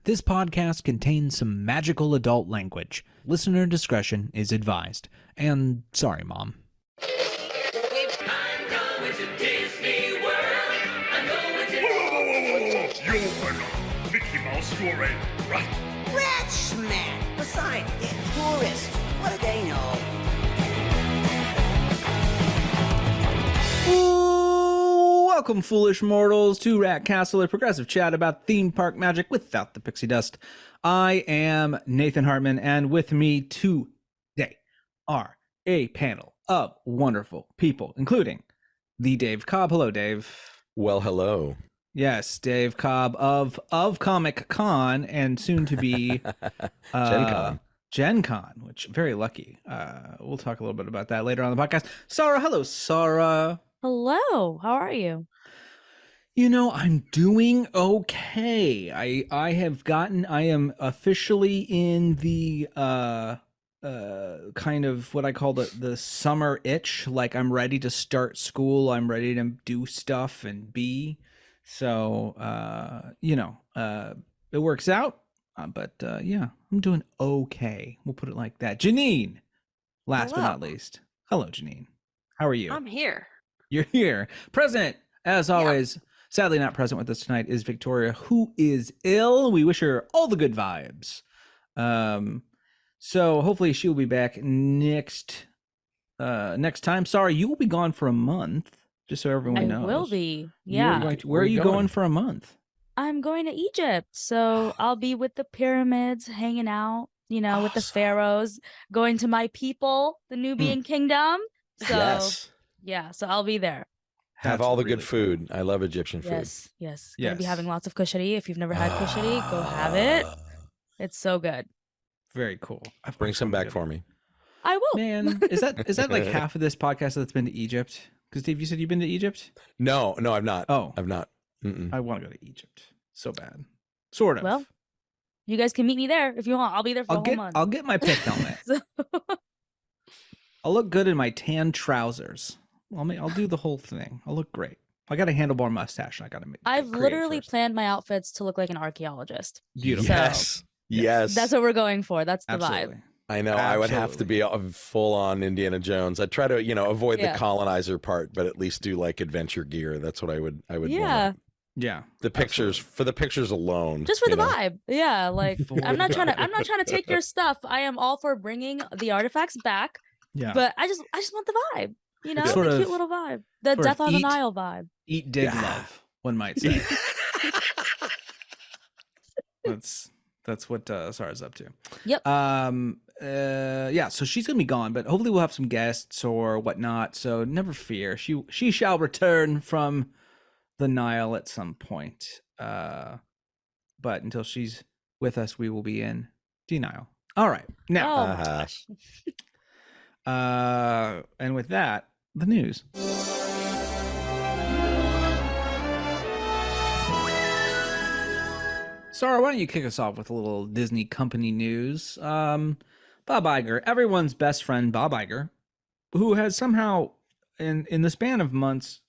This podcast contains some magical adult language. Listener discretion is advised. And sorry, Mom. I'm going to Disney World. I'm going to... Whoa. You are not Mickey Mouse. You're a rat. Rat smack! Besides, they're tourists. What do they know? Welcome, foolish mortals, to Rat Castle, a progressive chat about theme park magic without the pixie dust. I am Nathan Hartman, and with me today are a panel of wonderful people, including the Dave Cobb. Hello, Dave. Well, hello. Yes, Dave Cobb of Comic Con and soon to be Gen Con, which very lucky. We'll talk a little bit about that later on the podcast. Sarah, hello, Sarah. Hello, how are you? You know, I'm doing okay. I am officially in the kind of what I call the summer itch. Like, I'm ready to start school. I'm ready to do stuff and be. So, it works out. But yeah, I'm doing okay. We'll put it like that. Janine, last but not least. Hello, Janine. How are you? I'm here. You're here. Present, as always. Sadly not present with us tonight is Victoria, who is ill. We wish her all the good vibes. So hopefully she will be back next time. Sorry, you will be gone for a month, just so everyone knows. I will be. Yeah. Where are you going for a month? I'm going to Egypt. So I'll be with the pyramids, hanging out, with the pharaohs, going to my people, the Nubian kingdom. So Yes. yeah, so I'll be there. Have all the good food. I love Egyptian food. Yes. Gonna be having lots of kushari. If you've never had kushari, go have it. It's so good. Very cool. Bring some back for me. I will. Man, is that like half of this podcast that's been to Egypt? Because Dave, you said you've been to Egypt? No, I've not. Oh. I've not. I want to go to Egypt so bad. Sort of. Well, you guys can meet me there if you want. I'll be there for a whole month. I'll get my pit helmet. I'll look good in my tan trousers. I'll do the whole thing. I'll look great. I got a handlebar mustache. I've literally planned my outfits to look like an archaeologist. Beautiful. Yes. That's what we're going for. That's the Absolutely. vibe. I know. I would have to be a full-on Indiana Jones. I'd try to, avoid the colonizer part, but at least do like adventure gear. That's what I would. Yeah. Want. Yeah. The pictures for the pictures alone. Just for the vibe. Yeah. Like I'm not trying to take your stuff. I am all for bringing the artifacts back. Yeah. But I just want the vibe. The cute little vibe. The Death on the Nile vibe. Eat, dig, love, one might say. That's what Sarah's up to. Yep. Yeah, so she's gonna be gone, but hopefully we'll have some guests or whatnot. So never fear. She shall return from the Nile at some point. But until she's with us, we will be in denial. All right. Now. Oh my gosh. And with that, the news. Sarah, why don't you kick us off with a little Disney company news? Bob Iger, everyone's best friend, Bob Iger, who has somehow, in the span of months,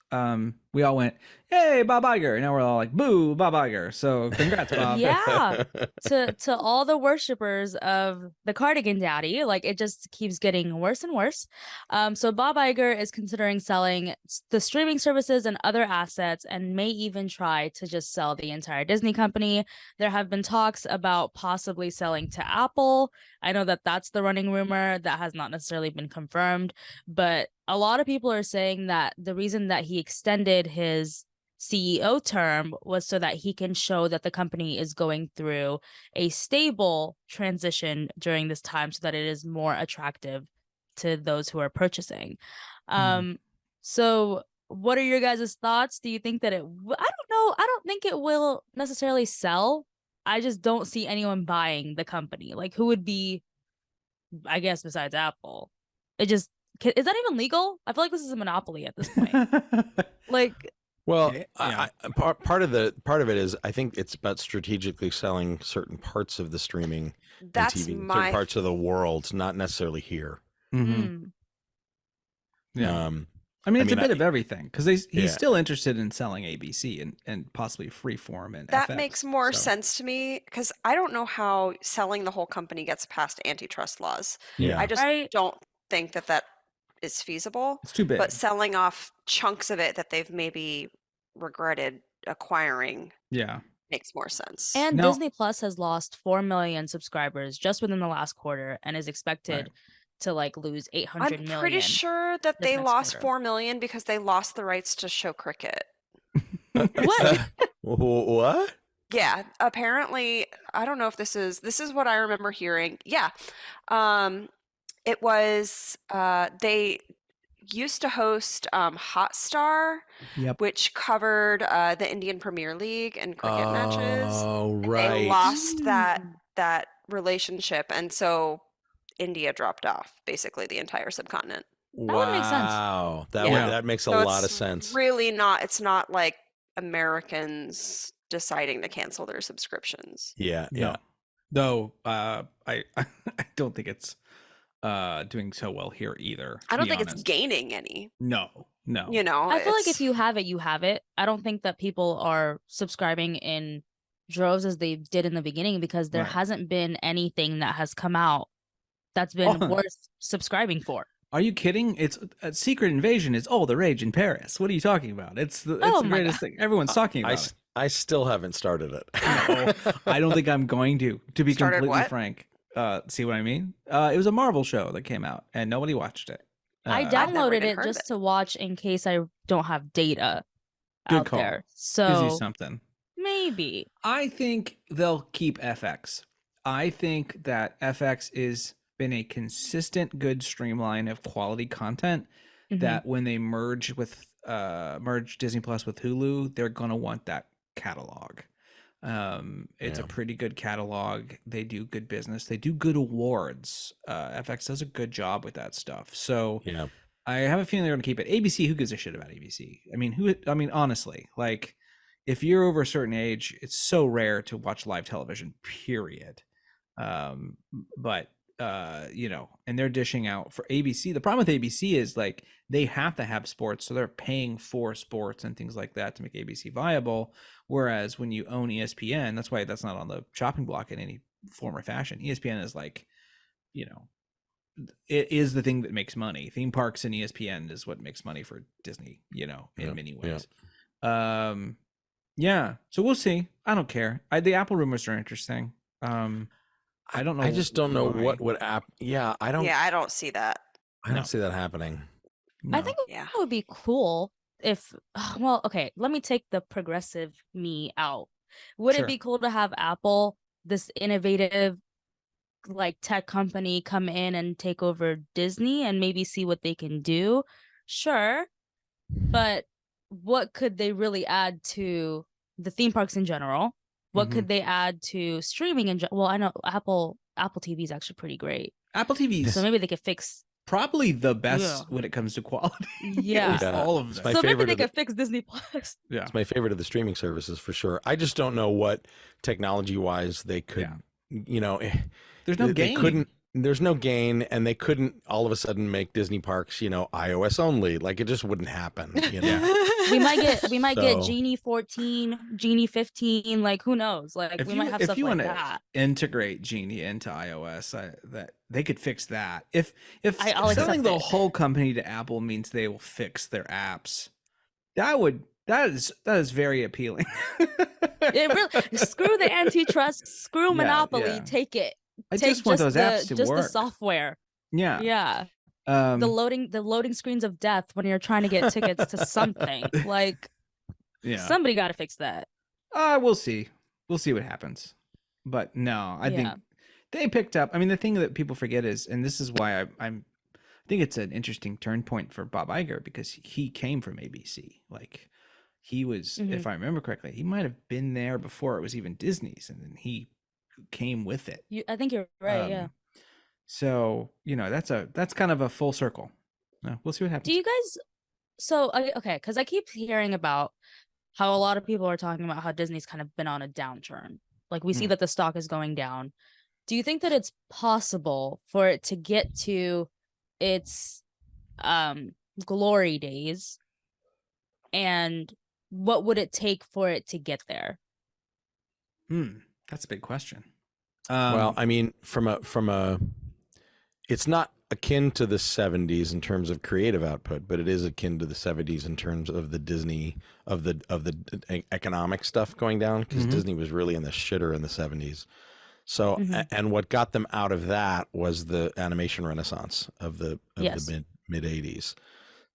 we all went, "Hey, Bob Iger!" And now we're all like, "Boo, Bob Iger!" So congrats, Bob. Yeah, to all the worshippers of the Cardigan Daddy, like it just keeps getting worse and worse. So Bob Iger is considering selling the streaming services and other assets, and may even try to just sell the entire Disney company. There have been talks about possibly selling to Apple. I know that that's the running rumor that has not necessarily been confirmed, but a lot of people are saying that the reason that he extended his CEO term was so that he can show that the company is going through a stable transition during this time, so that it is more attractive to those who are purchasing. So what are your guys' thoughts? Do you think that I don't know. I don't think it will necessarily sell. I just don't see anyone buying the company. Like, who would be, I guess, besides Apple? Is that even legal? I feel like this is a monopoly at this point. Well, yeah. Part of it is, I think it's about strategically selling certain parts of the streaming and TV, certain parts of the world, not necessarily here. Mm-hmm. Yeah. I mean, it's a bit of everything because he's Yeah. still interested in selling ABC and possibly Freeform and That FX, makes more so, sense to me because I don't know how selling the whole company gets past antitrust laws. Yeah. I just Right. don't think that is feasible. It's too big. But selling off chunks of it that they've maybe regretted acquiring Yeah. makes more sense. And Now- Disney Plus has lost 4 million subscribers just within the last quarter and is expected to like lose 800 I'm million. pretty sure that this they next lost quarter. 4 million because they lost the rights to show cricket. What? What? Yeah, apparently, I don't know if this is what I remember hearing. Yeah. It was they used to host Hotstar, Yep. which covered the Indian Premier League and cricket matches. Oh, And right. they lost Mm. that relationship, and so India dropped off basically the entire subcontinent. That would make sense. Wow. That Yeah. that makes a So lot of it's sense. Really not. It's not like Americans deciding to cancel their subscriptions. Yeah. No. Yeah. Though I I don't think it's doing so well here either. I to don't be think it's honest. gaining any. No. You know, I feel like it's- if you have it, you have it. I don't think that people are subscribing in droves as they did in the beginning because there Right. hasn't been anything that has come out that's been Oh. worth subscribing for. Are you kidding? It's Secret Invasion is all the rage in Paris. What are you talking about? It's the Oh the my greatest thing. Everyone's talking about it. I still haven't started it. No, I don't think I'm going to be Started completely what? frank. See what I mean? It was a Marvel show that came out and nobody watched it. I never downloaded even it heard of just it. to watch in case I don't have data Good out call. there. Gives So you something. maybe. I think they'll keep FX. I think that FX is been a consistent good streamline of quality content Mhm. that when they merge Disney Plus with Hulu, they're going to want that catalog. It's a Yeah. pretty good catalog. They do good business. They do good awards. FX does a good job with that stuff. So Yeah. I have a feeling they're going to keep it. ABC, who gives a shit about ABC? I mean, honestly, like if you're over a certain age, it's so rare to watch live television, period. But and they're dishing out for ABC. The problem with ABC is like they have to have sports, so they're paying for sports and things like that to make ABC viable. Whereas when you own ESPN, that's why that's not on the chopping block in any form or fashion. ESPN is like, it is the thing that makes money. Theme parks and ESPN is what makes money for Disney, in Yeah, many yeah. ways. Yeah. So we'll see. I don't care. The Apple rumors are interesting. I don't know. I just don't know why. what would app. Yeah. I don't. Yeah, I don't see that. I don't No. see that happening. I No. think Yeah. it would be cool if, well, okay, let me take the progressive me out. Would Sure. it be cool to have Apple, this innovative like tech company, come in and take over Disney and maybe see what they can do? Sure. But what could they really add to the theme parks in general? What Mhm. could they add to streaming in well, I know Apple TV is actually pretty great. Apple TV's So maybe they could fix probably the best Yeah. when it comes to quality. Yeah. Of Yeah. all of It's them. my so maybe favorite they of the- could fix Disney Plus. Yeah. It's my favorite of the streaming services for sure. I just don't know what technology wise they could, There's no they gain. couldn't. There's no gain, and they couldn't all of a sudden make Disney parks, iOS only. Like it just wouldn't happen. We might get So- Genie 14, Genie 15, like who knows? Like If we you might have if stuff you like want to that. integrate Genie into iOS, that they could fix that. If I'll selling accept the it. whole company to Apple means they will fix their apps, that is very appealing. It really screw the antitrust, screw Yeah, monopoly, yeah. take it. I Take just want those apps to just work. the software. Yeah. Yeah. Um, The loading screens of death when you're trying to get tickets to something. Like yeah. somebody got to fix that. We'll see. We'll see what happens. But no, I think Yeah. they picked up. I mean, the thing that people forget is, and this is why I think it's an interesting turn point for Bob Iger because he came from ABC. Like he was, if I remember correctly, he might have been there before it was even Disney's, and then he came with it. I think you're right. Yeah. So that's kind of a full circle. We'll see what happens. Do you guys? So okay, because I keep hearing about how a lot of people are talking about how Disney's kind of been on a downturn. Like we see that the stock is going down. Do you think that it's possible for it to get to its glory days, and what would it take for it to get there? That's a big question. Well, I mean, from a, it's not akin to the 70s in terms of creative output, but it is akin to the 70s in terms of the Disney of the economic stuff going down, because Disney was really in the shitter in the 70s. So and what got them out of that was the animation renaissance of the mid 80s.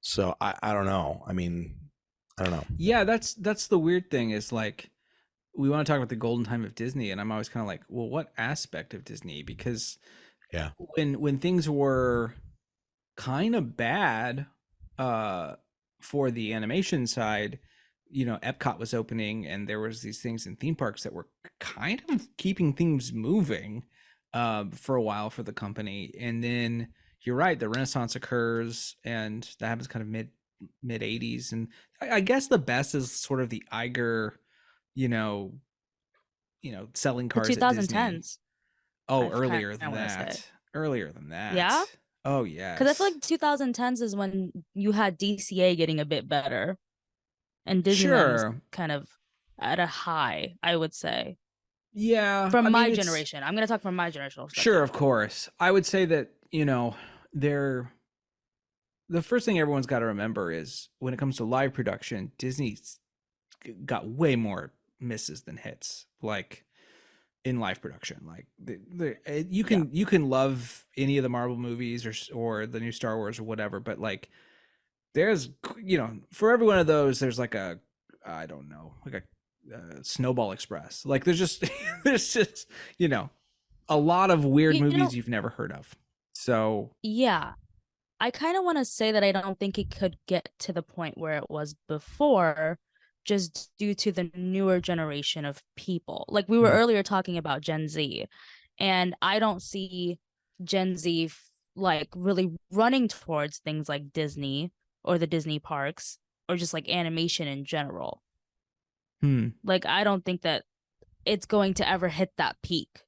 So I don't know. I mean, I don't know. Yeah, that's the weird thing is like, we want to talk about the golden time of Disney, and I'm always kind of like, well, what aspect of Disney? Because when things were kind of bad for the animation side, you know, Epcot was opening and there was these things in theme parks that were kind of keeping things moving for a while for the company. And then you're right, the Renaissance occurs, and that happens kind of mid 80s. And I guess the best is sort of the Iger, you know, selling The cars at Disney. 2010s. Oh, I earlier kinda than wanna say. that. Earlier than that. Yeah? Oh, yeah. Because I feel like 2010s is when you had DCA getting a bit better, and Disneyland was Sure. kind of at a high, I would say. Yeah. From I mean, my it's- generation. I'm going to talk from my generational perspective. Sure, of course. I would say that, you know, the first thing everyone's got to remember is when it comes to live production, Disney's got way more misses than hits. Like in live production, like you can love any of the Marvel movies or the new Star Wars or whatever, but like there's, you know, for every one of those there's like a, I don't know, like a Snowball Express. Like there's just you know, a lot of weird You know- movies you've never heard of. So Yeah. I kind of want to say that I don't think it could get to the point where it was before, just due to the newer generation of people. Like we were earlier talking about Gen Z, and I don't see Gen Z like really running towards things like Disney or the Disney parks or just like animation in general. Like I don't think that it's going to ever hit that peak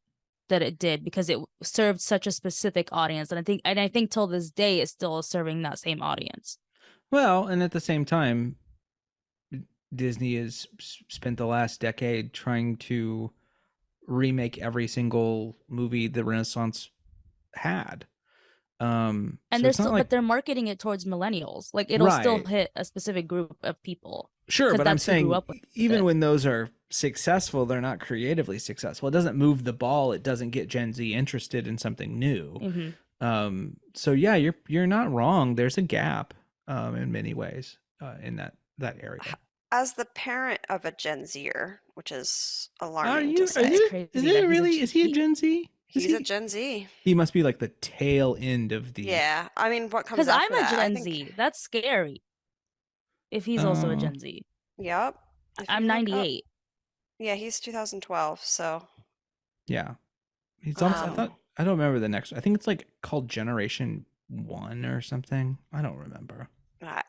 that it did, because it served such a specific audience, and I think till this day it's still serving that same audience. well, and at the same time, Disney has spent the last decade trying to remake every single movie the Renaissance had. And so they're it's not still, like, but they're marketing it towards millennials. Like it'll still Right. hit a specific group of people. sure, 'cause but I'm that's who grew saying up with even it. when those are successful, they're not creatively successful. It doesn't move the ball. It doesn't get Gen Z interested in something new. So yeah, you're not wrong. There's a gap in many ways in that area. As the parent of a Gen Zer, which is Are alarming you? to Is say, That's it, crazy is that it he's a really? Is he a G. Gen Z? Is he's he? a Gen Z. He must be like the tail end of the. Yeah, I mean, what comes Because after I'm a that? I Gen think, Z. That's scary. If he's also a Oh. Gen Z. yep. If I'm you look up- 98. Yeah, he's 2012. So Yeah, he's almost. I Um, thought I don't remember the next. I think it's like called Generation One or something. I don't remember.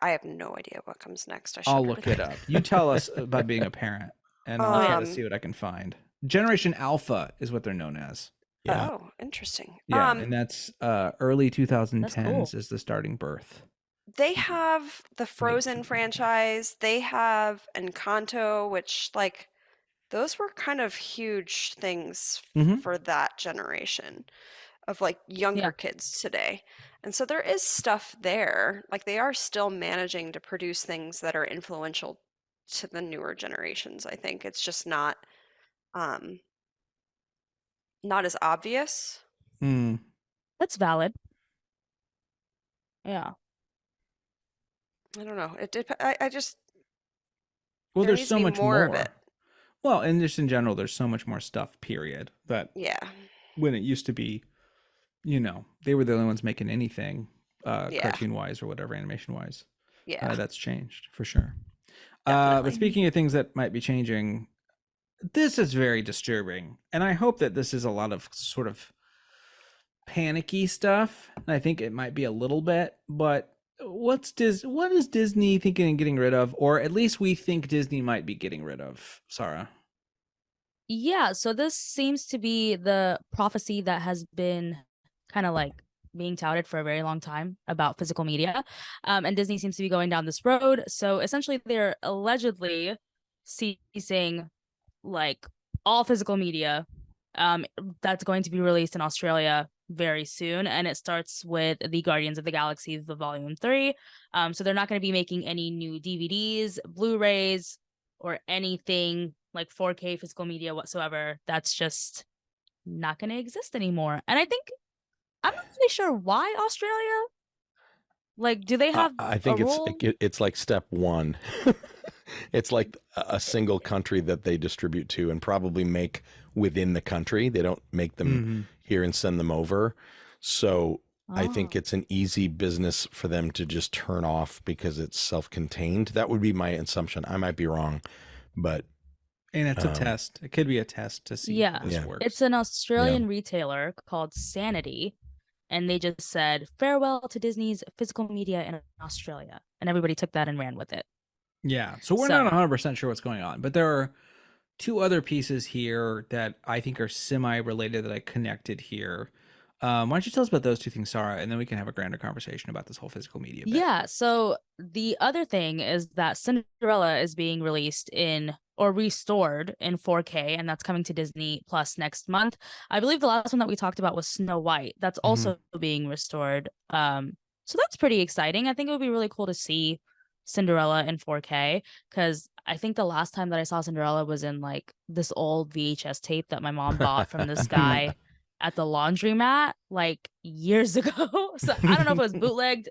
I have no idea what comes next. I'll should look really- it up. You tell us about being a parent, and I'll try to Um, see what I can find. Generation Alpha is what they're known as. Yeah. Oh, interesting. Yeah, and that's early 2010s cool. is the starting birth. They have the Frozen 2010. franchise. They have Encanto, which like those were kind of huge things Mhm. for that generation of like younger kids today. And so there is stuff there. Like they are still managing to produce things that are influential to the newer generations. I think it's just not as obvious. Hmm. That's valid. Yeah. I don't know. I just Well, there there's needs so to be much more more. of it. Well, and just in general, there's so much more stuff. Period. That Yeah. when it used to be, you know, they were the only ones making anything, Yeah. cartoon wise or whatever, animation wise. Yeah. That's changed for sure. But Definitely. speaking of things that might be changing, this is very disturbing, and I hope that this is a lot of sort of panicky stuff. And I think it might be a little bit, but what is Disney thinking of getting rid of, or at least we think Disney might be getting rid of? Sarah. Yeah, so this seems to be the prophecy that has been kind of like being touted for a very long time about physical media. And Disney seems to be going down this road. So essentially, they're allegedly ceasing like all physical media that's going to be released in Australia very soon, and it starts with the Guardians of the Galaxy, the Volume 3. So they're not going to be making any new DVDs, Blu-rays, or anything like 4K physical media whatsoever. That's just not going to exist anymore. And I think I'm not really sure why Australia. Like, do they have? I think a rule? it's like step one. It's like a single country that they distribute to and probably make within the country. They don't make them here and send them over. So I think it's an easy business for them to just turn off because it's self-contained. That would be my assumption. I might be wrong, but And it's a test. It could be a test to see Yeah. if this works. It's an Australian retailer called Sanity, and they just said farewell to Disney's physical media in Australia, and everybody took that and ran with it. Yeah. So we're not 100% sure what's going on, but there are two other pieces here that I think are semi-related that I connected here. Why don't you tell us about those two things, Sarah, and then we can have a grander conversation about this whole physical media bit. Yeah. So the other thing is that Cinderella is being released in or restored in 4K, and that's coming to Disney Plus next month. I believe the last one that we talked about was Snow White. That's also being restored. So that's pretty exciting. I think it would be really cool to see Cinderella in 4K, because I think the last time that I saw Cinderella was in like this old VHS tape that my mom bought from this guy at the laundromat like years ago. So I don't know if it was bootlegged,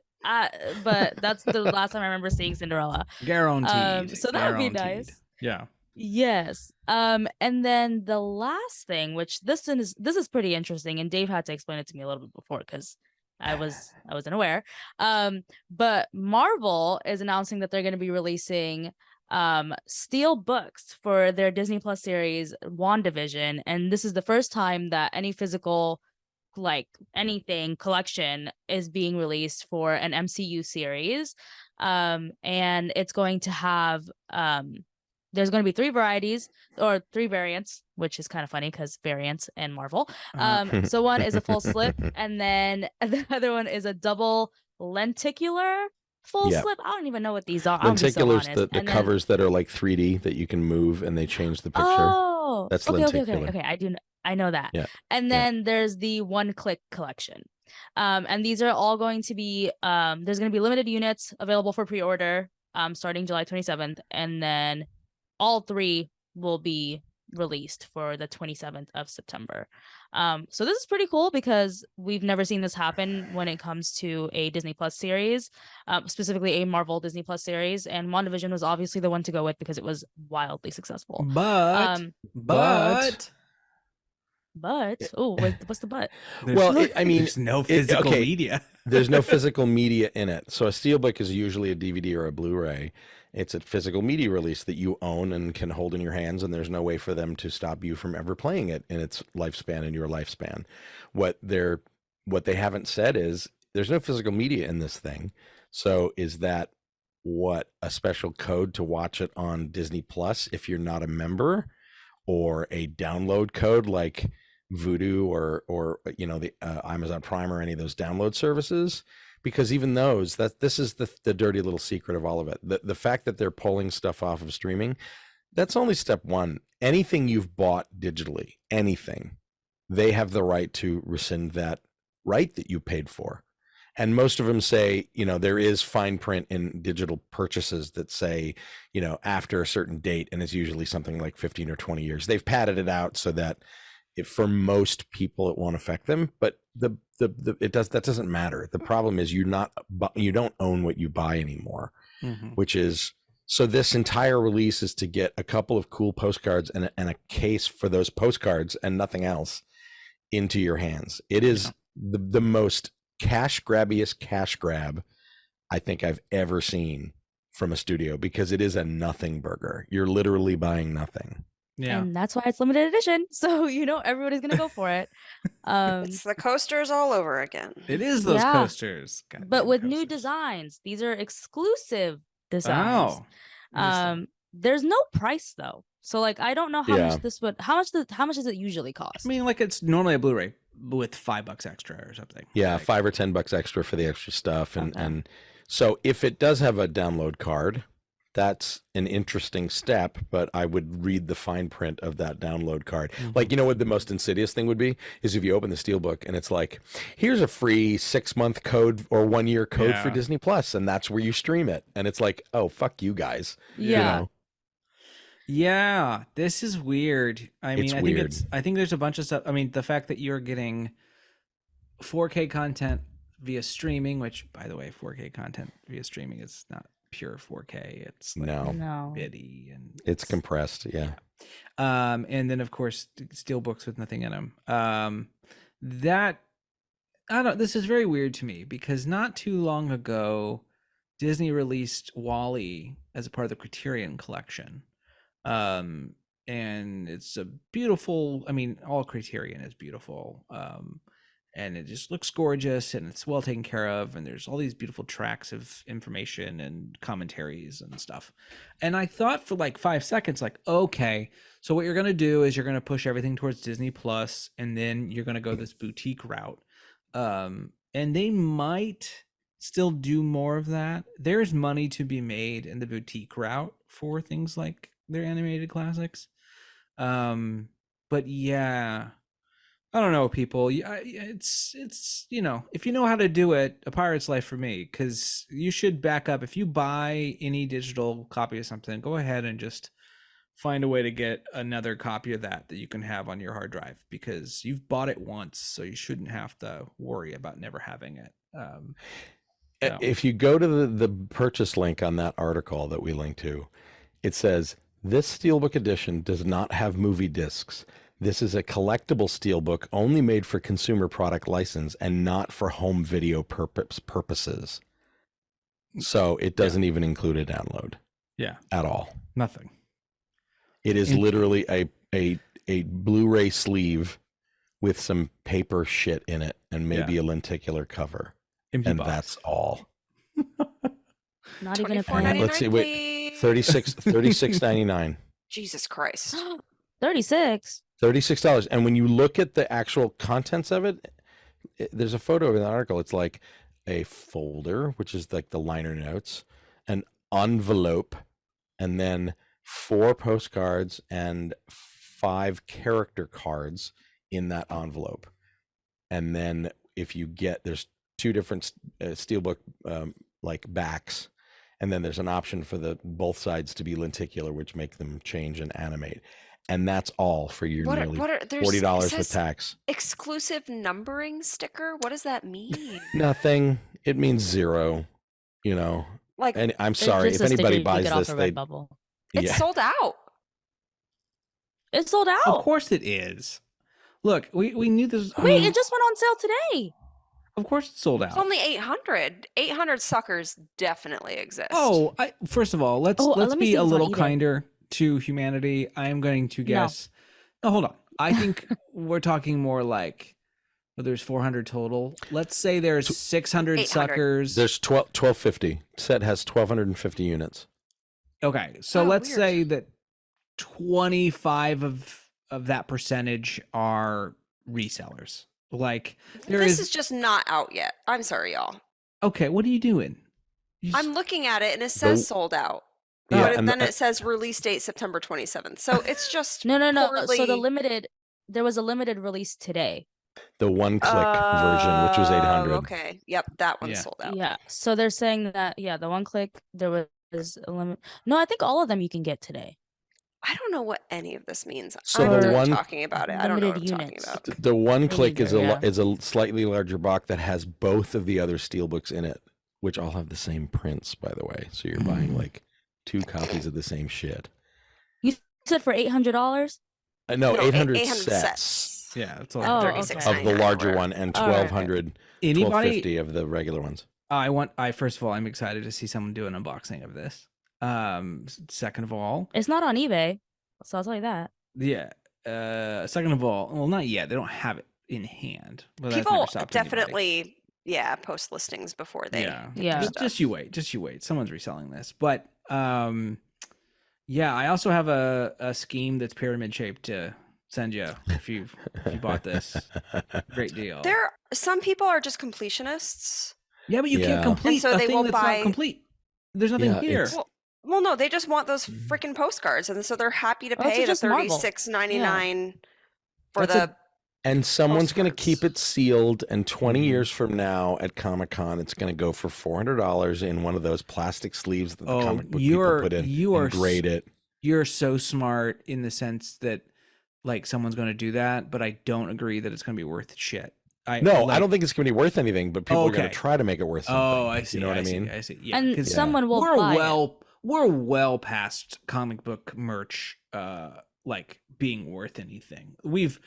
but that's the last time I remember seeing Cinderella. Guaranteed. So that would be Guaranteed. nice. Yeah. Yes. And then the last thing, which this is pretty interesting, and Dave had to explain it to me a little bit before because I wasn't aware. But Marvel is announcing that they're going to be releasing steel books for their Disney Plus series WandaVision, and this is the first time that any physical like anything collection is being released for an MCU series. And it's going to have there's going to be three variants, which is kind of funny because variants and Marvel. So one is a full slip, and then the other one is a double lenticular full slip. I don't even know what these are. Lenticular's the covers that are like 3D that you can move and they change the picture. Oh, that's okay, lenticular. okay. I know that. Yeah. And then there's the one-click collection. And these are all going to be there's going to be limited units available for pre-order starting July 27th, and then all three will be released for the 27th of September. So this is pretty cool because we've never seen this happen when it comes to a Disney Plus series, specifically a Marvel Disney Plus series. And WandaVision was obviously the one to go with because it was wildly successful. But oh, wait, what's the but? There's no physical media. There's no physical media in it. So a steelbook is usually a DVD or a Blu-ray. It's a physical media release that you own and can hold in your hands, and there's no way for them to stop you from ever playing it in its lifespan and your lifespan. What they haven't said is there's no physical media in this thing. So is that a special code to watch it on Disney Plus if you're not a member, or a download code like Vudu or the Amazon Prime or any of those download services? Because even those, this is the dirty little secret of all of it. The fact that they're pulling stuff off of streaming, that's only step one. Anything you've bought digitally, anything, they have the right to rescind that right that you paid for. And most of them say, there is fine print in digital purchases that say, after a certain date, and it's usually something like 15 or 20 years. They've padded it out so that for most people it won't affect them, but that doesn't matter. The problem is you don't own what you buy anymore, which is, so this entire release is to get a couple of cool postcards and a case for those postcards and nothing else into your hands. It is the most cash grab I think I've ever seen from a studio, because it is a nothing burger. You're literally buying nothing. Yeah. And that's why it's limited edition. So, everybody's going to go for it. It's the coasters all over again. It is those coasters. But Goddamn with new coasters. designs. These are exclusive designs. Oh. There's no price though. So like I don't know how much this would how much does it usually cost? I mean, like it's normally a Blu-ray. with $5 extra or something. Yeah, Like, $5 or $10 extra for the extra stuff, and Okay. and so if it does have a download card, that's an interesting step. But I would read the fine print of that download card. Like, you know what the most insidious thing would be is if you open the Steelbook and it's like, here's a free 6-month code or 1-year code for Yeah. Disney Plus, and that's where you stream it. And it's like, oh, fuck you guys. Yeah. You know? Yeah, this is weird. I mean, It's I think weird. I think there's a bunch of stuff. I mean, the fact that you're getting 4K content via streaming, which, by the way, 4K content via streaming is not pure 4K. It's like No, No. bitty and it's compressed. Yeah. and then of course steelbooks with nothing in them. That I don't. This is very weird to me because not too long ago, Disney released Wall-E as a part of the Criterion collection. And it's a beautiful, I mean, all Criterion is beautiful. And it just looks gorgeous and it's well taken care of. And there's all these beautiful tracks of information and commentaries and stuff. And I thought for like 5 seconds, like, okay, so what you're going to do is you're going to push everything towards Disney Plus, and then you're going to go this boutique route. And they might still do more of that. There's money to be made in the boutique route for things like their animated classics. But yeah, I don't know, people. Yeah, it's you know, if you know how to do it, a pirate's life for me, because you should back up. If you buy any digital copy of something, go ahead and just find a way to get another copy of that you can have on your hard drive, because you've bought it once, so you shouldn't have to worry about never having it. So. If you go to the purchase link on that article that we linked to, it says, this Steelbook edition does not have movie discs. This is a collectible Steelbook only made for consumer product license and not for home video purposes. So it doesn't even include a download. Yeah, At all. nothing. It is literally a Blu-ray sleeve with some paper shit in it and maybe a lenticular cover. Empty And box. that's all. Not even a $24.99, Let's see, wait, $36.99. Jesus Christ. 36. $36. And when you look at the actual contents of it, there's a photo in the article. It's like a folder, which is like the liner notes, an envelope, and then 4 postcards and 5 character cards in that envelope. And then if you get, there's 2 different Steelbook like backs, and then there's an option for the both sides to be lenticular, which make them change and animate. And that's all for your nearly $40 with tax. Exclusive numbering sticker? What does that mean? Nothing. It means 0. You know. Like, And I'm It's sorry just if a sticker anybody you buys get off this. of They Redbubble. it's sold out. It's sold out. Of course it is. Look, we knew this. I Wait, mean, it just went on sale today. of course it's sold It's out. only 800. 800 suckers definitely exist. Oh, first of all, let's let me be see a if it's on little eBay. kinder to humanity. I am going to guess. No, hold on. I think we're talking more like, well, there's 400 total. Let's say there's 600 800. suckers. There's 1250. Set has 1250 units. Okay, so Oh, let's weird. say that 25 of that percentage are resellers. Like there this is. is just not out yet. I'm sorry, y'all. Okay, what are you doing? You s- I'm looking at it and it says The- sold out. Yeah, But and then the- it says release date September 27th. So it's just No. So the poorly- limited, there was a limited release today. The one-click version, which was 800. Okay. Yep, that one's Yeah. sold out. Yeah. So they're saying that, the one click, there was a limit. No, I think all of them you can get today. I don't know what any of this means. So I'm the done one- talking about it. I don't know what I'm Limited talking units. about. The one-click is neither, is a slightly larger box that has both of the other Steelbooks in it, which all have the same prints, by the way. So you're buying like 2 copies of the same shit. You said for $800? No, No, 800, 800 sets. Yeah, it's Oh, all okay. 36 Of the larger one and All right. 1200, Anybody? 1250 of the regular ones. I first of all, I'm excited to see someone do an unboxing of this. Second of all, It's not on eBay. So I'll tell you that. yeah. Second of all, well, not yet. They don't have it in hand. But that's People never stopped anybody. definitely, post listings before they. Yeah. get Yeah. their Just stuff. you wait. Just you wait. Someone's reselling this. But yeah, I also have a scheme that's pyramid shaped to send you if you bought this. Great deal. Some people are just completionists. Yeah, but you can't Yeah. complete so a they thing will that's buy- not complete. There's nothing Yeah, here. it's- Well, no, they just want those freaking postcards, and so they're happy to Oh, it's pay the just Marvel. $36.99 for That's the. And someone's going to keep postcards. it sealed, and 20 Mhm. years from now at Comic-Con, it's going to go for $400 in one of those plastic sleeves that the Oh, comic book you're- people put in you are and grade it. You're so smart in the sense that like someone's going to do that, but I don't agree that it's going to be worth shit. No, I don't think it's going to be worth anything, but people are going Okay. to try to make it worth something. Oh, I see. You know what I see, mean? I see. Yeah, And 'cause someone will we're buy it. we're well past comic book merch like being worth anything. We have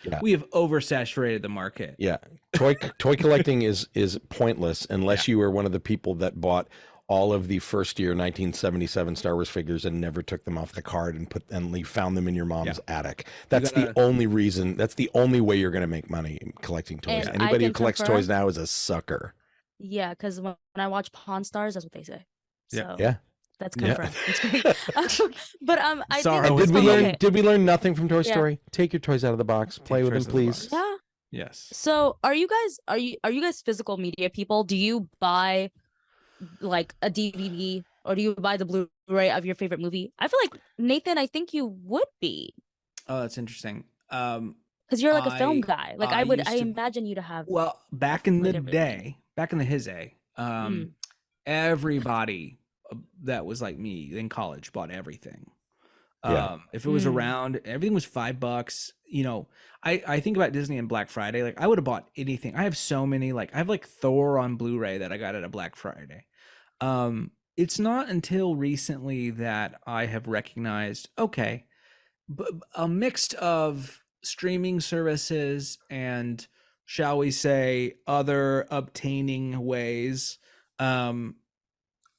oversaturated the market. Yeah, toy collecting is pointless unless you were one of the people that bought all of the first year 1977 Star Wars figures and never took them off the card and found them in your mom's attic. That's the only reason. That's the only way you're going to make money collecting toys. And I Anybody who can collects confirm- toys now is a sucker. Yeah, because when I watch Pawn Stars, that's what they say. So Yeah. that's Yeah. confirmed. It's great. But I Sorry. think And Oh, did we it's learn? okay. Did we learn nothing from Toy Yeah. Story? Take your toys out of the box. Play with them, toys out of the please. box. Yeah. Yes. So are you guys physical media people? Do you buy like a DVD or do you buy the Blu-ray of your favorite movie? I feel like Nathan, I think you would be Oh, that's interesting. because you're like a film I- guy. Like I I used to- imagine you to have. Well, back in the Like everything. day, back in the his day, everybody that was like me in college bought everything. Yeah. If it was Mm. around, everything was $5. You know, I think about Disney and Black Friday. Like I would have bought anything. I have so many. Like I have like Thor on Blu-ray that I got at a Black Friday. It's not until recently that I have recognized, okay, a mix of streaming services and, shall we say, other obtaining ways.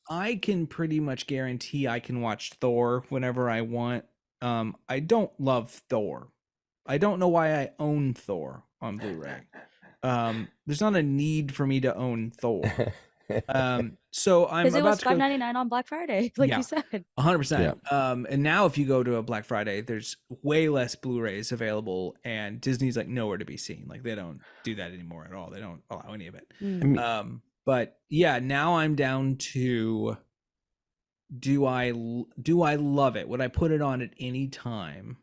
I can pretty much guarantee I can watch Thor whenever I want. I don't love Thor. I don't know why I own Thor on Blu-ray. There's not a need for me to own Thor. So I'm Because it about was to go $5.99 on Black Friday, like Yeah. you said. 100%. And now if you go to a Black Friday, there's way less Blu-rays available, and Disney's like nowhere to be seen. Like they don't do that anymore at all. They don't allow any of it. Mm. But yeah, now I'm down to do I love it? Would I put it on at any time?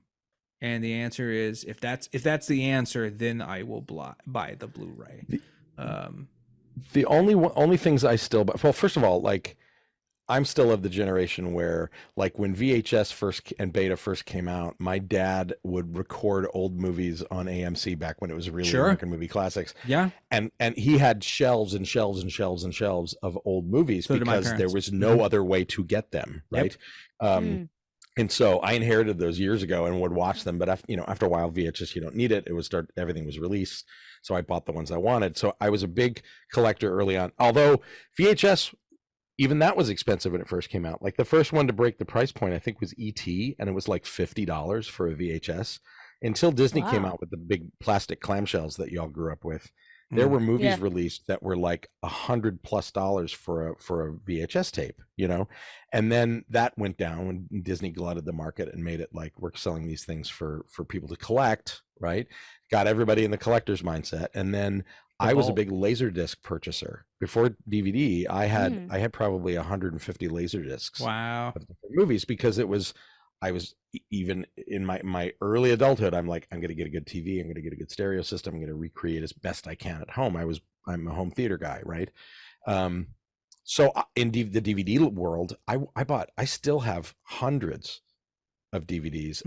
And the answer is if that's the answer, then I will buy the Blu-ray. The only things I still buy. Well, first of all, like I'm still of the generation where, like, when VHS and Beta first came out, my dad would record old movies on AMC back when it was really Sure. American Movie Classics. Yeah. And he had shelves and shelves and shelves and shelves of old movies So did my because there parents. was no Mhm. other way to get them, Yep. right? Mm. And so I inherited those years ago and would watch them. But after a while, VHS, you don't need it. It would start, everything was released. So I bought the ones I wanted. So I was a big collector early on. Although VHS, even that was expensive when it first came out. Like the first one to break the price point, I think, was E.T., and it was like $50 for a VHS. Until Disney came Wow. out with the big plastic clamshells that y'all grew up with. There Mm. were movies Yeah. released that were like $100+ for a VHS tape, and then that went down when Disney glutted the market and made it like we're selling these things for people to collect, right? Got everybody in the collector's mindset, and then I was a vault. big Laserdisc purchaser before DVD. I had Mm. probably 150 Laserdiscs Wow. of different movies because I was even in my early adulthood. I'm like, I'm going to get a good TV. I'm going to get a good stereo system. I'm going to recreate as best I can at home. I'm a home theater guy, right? So in the DVD world, I still have hundreds of DVDs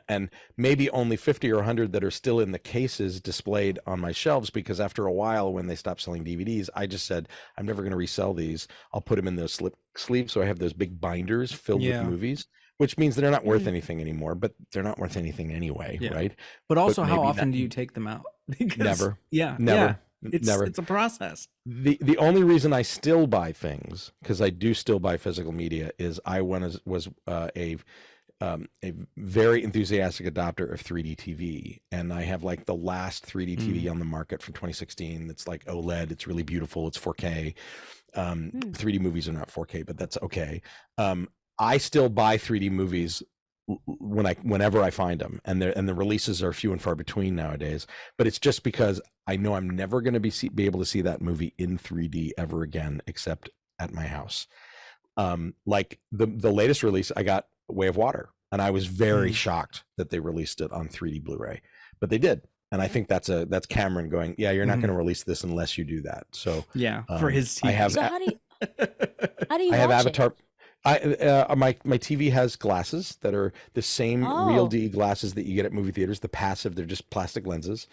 and maybe only 50 or 100 that are still in the cases displayed on my shelves, because after a while, when they stopped selling DVDs, I just said, I'm never going to resell these. I'll put them in those sleeves. So I have those big binders filled Yeah. with movies, which means they're not worth anything anymore, but they're not worth anything anyway, Yeah. right? But also, how maybe often that- do you take them out? Because, Never. Yeah. Never. Yeah. Never. It's a process. The only reason I still buy things, because I do still buy physical media, is I was a very enthusiastic adopter of 3D TV, and I have like the last 3D TV on the market from 2016. It's like OLED. It's really beautiful. It's 4K. 3D movies are not 4K, but that's okay. I still buy 3D movies whenever I find them, and the releases are few and far between nowadays. But it's just because I know I'm never going to be able to see that movie in 3D ever again, except at my house. Like the latest release, I got Way of Water, and I was very shocked that they released it on 3D Blu-ray, but they did. And I think that's Cameron going, yeah, you're not going to release this unless you do that. So yeah, for his TV. I have. So how do you I have watch Avatar. it? My TV has glasses that are the same Real D glasses that you get at movie theaters. The passive, they're just plastic lenses.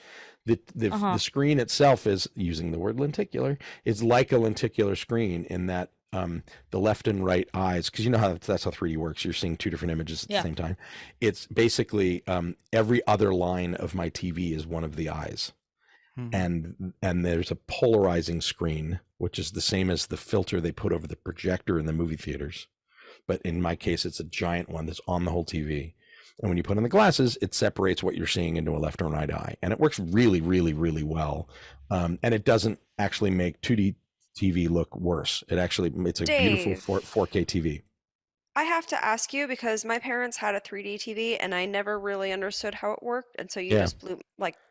The screen itself is, using the word lenticular, is like a lenticular screen in that the left and right eyes, because you know how that's how 3D works. You're seeing two different images at the same time. It's basically every other line of my TV is one of the eyes. And there's a polarizing screen, which is the same as the filter they put over the projector in the movie theaters. But in my case, it's a giant one that's on the whole TV. And when you put on the glasses, it separates what you're seeing into a left and right eye. And it works really, really, really well. And it doesn't actually make 2D TV look worse. It's a Dave, beautiful 4K TV. I have to ask you because my parents had a 3D TV and I never really understood how it worked. And so you just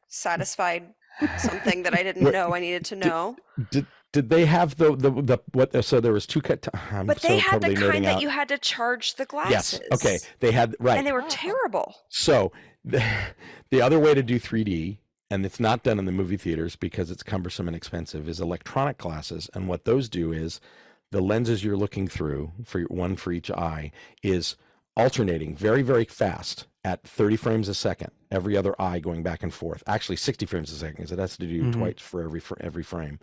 satisfied something that I didn't know I needed to know. Did they have the what? So there was two cut. But they had the kind that you had to charge the glasses. Yes. Okay. They had and they were terrible. So the other way to do 3D, and it's not done in the movie theaters because it's cumbersome and expensive, is electronic glasses. And what those do is the lenses you're looking through, one for each eye, is alternating very, very fast at 30 frames a second, every other eye going back and forth. Actually 60 frames a second, because it has to do twice for every frame.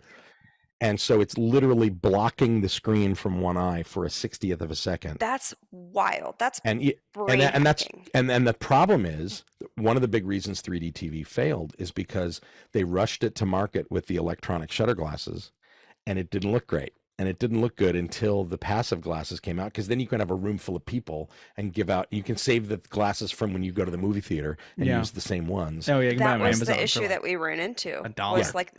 And so it's literally blocking the screen from one eye for a 60th of a second. That's wild. That's and the problem is, one of the big reasons 3D TV failed is because they rushed it to market with the electronic shutter glasses, and it didn't look great. And it didn't look good until the passive glasses came out, because then you can have a room full of people and you can save the glasses from when you go to the movie theater and use the same ones. Oh yeah, you can buy that them on was Amazon the issue for that we ran into. $1. Was like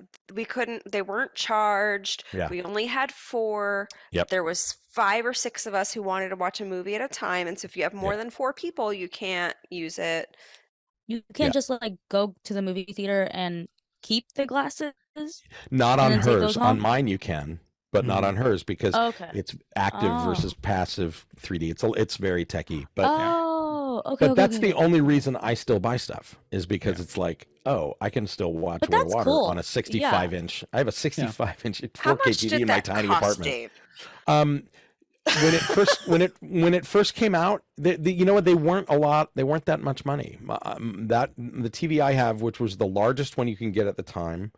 they weren't charged. Yeah. We only had 4. Yep. There was 5 or 6 of us who wanted to watch a movie at a time, and so if you have more than 4 people, you can't use it. You can't just like go to the movie theater and keep the glasses. Not and on then take hers. those On home? mine you can, but not on hers, because it's active versus passive 3D. It's very techy, but okay. that's the only reason I still buy stuff, is because it's like, oh, I can still watch But Way of that's Water cool. on a 65-inch. I have a 65-inch 4K How much TV did in my that tiny cost, apartment. Dave? When it first came out, you know what, they weren't that much money. That the TV I have, which was the largest one you can get at the time,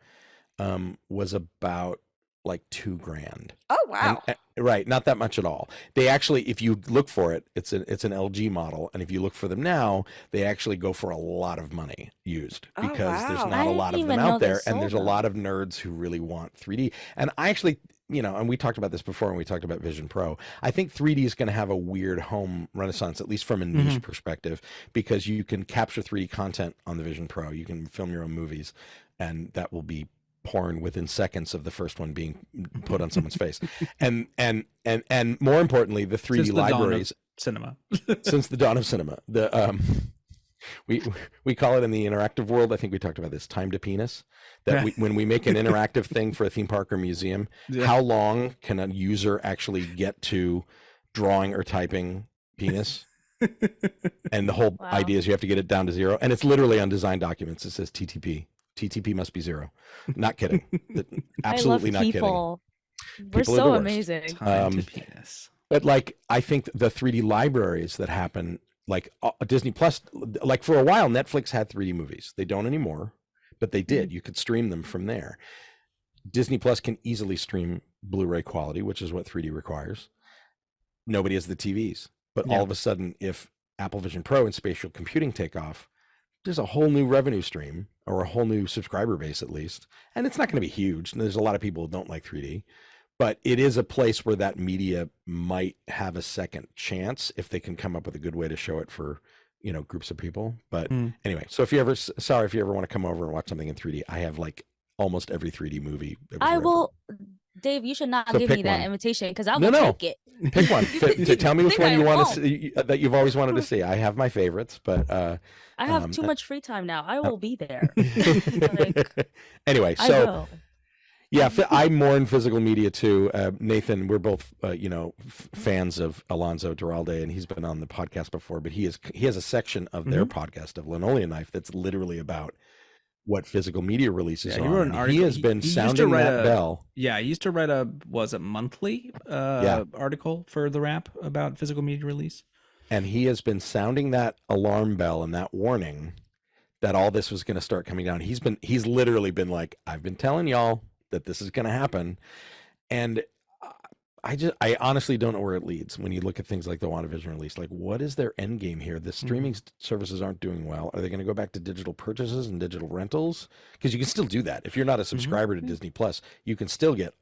was about like $2,000. Oh wow. Right, not that much at all. They actually, if you look for it, it's an LG model, and if you look for them now, they actually go for a lot of money used, because there's wow. not a lot of didn't them even know out they there, and there's a sold lot of nerds who really want 3D. And I actually, and we talked about this before when we talked about Vision Pro. I think 3D is going to have a weird home renaissance, at least from a niche perspective, because you can capture 3D content on the Vision Pro. You can film your own movies, and that will be porn within seconds of the first one being put on someone's face. And more importantly, the 3D libraries, cinema. since the dawn of cinema, we call it in the interactive world, I think we talked about this, time to penis, that when we make an interactive thing for a theme park or museum, how long can a user actually get to drawing or typing penis? And the whole idea is you have to get it down to 0, and it's literally on design documents. It says TTP must be 0. Not kidding. Absolutely not kidding. We're People are so the worst. amazing. Time to penis. But like, I think the 3D libraries that happen, like Disney Plus, like for a while, Netflix had 3D movies. They don't anymore, but they did. You could stream them from there. Disney Plus can easily stream Blu-ray quality, which is what 3D requires. Nobody has the TVs. But all of a sudden, if Apple Vision Pro and spatial computing take off, there's a whole new revenue stream, or a whole new subscriber base at least. And it's not going to be huge. And there's a lot of people who don't like 3D, but it is a place where that media might have a second chance if they can come up with a good way to show it for, groups of people. But anyway, so if you ever want to come over and watch something in 3D, I have like almost every 3D movie. I will Dave, you should not So give pick me that one. invitation because I No, will no. take it. Pick one. Tell me which Think one I you want won't. to see, that you've always wanted to see. I have my favorites, but I have too much free time now. I will be there. anyway, I so will. yeah, I mourn physical media too. Nathan, we're both fans of Alonso Duralde, and he's been on the podcast before. But he has a section of their podcast of Linoleum Knife that's literally about what physical media releases Yeah, are. he wrote an And article. He has been he used to sounding write that bell. Yeah, he used to write a monthly article for the Wrap about physical media release. And he has been sounding that alarm bell and that warning that all this was going to start coming down. He's literally been like, I've been telling y'all that this is going to happen. And I honestly don't know where it leads when you look at things like the WandaVision release. Like, what is their end game here? The streaming services aren't doing well. Are they going to go back to digital purchases and digital rentals? Because you can still do that. If you're not a subscriber to Disney Plus, you can still get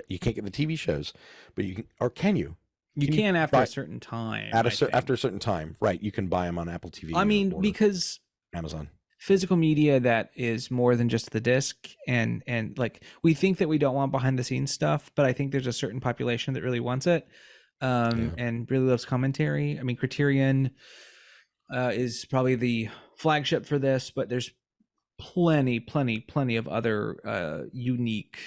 you can't get the TV shows, but you can, or can you? You can after a certain time. After a certain time, right? You can buy them on Apple TV. I mean, because Amazon. Physical media that is more than just the disc, and like, we think that we don't want behind the scenes stuff, but I think there's a certain population that really wants it, and really loves commentary. I mean, Criterion is probably the flagship for this, but there's plenty of other unique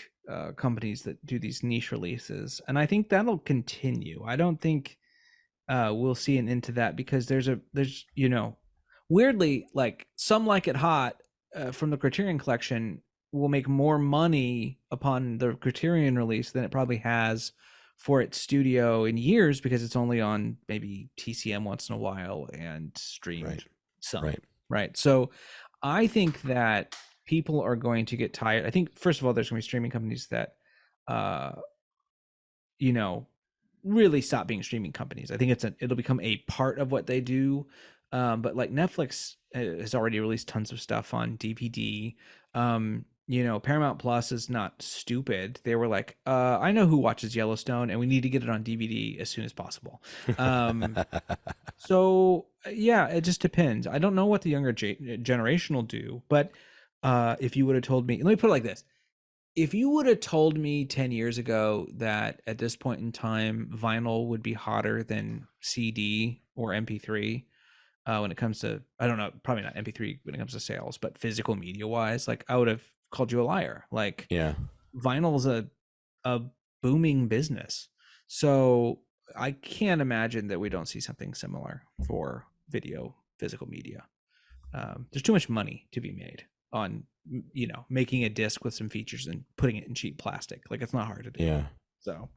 companies that do these niche releases, and I think that'll continue. I don't think we'll see an end to that, because there's weirdly, like, Some Like It Hot from the Criterion collection will make more money upon the Criterion release than it probably has for its studio in years, because it's only on maybe TCM once in a while and streamed some. Right. So I think that people are going to get tired. I think, first of all, there's going to be streaming companies that really stop being streaming companies. I think it'll become a part of what they do. But like, Netflix has already released tons of stuff on DVD. Paramount Plus is not stupid. They were like, I know who watches Yellowstone, and we need to get it on DVD as soon as possible. So yeah, it just depends. I don't know what the younger generation will do, but if you would have told me, let me put it like this. If you would have told me 10 years ago that at this point in time, vinyl would be hotter than CD or MP3, when it comes to, I don't know, probably not MP3 when it comes to sales, but physical media wise, like, I would have called you a liar. Like, vinyl is a booming business. So I can't imagine that we don't see something similar for video physical media. There's too much money to be made on, making a disc with some features and putting it in cheap plastic. Like, it's not hard to do. Yeah. So,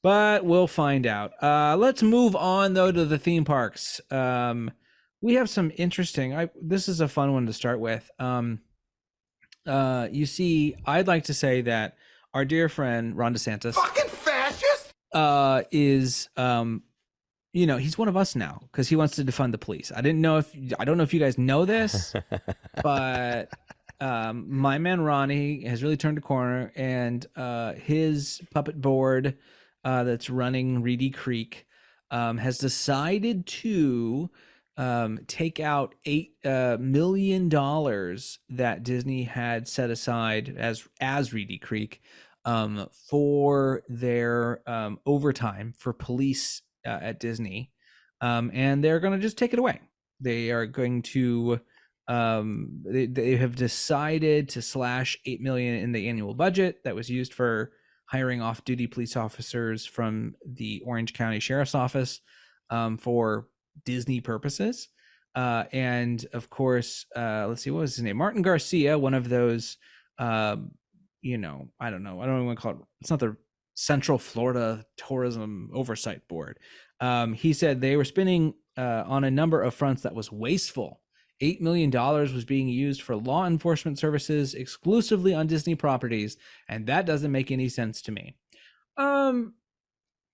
but we'll find out. Let's move on though to the theme parks. We have some interesting. This is a fun one to start with. You see, I'd like to say that our dear friend Ron DeSantis, Fucking fascist! is he's one of us now, because he wants to defund the police. I don't know if you guys know this, but my man Ronnie has really turned a corner, and his puppet board that's running Reedy Creek has decided to take out $8 million that Disney had set aside as Reedy Creek for their overtime for police at Disney, and they're going to just take it away. They are going to they have decided to slash $8 million in the annual budget that was used for hiring off-duty police officers from the Orange County Sheriff's Office for Disney purposes. And of course, let's see, what was his name? Martin Garcia, one of those, I don't know. I don't want to call it. It's not the Central Florida Tourism Oversight Board. He said they were spending on a number of fronts that was wasteful. $8 million was being used for law enforcement services exclusively on Disney properties, and that doesn't make any sense to me.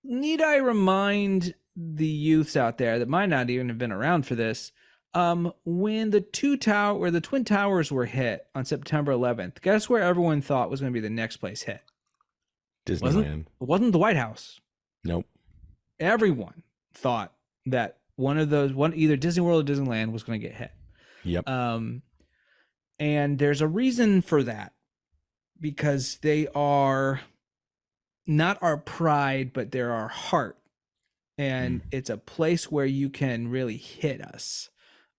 Need I remind the youths out there that might not even have been around for this, when the Twin Towers were hit on September 11th, guess where everyone thought was going to be the next place hit? Disneyland. It wasn't the White House. Nope. Everyone thought that either Disney World or Disneyland was going to get hit. Yep. And there's a reason for that, because they are not our pride, but they're our heart. And it's a place where you can really hit us.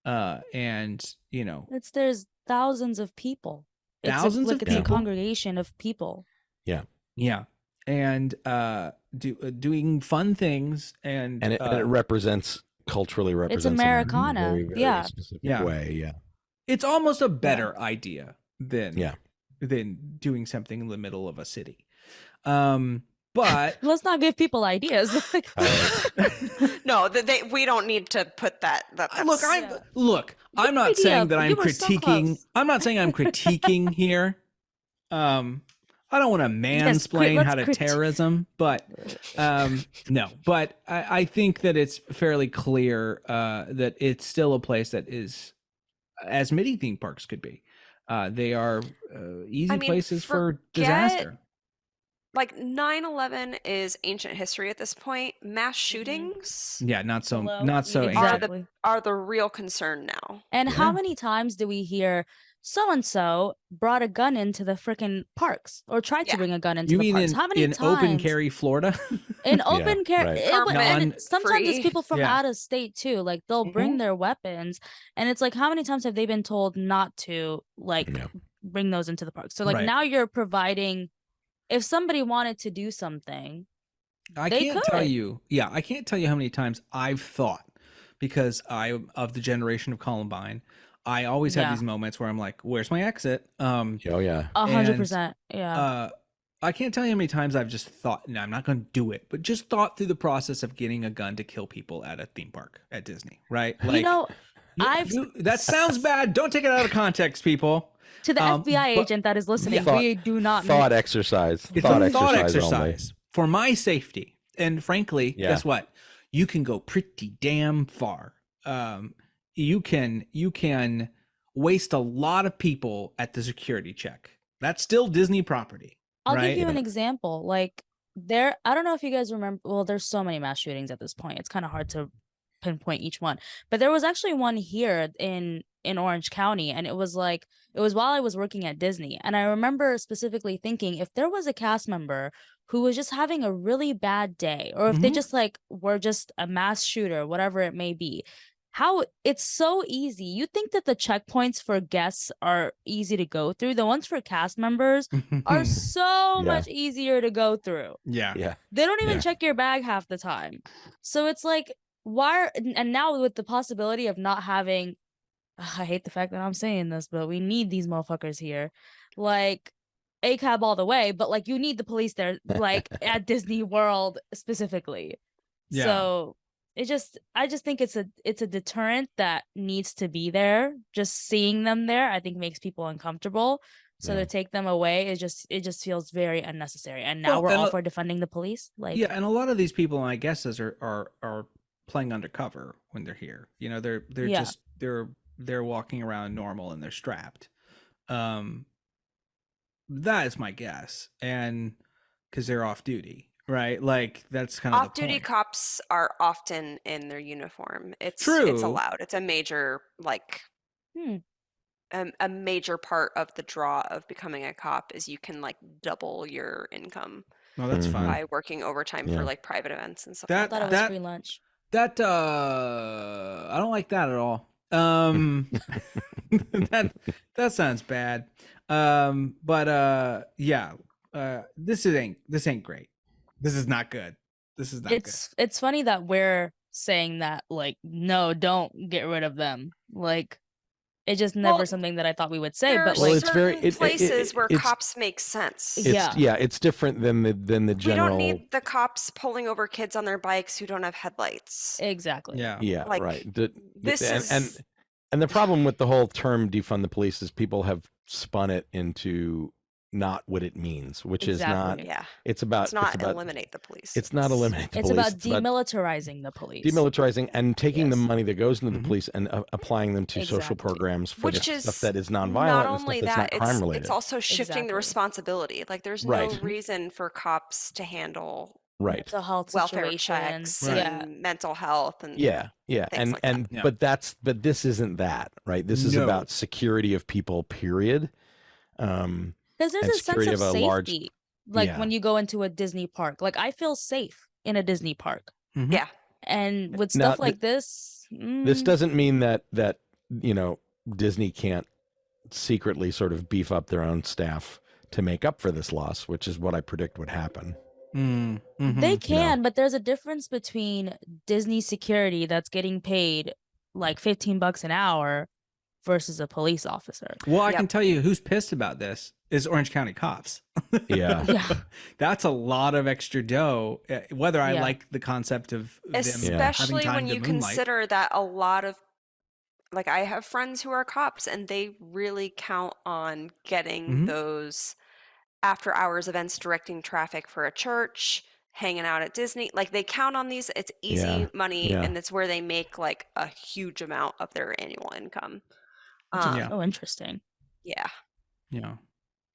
And, you know, There's thousands of people. Thousands of It's a people? congregation of people. yeah. And doing fun things and And it represents culturally represents Americana, in a very, very yeah. specific Yeah. way. Yeah. it's almost a better idea than Yeah. doing something in the middle of a city. But Let's not give people ideas. No, we don't need to put that. look, that's- I'm not idea, saying that but I'm you were so critiquing. close. I'm not saying I'm critiquing here. I don't want to Yes, mansplain let's how to critique. terrorism, but no. But I think that it's fairly clear that it's still a place that is, as many theme parks could be. They are easy I mean, places for forget- disaster. Like 9/11 is ancient history at this point. Mass shootings Yeah, not so Hello? ancient. Exactly. are the real concern now. And Yeah. how many times do we hear so and so brought a gun into the freaking parks or tried to Yeah. bring a gun into You the mean parks? How many in times? open carry, Florida? In open carry, right. Permit sometimes it's free. people from Yeah. out of state too. Like they'll bring their weapons, and it's like, how many times have they been told not to like Yeah. bring those into the park? So like Right. now you're providing. If somebody wanted to do something, I They can't tell could. you. Yeah, I can't tell you how many times I've thought, because I'm of the generation of Columbine. I always have Yeah. these moments where I'm like, "Where's my exit?" Oh yeah. 100%. Yeah. I can't tell you how many times I've just thought, "No, I'm not going to do it," but just thought through the process of getting a gun to kill people at a theme park at Disney. Right? Like, you know, that sounds bad. Don't take it out of context, people. to the FBI but- agent that is listening, Thought- we do not Thought exercise. It's thought a thought exercise only. exercise for my safety. And frankly, Yeah. guess what? You can go pretty damn far. You can waste a lot of people at the security check. That's still Disney property. I'll right? give you an example. Like I don't know if you guys remember. Well, there's so many mass shootings at this point. It's kind of hard to pinpoint each one. But there was actually one here in Orange County, and it was while I was working at Disney, and I remember specifically thinking, if there was a cast member who was just having a really bad day, or if they Mhm. just like were just a mass shooter, whatever it may be. How it's so easy. You think that the checkpoints for guests are easy to go through. The ones for cast members are so Yeah. much easier to go through. yeah. Yeah. They don't even Yeah. check your bag half the time. So it's like, and now with the possibility of not having, I hate the fact that I'm saying this, but we need these motherfuckers here. Like, ACAB all the way, but like you need the police there, like at Disney World specifically. Yeah. So I just think it's a deterrent that needs to be there. Just seeing them there, I think makes people uncomfortable. So Yeah. to take them away, it just feels very unnecessary. And now Well, we're and all a- for defunding the police. Like, Yeah, and a lot of these people, my guesses, are playing undercover when they're here. You know, they're Yeah. just they're walking around normal and they're strapped. That is my guess, and because they're off duty, right? Like that's kind of the Off-duty point. cops are often in their uniform. It's True. allowed. It's a major Hmm. a major part of the draw of becoming a cop is you can like double your income No, that's Mhm. fine. by working overtime Yeah. for like private events and stuff That- I like thought it that. was that- free lunch. That I don't like that at all. That sounds bad. But yeah. This ain't great. This is not good. This is not It's funny that we're saying that, like, no, don't get rid of them. Like, it's just never Well, something that I thought we would say. There are But Well, like, it's very- certain places where it's- cops make sense. It's Yeah. it's different than the We general. don't need the cops pulling over kids on their bikes who don't have headlights. exactly. Yeah. Yeah, like, right. this And the problem with the whole term defund the police is people have spun it into not what it means, which is not. Exactly. Yeah, It's about. it's not about, eliminate the police. It's not eliminate the It's police. about demilitarizing the police. demilitarizing and taking the Yes. money that goes into Mhm. the police and applying them to social Exactly. programs for Which the is stuff that is nonviolent not and only stuff that's that, not crime related. it's also shifting Exactly. the responsibility. Like there's Right. no reason for cops to handle right. Mental health welfare situations. checks Right. Yeah. and mental health and Yeah, things and like that. Yeah. but this isn't that, right? This is No. about security of people, period. Because there's And a sense security of of a large- safety. like Yeah. when you go into a Disney park. Like I feel safe in a Disney park. Mhm. Yeah. And with Now, stuff like this, This doesn't mean that Disney can't secretly sort of beef up their own staff to make up for this loss, which is what I predict would happen. Mhm. they can, but there's a difference between Disney security that's getting paid like $15 an hour versus a police officer. Well, I Yep. can tell you who's pissed about this is Orange County cops. Yeah. Yeah. That's a lot of extra dough. Whether I Yeah. like the concept of them having Especially time when to you moonlight. consider that a lot of, like, I have friends who are cops and they really count on getting Mhm. those after hours events, directing traffic for a church, hanging out at Disney. Like, they count on these. It's easy Yeah. money, Yeah. and it's where they make like a huge amount of their annual income. Yeah. Oh, interesting. Yeah. Yeah.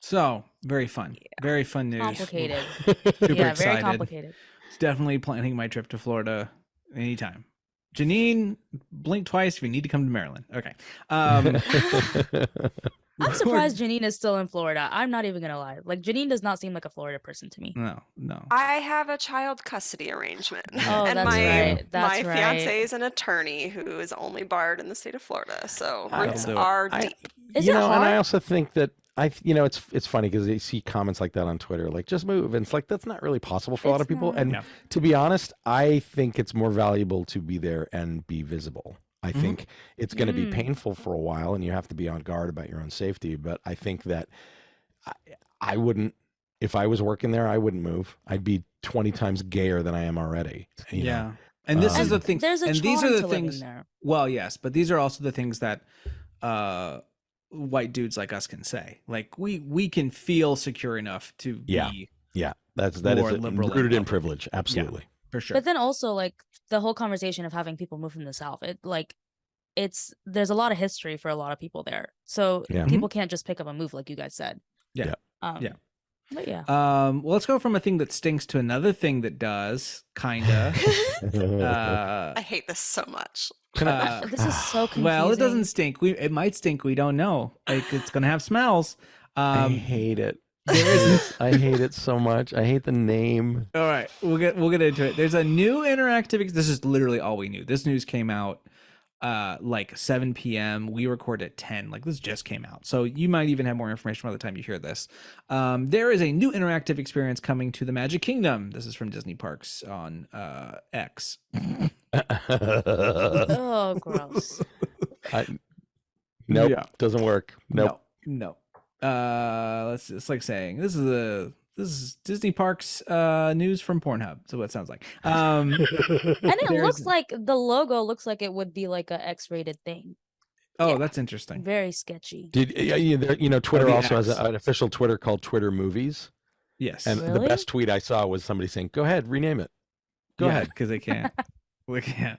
So very fun. Very fun news. Complicated. Super Yeah, excited. very complicated. Definitely planning my trip to Florida anytime. Janine, blink twice if you need to come to Maryland. Okay. I'm surprised Janine is still in Florida. I'm not even gonna lie. Like Janine does not seem like a Florida person to me. No, no. I have a child custody arrangement. Oh, and that's my right. That's my right. fiance is an attorney who is only barred in the state of Florida. So I'll roots do it. are I- deep. Is you it know, and I hard? also think that it's funny because they see comments like that on Twitter, like just move, and it's like that's not really possible for a lot of It's people. not. And Yeah. to be honest, I think it's more valuable to be there and be visible. I think it's going to be Mm. painful for a while, and you have to be on guard about your own safety. But I think that I wouldn't, if I was working there, I wouldn't move. I'd be 20 times gayer than I am already. you know? Yeah. And this is And the thing. there's a And these are charm the to living things. there. Well, yes, but these are also the things that white dudes like us can say. Like we can feel secure enough to Yeah. be Yeah, that is More it, liberal and rooted in welcoming. privilege. Absolutely. for sure. But then also like the whole conversation of having people move from the South, there's a lot of history for a lot of people there. So Yeah. people can't just pick up and move like you guys said. Yeah. Yeah. But yeah. Well, let's go from a thing that stinks to another thing that does, kinda. I hate this so much. This is so confusing. Well, it doesn't stink. It might stink. We don't know. Like it's gonna have smells. I hate it. there is I hate it so much. I hate the name. all right. We'll get into it. There's a new interactive. This is literally all we knew. This news came out like 7 p.m. We record at 10. Like this just came out, so you might even have more information by the time you hear this. There is a new interactive experience coming to the Magic Kingdom. This is from Disney Parks on X. Oh, gross. Nope, Yeah. doesn't work. Nope. No. It's like saying this is Disney Parks news from Pornhub. So what it sounds like. And it There's- looks like the logo looks like it would be like a X-rated thing. Oh, Yeah. that's interesting. Very sketchy. Did Twitter the also has X. an official Twitter called Twitter Movies, Yes. and the Really? best tweet I saw was somebody saying, "Go ahead, rename it. Go ahead." because they can't. We can't.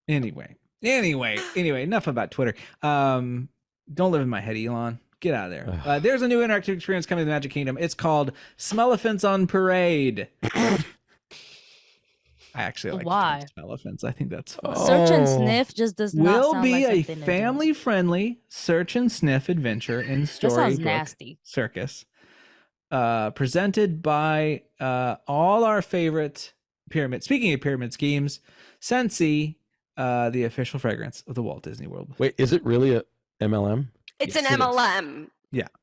Anyway. Enough about Twitter. Don't live in my head, Elon. Get out of there. There's a new interactive experience coming to the Magic Kingdom. It's called Smellephants on Parade. I actually like Why? Smellephants. I think that's fun. Search and Oh. sniff just does not Will sound be like a something to do. family-friendly search and sniff adventure in That sounds Storybook nasty. Circus. Presented by all our favorite pyramid. Speaking of pyramid schemes, Scentsy, the official fragrance of the Walt Disney World. Wait, is it really a MLM? It's Yes, an it is. MLM.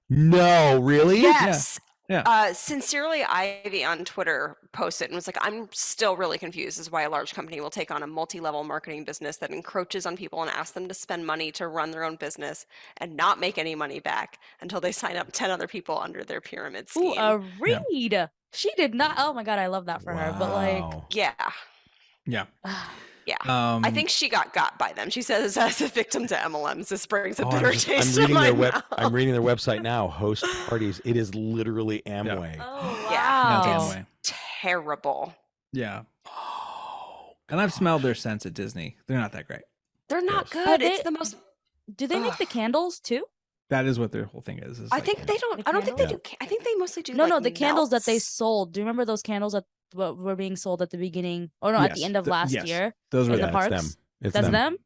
No, really? Yes. Yeah. Sincerely, Ivy on Twitter posted and was like, I'm still really confused as why a large company will take on a multi-level marketing business that encroaches on people and asks them to spend money to run their own business and not make any money back until they sign up 10 other people under their pyramid scheme. Ooh, a read. She did not. Oh my god, I love that for her. But like, Wow. Yeah. Yeah. Yeah. I I think she got by them. She says, as a victim to MLMs, this brings a Oh, bitter taste in reading my their mouth. I'm reading their website now. Host parties. It is literally Amway. oh Yeah, That's wow. Amway. Terrible. Yeah. Oh, And I've smelled their scents at Disney. They're not that great. They're not Yes. good. Are It's they- the most. Do they make the candles too? That is what their whole thing is. I like- think they don't. The I don't think they candles? do. I think they mostly do. No, like, no, the candles that they melts. sold. Do you remember those candles that were being sold at the beginning? Or no, at the Yes, end of last yes. year? Those were in the them. park? It's them. That's them?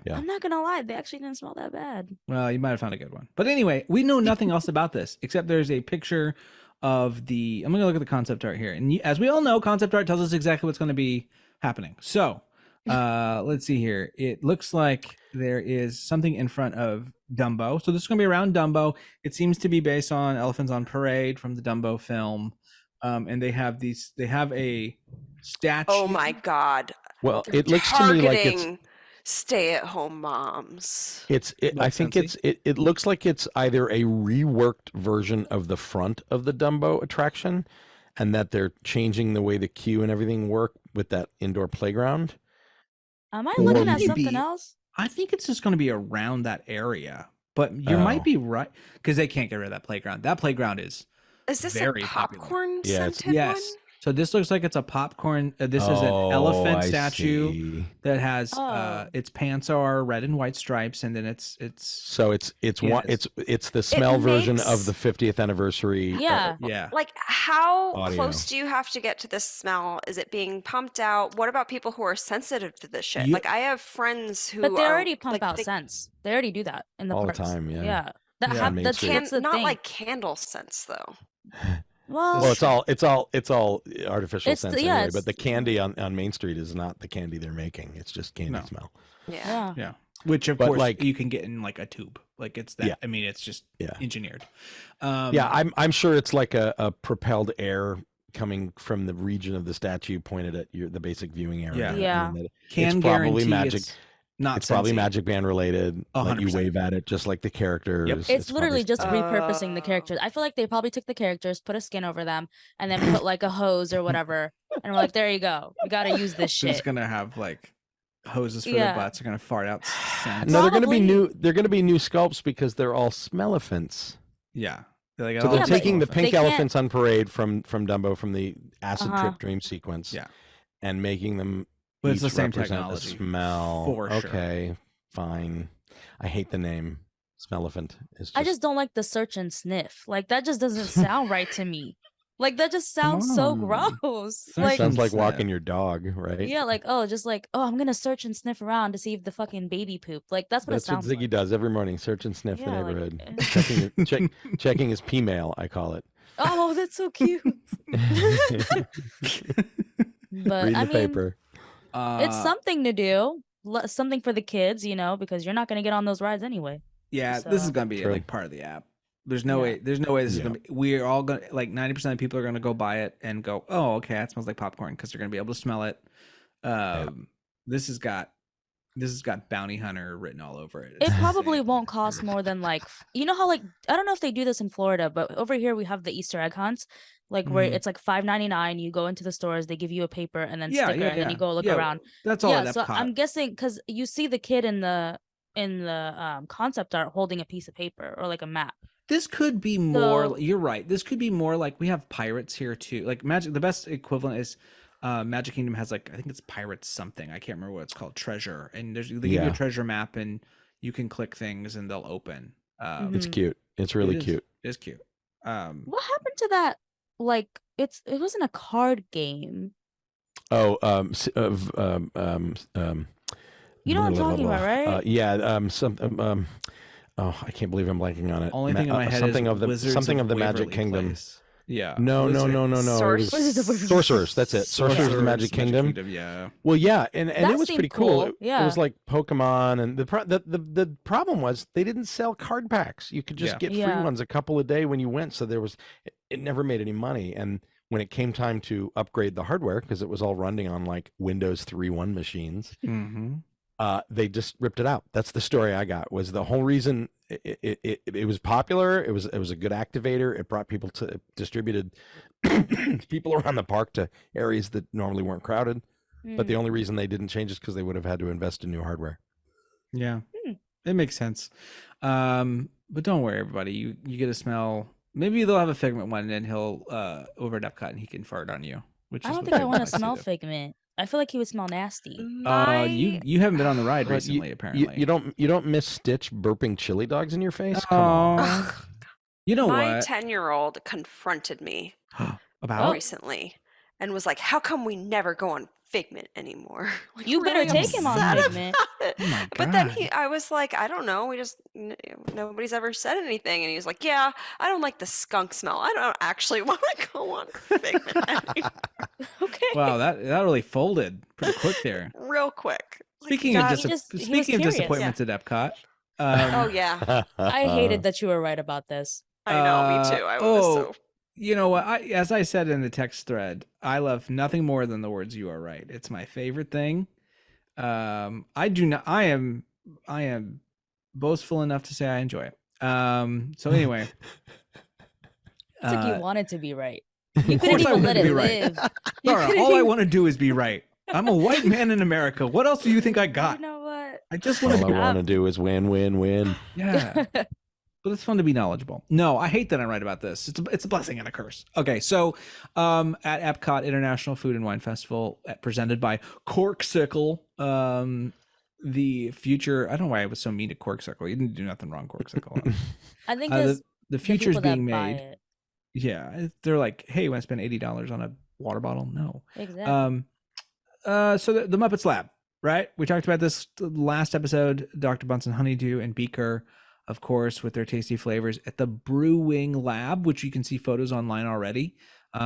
Yeah. I'm not gonna lie, they actually didn't smell that bad. Well, you might have found a good one. But anyway, we know nothing else about this except there's a picture of the. I'm going to look at the concept art here. And as we all know, concept art tells us exactly what's going to be happening. So let's see here. It looks like there is something in front of Dumbo. So this is going to be around Dumbo. It seems to be based on Elephants on Parade from the Dumbo film. And they have a statue. Oh my God. Well, They're it looks to me like it's targeting stay-at-home moms. I think it looks like it's either a reworked version of the front of the Dumbo attraction, and that they're changing the way the queue and everything work with that indoor playground. Am I looking at maybe. something else? I think it's just going to be around that area. But you might be right because they can't get rid of that playground. That playground is Is this very a popular. popcorn Yeah, it's- scented Yes. one? So this looks like it's a popcorn. This is an elephant I statue see. that has Oh. its pants are red and white stripes, and then it's So it's Yes. it's the smell version of makes- the 50th anniversary. Yeah. yeah. Like, how Audio. close do you have to get to this smell? Is it being pumped out? What about people who are sensitive to this shit? You- Like, I have friends who But they are, already pump like, out they scents. They already do that in the All the parks. time, yeah. Yeah. That Yeah, Main that's Street. that's the not thing. like candle scents, though. well, Well, it's all artificial It's the- scents yeah, anyway. it's- But the candy on Main Street is not the candy they're making. It's just candy No. smell. Yeah. yeah. Yeah. Which of But, course like- you can get in like a tube. Like it's that. Yeah. I mean, it's just Yeah. engineered. Yeah, I'm sure it's like a propelled air coming from the region of the statue pointed at the basic viewing area. Yeah. Yeah. And that can it's probably guarantee magic. it's not. It's probably Scentsy. Magic Band related. Like you 100%. wave at it just like the characters. It's literally probably- just repurposing the Oh. characters. I feel like they probably took the characters, put a skin over them, and then put like a hose or whatever, and we're like, there you go. We got to use this So it's shit. gonna have like hoses for Yeah. their butts. They're gonna fart out scents. No, they're going to be Probably- new. They're going to be new sculpts because they're all smellephants. Yeah. They're like, So oh, they're but taking the elephant. pink they can't- elephants on parade from Dumbo from the acid Uh-huh. trip dream sequence. Yeah. And making them. But it's the each same represent a technology, Smell. for sure. Okay, fine. I hate the name. Smellephant. It's I just don't like the search and sniff. Like that just doesn't sound right to me. Like that just sounds so on. gross. Search Like sounds like sniff. walking your dog, right? yeah, like just like I'm gonna search and sniff around to see if the fucking baby pooped. Like that's what That's it what sounds Ziggy like. does every morning. Search and sniff the Yeah, like, neighborhood. Checking his P-mail, I call it. Oh, that's so cute. But Read I the mean, paper. it's something to do. Something for the kids, because you're not gonna get on those rides anyway. Yeah, this is So- gonna be True. like part of the app. There's no Yeah. way. There's no way this is Yeah. gonna be. We're all gonna like 90% of people are gonna go buy it and go, oh, okay, that smells like popcorn because they're gonna be able to smell it. This has got bounty hunter written all over it. It It's probably insane. won't cost more than like how like I don't know if they do this in Florida, but over here we have the Easter egg hunts, like where Mhm. it's like $5.99. You go into the stores, they give you a paper and then Yeah, sticker, yeah, and then yeah. you go look Yeah, around. That's all Yeah, at so Epcot. I'm guessing because you see the kid in the concept art holding a piece of paper or like a map. This could be more. So- You're right. This could be more like we have pirates here too. Like Magic. The best equivalent is Magic Kingdom has like I think it's pirates something. I can't remember what it's called. Treasure. And they give you Yeah. a treasure map and you can click things and they'll open. It's Mhm. cute. It's really it is- cute. It's cute. What happened to that? Like it wasn't a card game. Oh, You know what I'm blah, blah, talking about, blah. right? Yeah. Oh, I can't believe I'm blanking on it. Only thing in my head something is of the Wizards something of the Magic Waverly Kingdom. Place. Yeah. No. Wizard- It was Wizards of Waverly. Sorcerers. That's it. Sorcerers of the Magic Kingdom. Yeah. Well, yeah, and That it was seemed pretty cool. cool, It yeah. was like Pokemon, and the problem was they didn't sell card packs. You could just Yeah. get free Yeah. ones a couple a day when you went. So it never made any money. And when it came time to upgrade the hardware, because it was all running on like Windows 3.1 machines, Mm-hmm. they just ripped it out. That's the story I got. Was the whole reason it was popular. It was a good activator. It brought people to distributed people around the park to areas that normally weren't crowded. But the Mm. only reason they didn't change is because they would have had to invest in new hardware. Yeah. Hmm. It makes sense. But don't worry, everybody. You get to smell. Maybe they'll have a Figment one, and then he'll over at Epcot, and he can fart on you. Which I is don't what think I Figment want to likes smell do. Figment. I feel like he would smell nasty. You haven't been on the ride But recently, apparently. You don't miss Stitch burping chili dogs in your face? Come on. Aw. You know My what? 10-year-old confronted me About recently and was like, how come we never go on Figment anymore. Like, You better really take him on upset Figment. about it. Oh my But then God. I was like, I don't know. Nobody's ever said anything. And he was like, yeah, I don't like the skunk smell. I don't actually want to go on Figment anymore. Okay. Wow, that really folded pretty quick there. Real quick. Like, Speaking of God- He was speaking of curious. disappointments at Epcot, Oh yeah, I hated that you were right about this. I know. Me too. I was so. You know what? As I said in the text thread, I love nothing more than the words "you are right." It's my favorite thing. I do not. I am boastful enough to say I enjoy it. So anyway, It's like you uh, wanted to be right. of You couldn't course I even want let to it be right. live. You Laura, couldn't all I even- want to do is be right. I'm a white man in America. What else do you think I got? You know what? I just want All to I be. want to do is win, win, win. Yeah. But it's fun to be knowledgeable. No, I hate that I'm right about this. It's a blessing and a curse. Okay, so at Epcot International Food and Wine Festival, presented by Corksicle, the future. I don't know why I was so mean to Corksicle. You didn't do nothing wrong, Corksicle. I think The future's people that being buy made. it. Yeah, they're like, hey, you want to spend $80 on a water bottle? No. Exactly. So the Muppets Lab, right? We talked about this last episode. Dr. Bunsen Honeydew and Beaker, of course, with their tasty flavors at the Brewing Lab, which you can see photos online already.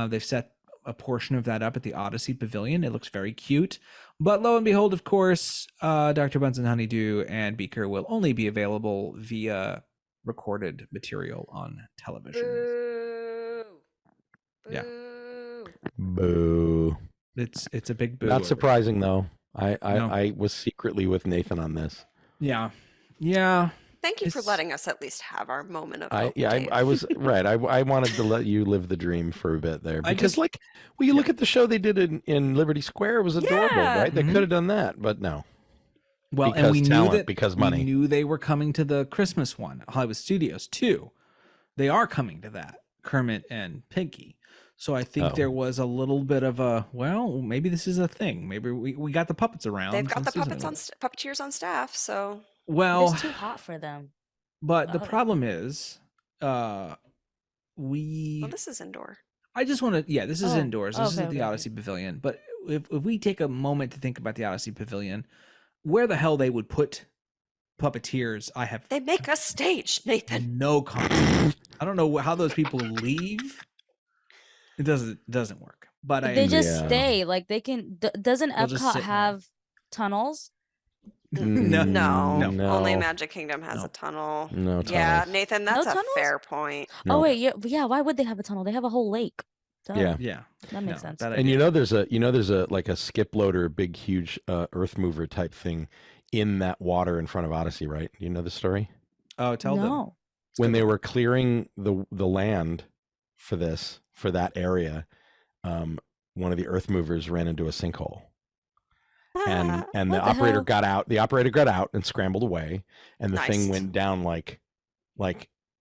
They've set a portion of that up at the Odyssey Pavilion. It looks very cute. But lo and behold, of course, Dr. Bunsen Honeydew and Beaker will only be available via recorded material on television. Boo. Yeah. Boo. Boo. It's a big boo. Not surprising though. No. I was secretly with Nathan on this. Yeah. Yeah. Thank you for It's- letting us at least have our moment of I hope, yeah, Dave. I was right. I wanted to let you live the dream for a bit there I because just- like well, you look at the show they did in Liberty Square, it was adorable, Yeah. right? They Mhm. could have done that, but no. Well, Because and we talent, knew that because money. We knew they were coming to the Christmas one, Hollywood Studios too. They are coming to that, Kermit and Piggy. So I think Oh. there was a little bit of a, well, maybe this is a thing. Maybe we got the puppets around. They've got the let's do puppets something on puppeteers on staff, so But Well, it's too hot for them. but the Oh. problem is, well, this is indoor. I just want to, yeah, this is Oh, indoors. This is okay, at the okay, Odyssey Pavilion. But if we take a moment to think about the Odyssey Pavilion, where the hell they would put puppeteers, I have They make a stage, Nathan. no concept. I don't know how those people leave. It doesn't work. But I They just Yeah. stay. Like they can. Doesn't They'll just Epcot sit there. have tunnels? No. No, only No. Magic Kingdom has No. a tunnel. No Yeah, tunnels. Nathan, that's a tunnels? fair point. No. Oh wait, yeah. Why would they have a tunnel? They have a whole lake. Duh. Yeah. yeah, That makes no, sense. bad And idea. there's a like a skip loader, big huge earth mover type thing in that water in front of Odyssey, right? You know the story? Oh, tell them. No. When they were clearing the land for that area, one of the earth movers ran into a sinkhole. And Ah, the What the operator hell? got out. The operator got out and scrambled away, and the thing Nice. went down like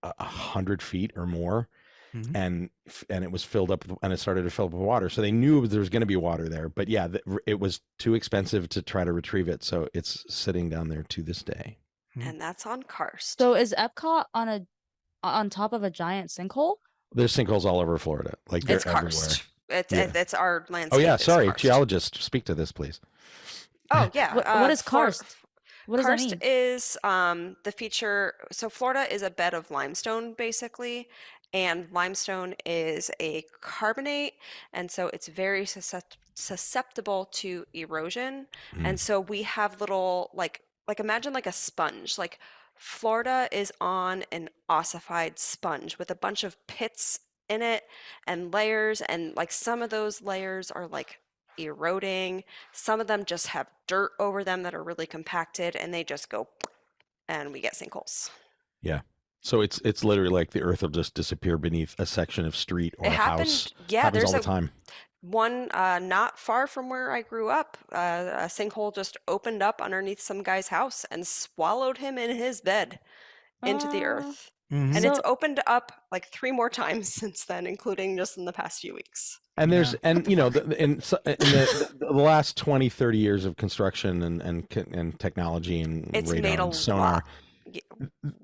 100 feet or more, Mhm. and it was filled up, and it started to fill up with water. So they knew there was going to be water there, but yeah, it was too expensive to try to retrieve it, so it's sitting down there to this day. and that's on Karst. So is Epcot on top of a giant sinkhole? There's sinkholes all over Florida, like they're it's everywhere. Karst. It's Yeah. it's our landscape. Oh yeah, is sorry, karst. geologist, speak to this, please. Oh yeah. What is karst? What does that Karst mean? is the feature. So Florida is a bed of limestone, basically, and limestone is a carbonate, and so it's very susceptible to erosion. And so we have little like imagine like a sponge. Like Florida is on an ossified sponge with a bunch of pits in it and layers, and like some of those layers are like eroding. Some of them just have dirt over them that are really compacted, and they just go, and we get sinkholes. So it's literally like the earth will just disappear beneath a section of street or It a happened. house. Yeah, Happens there's all the time. one not far from where I grew up. A sinkhole just opened up underneath some guy's house and swallowed him in his bed into the earth. Mhm. And it's So- opened up like 3 more times since then, including just in the past few weeks. And there's Yeah. and you know in the last 20, 30 years of construction and technology and It's radar made and sonar, Yeah,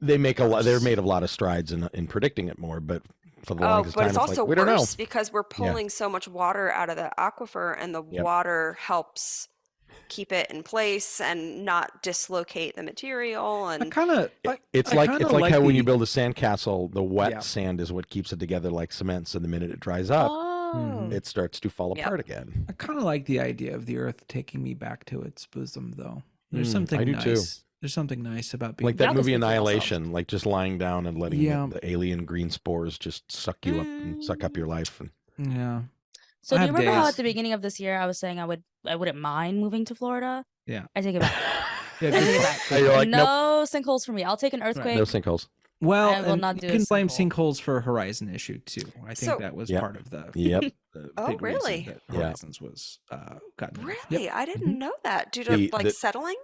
they're made a lot of strides in predicting it more, but for the Oh, longest but time. it's also like, we don't know. worse because we're pulling so much water out of the aquifer, and the Yep. water helps keep it in place and not dislocate the material. I And kind of. It's like how when you the- build a sandcastle, the wet Yeah. sand is what keeps it together like cement. So the minute it dries up, Oh. it starts to fall Yep. apart again. I kind of like the idea of the Earth taking me back to its bosom, though. There's I something do nice. too. There's something nice about being Like that That movie was pretty awesome. Annihilation, like just lying down and letting Yeah. the alien green spores just suck you up and suck up your life. And Yeah. So I do you have remember how days. at the beginning of this year I was saying I wouldn't mind moving to Florida? Yeah. I take it back. Yeah, I take good it point. back. You're like, nope. No sinkholes for me. I'll take an earthquake. No sinkholes. Well, I will and not you do a can blame sinkhole. sinkholes for Horizon issue too. I think So- that was Yep. part of the, Yep. the Oh, big reason really? that Yeah. Horizons was gotten rid of. really, Yep. I didn't know that due to The- like the- settling.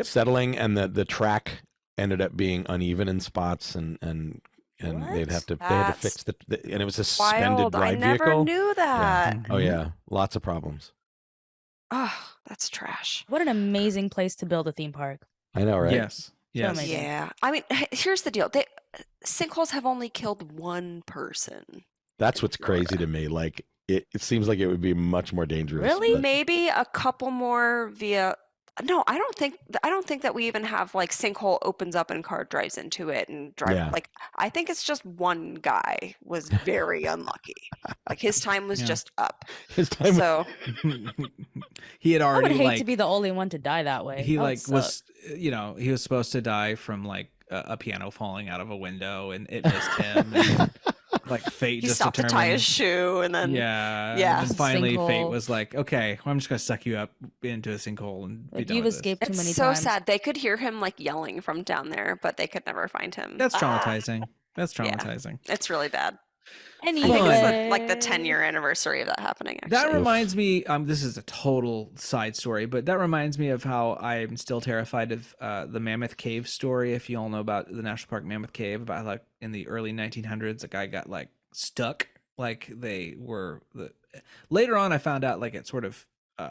Settling, and the track ended up being uneven in spots, and they'd have to That's fix the and it was a suspended Wild. I drive never vehicle. knew that. Oh yeah, lots of problems. Oh, that's trash. What an amazing place to build a theme park. I know, right? Yes. Yes. amazing. Yeah. I mean, here's the deal. Sinkholes have only killed one person. That's in what's crazy to me. Like it seems like it would be much more dangerous. Really? but- Maybe a couple more via. No, I don't think that we even have like sinkhole opens up and car drives into it and drive. Yeah. Like I think it's just one guy was very unlucky. Like his time was Yeah. just up. His time. So He had I would already hate like to be the only one to die that way. he That would like suck. was he was supposed to die from like a piano falling out of a window and it missed him. And, like fate he just stopped to tie his determined. shoe and then Yeah. Yeah. And then finally fate Sinkhole. was like, okay, well, I'm just gonna suck you up into a sinkhole and be Like, done you've with this. escaped too it's many so times. sad. They could hear him like yelling from down there, but they could never find him. That's Ah, traumatizing. That's Yeah. traumatizing. it's really bad. I Anyway, think it's like the 10-year anniversary of that happening. Actually. That reminds me. This is a total side story, but that reminds me of how I'm still terrified of the Mammoth Cave story. If you all know about the National Park Mammoth Cave, about like in the early 1900s, a guy got like stuck. Like they were later on, I found out like it sort of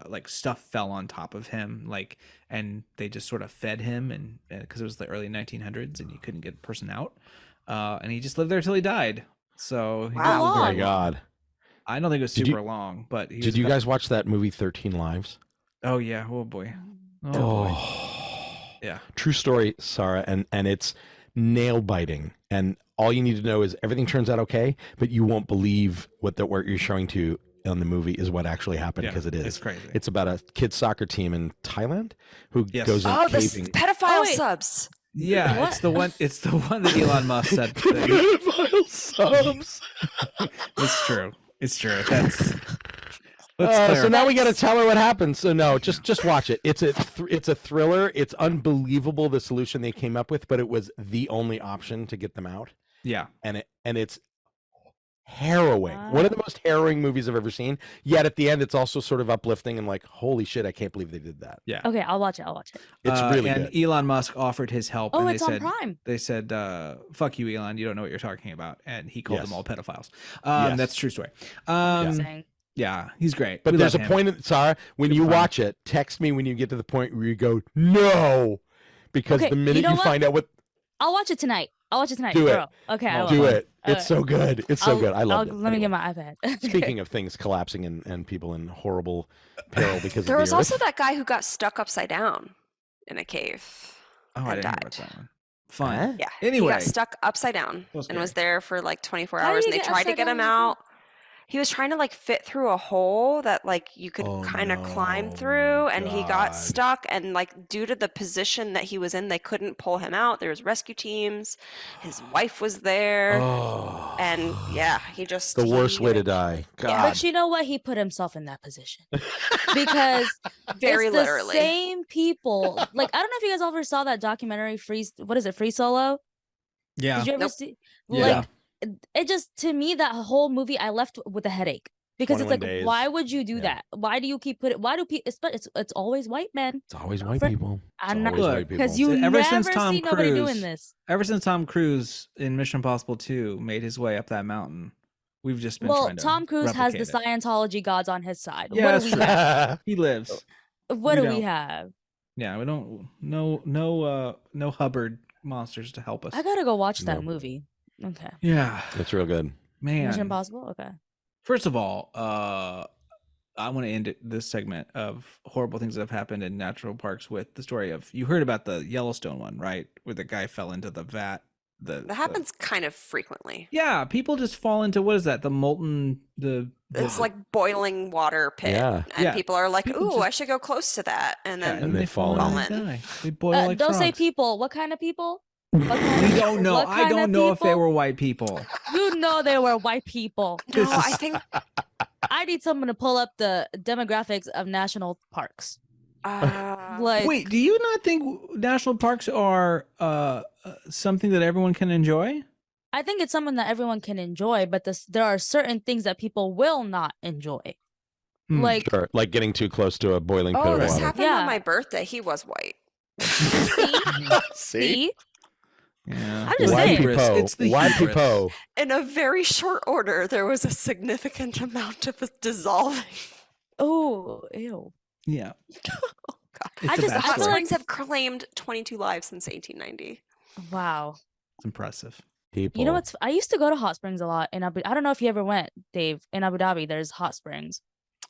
like stuff fell on top of him, like, and they just sort of fed him, and because it was the early 1900s and you couldn't get a person out, and he just lived there till he died. So he Wow. just How lived Oh there my long. God. I don't think it was Did you- super long, but he Did was you about- guys watch that movie 13 Lives? Oh yeah. Oh boy. Oh boy. Oh. Yeah. True story, Sarah, and it's nail biting. And all you need to know is everything turns out okay, but you won't believe what you're showing to on the movie is what actually happened, Yeah, because it is. it's crazy. It's about a kids soccer team in Thailand who Yes. goes in Oh, the caving. pedophile wait. subs. Yeah, What? it's the one. It's the one that Elon Musk said. Pedophile subs. It's true. It's true. That's. Let's So clarify. now we got to tell her what happens. So no, just watch it. It's a thriller. It's unbelievable the solution they came up with, but it was the only option to get them out. Yeah. And it's harrowing. One of the most harrowing movies I've ever seen. Yet at the end, it's also sort of uplifting and like, holy shit, I can't believe they did that. Yeah. okay, I'll watch it. It's really and good. Elon Musk offered his help. Oh, and it's they on said, Prime. They said, "Fuck you, Elon. You don't know what you're talking about." And he called them Yes. all pedophiles. Yes. That's a true story. Amazing. Yeah, he's great. But We there's a love him. point in Sarah, when Good you fun. watch it, text me when you get to the point where you go, no, because Okay, the you minute know you what? find out what, I'll watch it tonight. Do it. Bro. Okay, I will. do it. Okay. It's so good. It's so good. I love it. Let me Anyway. get my iPad. Okay. Speaking of things collapsing and people in horrible peril because There of was the also earth. that guy who got stuck upside down in a cave. Oh, I and didn't hear about died. that one. Fun. Huh? Yeah. Anyway. He got stuck upside down That's and was scary. there for like 24 How did hours, he and they get tried to upside get him down? out. He was trying to like fit through a hole that like you could Oh, kind of climb no, through, and he God. got stuck, and like due to the position that he was in, they couldn't pull him out. There was rescue teams. His wife was there. Oh, And yeah, he just the worst he- way to die. God. Yeah. But you know what? He put himself in that position because Very it's literally. the same people. Like I don't know if you guys ever saw that documentary, What is it? Free Solo? Yeah. Did you ever Nope. see? Yeah. Like it just to me that whole movie I left with a headache because it's 21 like days. why would you do Yeah. that? Why do you keep putting? Why do people? It's always white men. It's always white For- people. It's I'm not always Look, white people. because you Ever never since Tom see nobody doing Cruise- this. Ever since Tom Cruise in Mission Impossible 2 made his way up that mountain, we've just been Well, trying to Tom Cruise has the replicate it. Scientology gods on his side. Yeah, what that's do we true. have? He lives. What we do we don't. have? Yeah, we don't. No Hubbard monsters to help us. I gotta go watch that Nope. movie. Okay. Yeah. It's real good. Man. Mission Impossible. Okay. First of all, I want to end this segment of horrible things that have happened in natural parks with the story of, you heard about the Yellowstone one, right? Where the guy fell into the vat. That happens kind of frequently. Yeah, people just fall into, what is that? The molten, It's like boiling water pit. Yeah. And Yeah. people are like, People ooh, just- I should go close to that. And Yeah, then And they fall in in. and die. They boil like Don't say frogs. people. What kind of people? What kind We of- don't know. what I kind don't of know if they people? were white people. You know they were white people. No, I think I need someone to pull up the demographics of national parks. Like, Wait, do you not think national parks are something that everyone can enjoy? I think it's something that everyone can enjoy, but there are certain things that people will not enjoy. Hmm. Like, Sure, like getting too close to a boiling pit oh, of this water. happened Yeah. on my birthday. He was white. see? Yeah. I'm just White saying. Hubris. people. It's the White hubris. people. In a very short order, there was a significant amount of dissolving. Oh, ew. Yeah. Oh, God. It's I a just- bad I Hot feel story. Springs have claimed 22 lives since 1890. Wow. It's impressive. People. You know what's? I used to go to hot springs a lot in Abu. I don't know if you ever went, Dave. In Abu Dhabi, there's hot springs,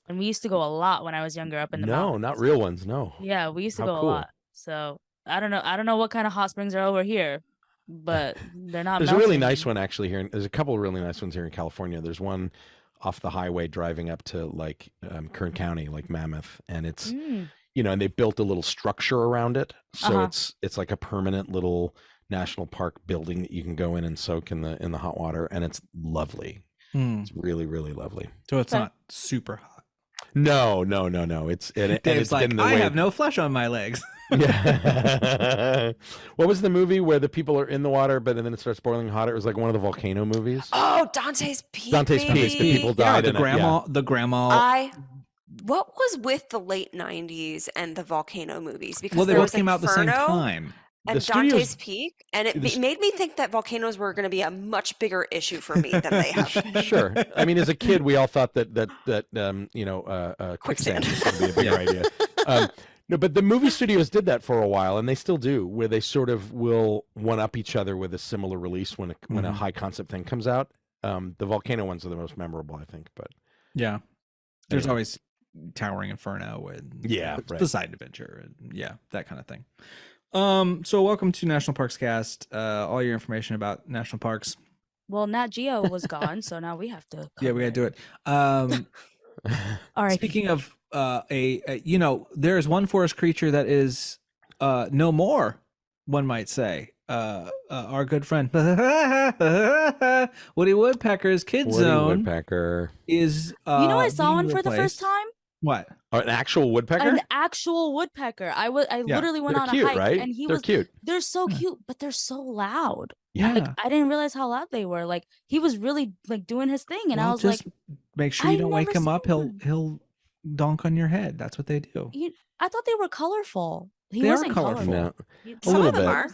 and we used to go a lot when I was younger up in the No, mountains. not real ones. No. Yeah, we used to How go cool. a lot. So I don't know. I don't know what kind of hot springs are over here, but they're not. There's a really melting. nice one actually here. There's a couple of really nice ones here in California. There's one off the highway driving up to like Kern County, like Mammoth, and it's Mm. and they built a little structure around it, so Uh-huh. it's like a permanent little national park building that you can go in and soak in the hot water, and it's lovely. Hmm. It's really really lovely. So it's Okay. not super hot. No. It's and Dave's it's like, been the I way have no flesh on my legs. Yeah. What was the movie where the people are in the water, but then it starts boiling hotter? It was like one of the volcano movies. Oh, Dante's Peak. Dante's Peak, the baby. people Yeah, died the in it, yeah. grandma. What was with the late 90s and the volcano movies? Because Well, they there both was came out at the same Inferno time. and The studios- Dante's Peak, and it made me think that volcanoes were going to be a much bigger issue for me than they have been. Sure. I mean, as a kid, we all thought that quicksand Quicksand. was going to be a bigger idea. No, but the movie studios did that for a while, and they still do, where they sort of will one up each other with a similar release when a Mhm. high concept thing comes out. The volcano ones are the most memorable, I think. But Yeah. There's Anyway. always Towering Inferno and Yeah, the right. Side Adventure and yeah, that kind of thing. So welcome to National Parks Cast. All your information about national parks. Well, Nat Geo was gone, so now we have to. Yeah, we gotta do it. All right. Speaking of there is one forest creature that is no more, one might say. Our good friend Woody Woodpecker's Kid Woody Zone Woodpecker. is You know, I saw being one for the first replaced. time. What? Oh, an actual woodpecker? An actual woodpecker. I Yeah, literally went They're on cute, a hike, right? and he They're was. cute. They're so Yeah. cute, but they're so loud. Yeah. Like I didn't realize how loud they were. Like he was really like doing his thing, and I Well, was like, just make sure you "I've don't wake never him up. seen one." He'll donk on your head. That's what they do. I thought they were colorful. He They are wasn't colorful. No, He- a Some little of them bit. are.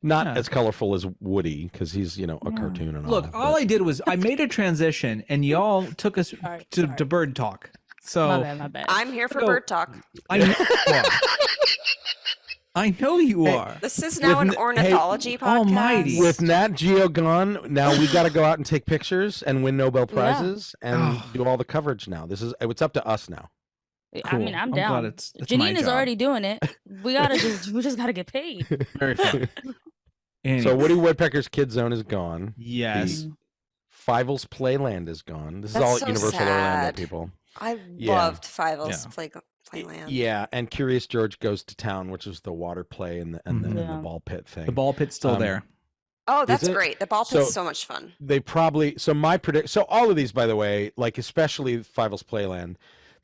Not Yeah. as colorful as Woody, because he's a Yeah. cartoon and Look, all but- I did was I made a transition, and y'all took us Sorry, to sorry. bird talk. So My bad, my bad. I'm here for Go. bird talk. I know you are. I know you Hey, are. This is now With an hey, ornithology podcast. almighty. With Nat Geo gone, now we got to go out and take pictures and win Nobel Yeah. prizes and Oh. do all the coverage now. It's up to us now. I mean, Cool. I'm I'm down. glad it's my Janine is job. already doing it. We just gotta get paid. Very fun. So Anyway, Woody Woodpecker's Kid Zone is gone. yes. The Fievel's Playland is gone. This is That's all so Universal Orlando sad. people. I Yeah. loved Fievel's Yeah. Playland. Yeah, and Curious George Goes to Town, which is the water play and the Yeah. ball pit thing. The ball pit's still Um, there. Oh, that's it? great. The ball pit's So- so much fun. They probably so all of these, by the way, like especially Fievel's Playland,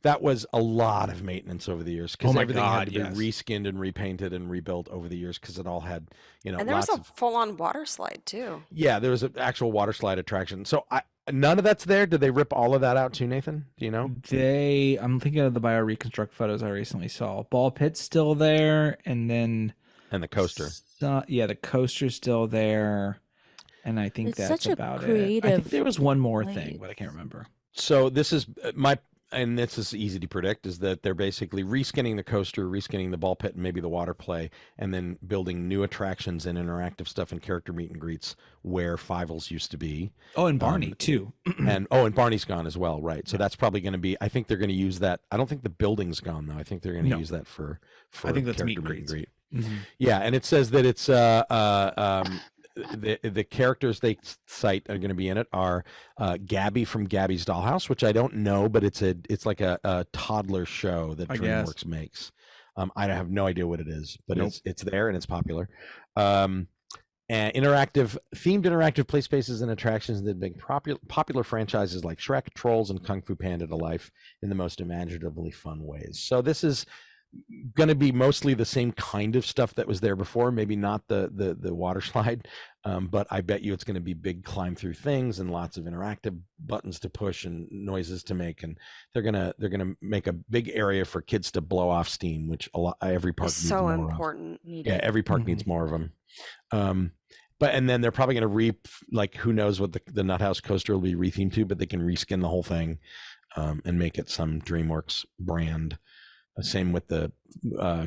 that was a lot of maintenance over the years because Oh my everything God, had to be yes. reskinned and repainted and rebuilt over the years because it all had And there was lots a of full-on water slide too. yeah, there was an actual water slide attraction. So none of that's there. Did they rip all of that out too, Nathan? Do you know? I'm thinking of the bio reconstruct photos I recently saw. Ball pit's still there, and then And the coaster. the coaster's still there, and I think It's that's such a about it. I creative think there was one more thing, place. but I can't remember. So this is my and this is easy to predict, is that they're basically reskinning the coaster, reskinning the ball pit, and maybe the water play, and then building new attractions and interactive stuff and character meet and greets where Fievel's used to be. Oh, and Barney too. And Barney's gone as well, right? So that's probably going to be. I think they're going to use that. I don't think the building's gone though. I think they're going to use that for I think that's character meet and greets. Mm-hmm. Yeah, and it says that it's the characters they cite are going to be in it are Gabby from Gabby's Dollhouse, which I don't know, but it's like a toddler show that DreamWorks makes. I have no idea what it is, but it's there and it's popular. And themed interactive play spaces and attractions that bring popular franchises like Shrek, Trolls, and Kung Fu Panda to life in the most imaginatively fun ways. So this is going to be mostly the same kind of stuff that was there before, maybe not the water slide, but I bet you it's going to be big climb through things and lots of interactive buttons to push and noises to make, and they're gonna make a big area for kids to blow off steam, which every park needs so more important. of. Yeah, every park needs more of them. But and then they're probably going to who knows what the Nut House coaster will be rethemed to, but they can reskin the whole thing and make it some DreamWorks brand. Same with the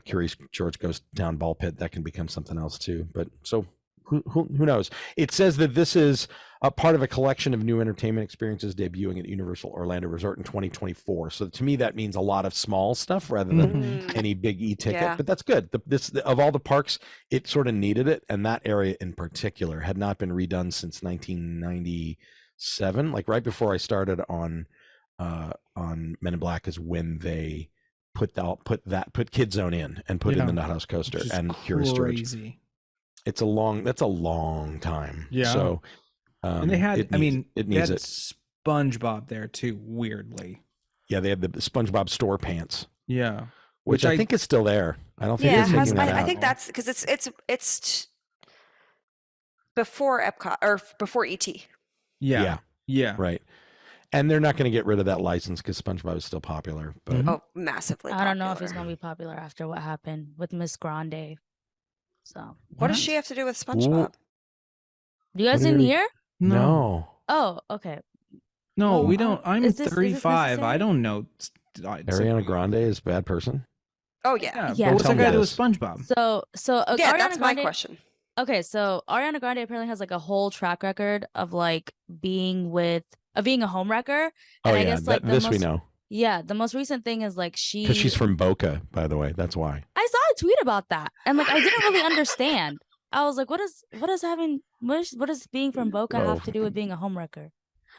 Curious George Goes Down ball pit. That can become something else too. But so who knows? It says that this is a part of a collection of new entertainment experiences debuting at Universal Orlando Resort in 2024. So to me, that means a lot of small stuff rather than any big e-ticket. Yeah. But that's good. Of all the parks, it sort of needed it, and that area in particular had not been redone since 1997. Like right before I started on Men in Black is when they put Kid Zone in and put in the Nut House coaster and Curious George. That's a long time. Yeah. So and they had it needs it. SpongeBob there too, weirdly. Yeah, they had the SpongeBob store pants. Yeah. Which I think is still there. I don't think Yeah, it's taking that out. I think that's because it's before Epcot or before ET. Yeah. Right. And they're not going to get rid of that license because SpongeBob is still popular. But Massively. I don't know if popular. he's gonna be popular after what happened with Miss Grande. So What does she have to do with SpongeBob? you guys What are didn't you- hear? no. Oh, okay. No, Well, we don't. I'm is this 35. I necessary? don't know. Ariana Grande is a bad person. Oh yeah. Yeah. But what's Tell that me got to do with this. SpongeBob? So Yeah, Ariana that's my Grande, question. Okay, so Ariana Grande apparently has like a whole track record of like being a homewrecker. And I guess like we know. Yeah, the most recent thing is like Because she's from Boca, by the way. That's why. I saw a tweet about that, and like I didn't really understand. I was like, what does being from Boca have to do with being a homewrecker?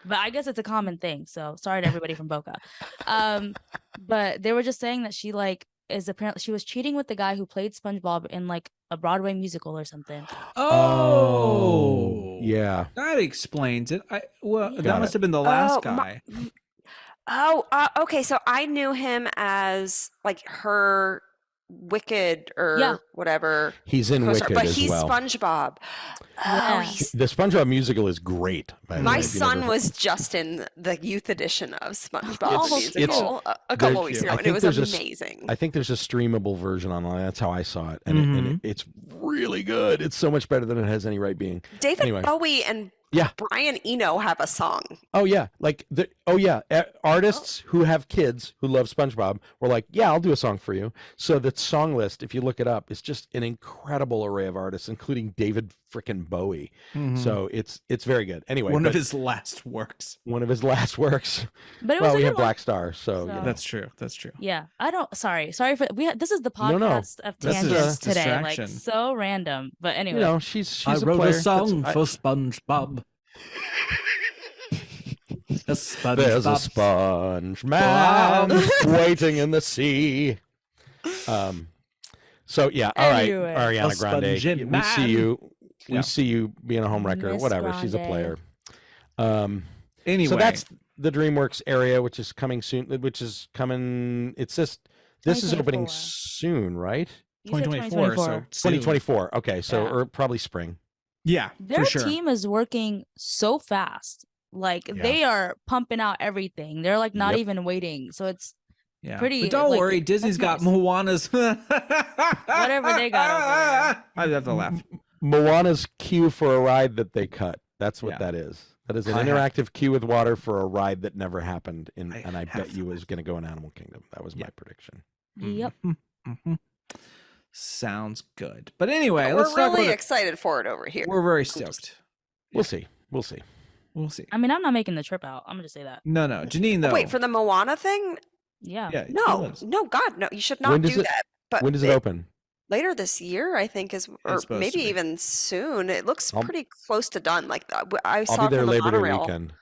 But I guess it's a common thing. So sorry to everybody from Boca. But they were just saying that she like is apparently she was cheating with the guy who played SpongeBob in like a Broadway musical or something. Oh, yeah. that explains it. That Got must it. have been the last Oh, guy. Okay. So I knew him as like her Wicked or Yeah. whatever. He's in co-star, Wicked but as he's well. SpongeBob. Yeah. Oh, he's The SpongeBob musical is great. By the way, my if you son never- was just in the youth edition of SpongeBob Oh, the musical a couple weeks ago, I and it think was there's amazing. I think there's a streamable version online. That's how I saw it, and it's really good. It's so much better than it has any right being. David anyway. Bowie and Yeah. Brian Eno have a song. Oh yeah, artists who have kids who love SpongeBob were like, yeah, I'll do a song for you. So the song list, if you look it up, is just an incredible array of artists, including David frickin' Bowie. So it's very good. Anyway, One of but his last works. one of his last works. But it was Well, a we good have one. Black Star, so So- That's true. That's true. Yeah, I don't. Sorry for this is the No, no. podcast of This is tangents a today. Like distraction. so random. But anyway, you know, she's I a wrote player. a song That's- for SpongeBob. There's a sponge man waiting in the sea. So yeah, all right, Anyway. Ariana A Grande, spongy we see man. you. We Yeah. see you being a homewrecker, Miss whatever. She's a Grande. player. Anyway, So that's the DreamWorks area, which is coming soon. It's just this is opening 2024. soon, right? You said 2024. So 2024. Okay, so Yeah. or probably spring. yeah, Their for sure. team is working so fast. Like Yeah. they are pumping out everything. They're like not Yep. even waiting. So it's Yeah. pretty, But don't like, worry, Disney's got that's nice. Moana's. Whatever they got over I have to laugh. Moana's cue for a ride that they cut. That's what Yeah. that is. That is an I have- interactive queue with water for a ride that never happened, and I have bet you to was going to go in Animal Kingdom. That was my Yeah. prediction. Yep. Mhm. Sounds good. But anyway, But let's we're talk really about it. excited for it over here. We're very I'm just- stoked. We'll see. We'll see. We'll see. I mean, I'm not making the trip out. I'm gonna just say that. No, Janine though. Wait, for the Moana thing? Yeah. yeah, she No, lives. no, God, no. You should When not does do it- that. But When does it open? later this year, I think, is, or supposed to maybe be. even soon. It looks I'll- pretty close to done. Like I I'll saw be there from the Labor Day monorail. weekend.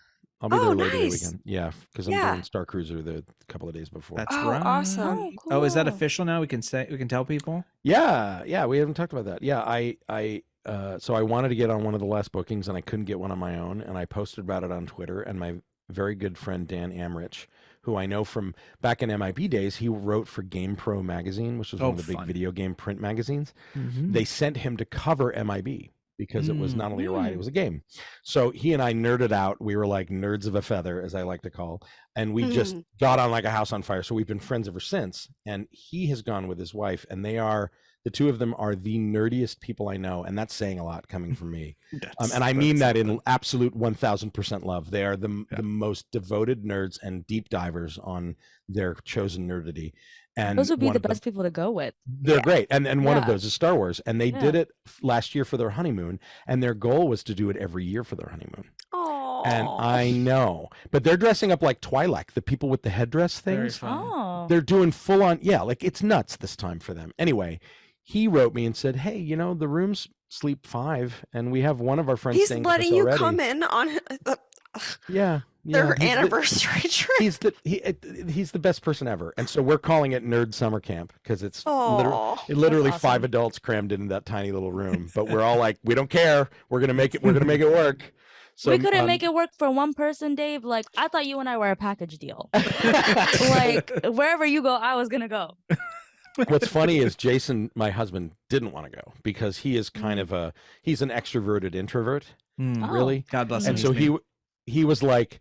I'll be Oh, there Labor Day nice. weekend. Yeah, because I'm Yeah. doing Star Cruiser the couple of days before. That's Oh, right. awesome. Oh, cool. Oh, is that official now? We can tell people. Yeah, we haven't talked about that. Yeah, so I wanted to get on one of the last bookings and I couldn't get one on my own, and I posted about it on Twitter, and my very good friend Dan Amrich, who I know from back in MIB days, he wrote for Game Pro magazine, which was Oh, one of the big fun. video game print magazines. Mm-hmm. They sent him to cover MIB because it was Mm. not only a ride, it was a game. So he and I nerded out. We were like nerds of a feather, as I like to call, and we just got on like a house on fire. So we've been friends ever since. And he has gone with his wife, and the two of them are the nerdiest people I know, and that's saying a lot coming from me. And I mean that in absolute 1000% love. They are the most devoted nerds and deep divers on their chosen nerdity. And Those would be one the of them- best people to go with. They're great. And one of Yeah. those is Star Wars. And they did Yeah. it last year for their honeymoon. And their goal was to do it every year for their honeymoon. Oh, And I know. But they're dressing up like Twi'lek, the people with the headdress Very things. fun. Oh. They're doing full on, yeah, like it's nuts this time for them. Anyway, he wrote me and said, hey, the rooms sleep 5, and we have one of our friends he's staying with us letting you already. come in on Yeah. their he's the- anniversary trip. he's the best person ever, and so we're calling it Nerd Summer Camp because it's Oh, literally That's 5 awesome. adults crammed into that tiny little room. But we're all like, we don't care. We're gonna make it. We're gonna make it work. So we couldn't make it work for one person, Dave. Like, I thought you and I were a package deal. Like, wherever you go, I was gonna go. What's funny is Jason, my husband, didn't want to go because he is kind of he's an extroverted introvert, Mm. Oh. really. God bless him. And so he was like,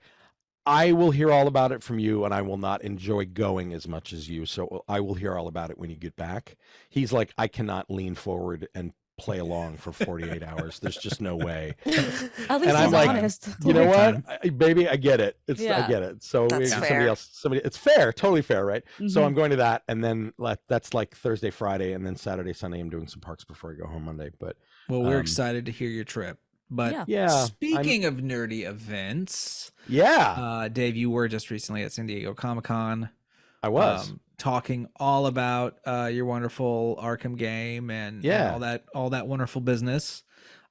I will hear all about it from you, and I will not enjoy going as much as you. So I will hear all about it when you get back. He's like, I cannot lean forward and play along for 48 hours. There's just no way. At least And he's I'm like, honest. You know Overtime. what, baby, I get it. I Yeah. get it. So That's maybe fair. somebody, it's fair, totally fair, right? So Mhm. I'm going to that, and then that's like Thursday, Friday, and then Saturday, Sunday, I'm doing some parks before I go home Monday. But Well, we're Um, excited to hear your trip. But Yeah. yeah, speaking of nerdy events, yeah, Dave, you were just recently at San Diego Comic-Con. I was. Talking all about your wonderful Arkham game and Yeah. all that wonderful business.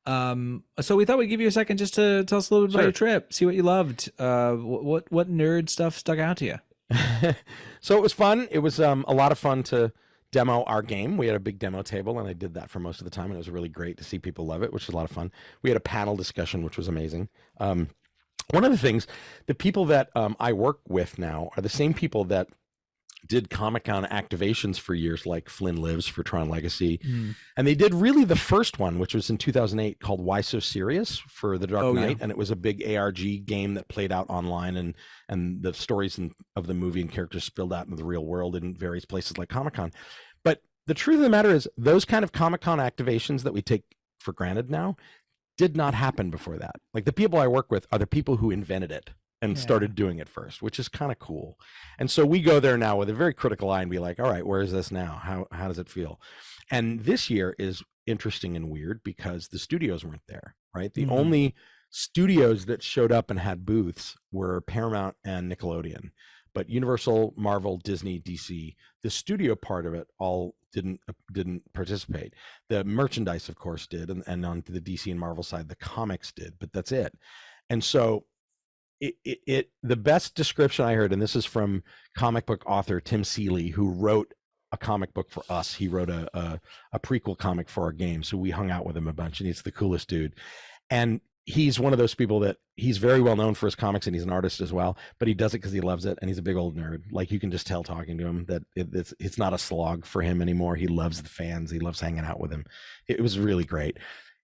So we thought we'd give you a second just to tell us a little bit about your trip, see what you loved. What nerd stuff stuck out to you? So it was fun. It was a lot of fun to demo our game. We had a big demo table, and I did that for most of the time, and it was really great to see people love it, which was a lot of fun. We had a panel discussion, which was amazing. One of the things, the people that I work with now are the same people that did Comic-Con activations for years, like Flynn Lives for Tron Legacy. And they did really the first one, which was in 2008, called Why So Serious for the Dark Oh, yeah. Knight. And it was a big ARG game that played out online, and the stories of the movie and characters spilled out into the real world in various places like Comic-Con. But the truth of the matter is, those kind of Comic-Con activations that we take for granted now did not happen before that. Like, the people I work with are the people who invented it and Yeah. started doing it first, which is kind of cool. And so we go there now with a very critical eye and be like, all right, where is this now? How does it feel? And this year is interesting and weird because the studios weren't there, right? The Mhm. only studios that showed up and had booths were Paramount and Nickelodeon. But Universal, Marvel, Disney, DC, the studio part of it all didn't participate. The merchandise, of course, did, and on the DC and Marvel side, the comics did, but that's it. And so the best description I heard, and this is from comic book author Tim Seeley, who wrote a comic book for us. He wrote a prequel comic for our game, so we hung out with him a bunch, and he's the coolest dude. And he's one of those people that he's very well known for his comics, and he's an artist as well, but he does it because he loves it, and he's a big old nerd. Like, you can just tell talking to him that it's not a slog for him anymore. He loves the fans. He loves hanging out with them. It was really great.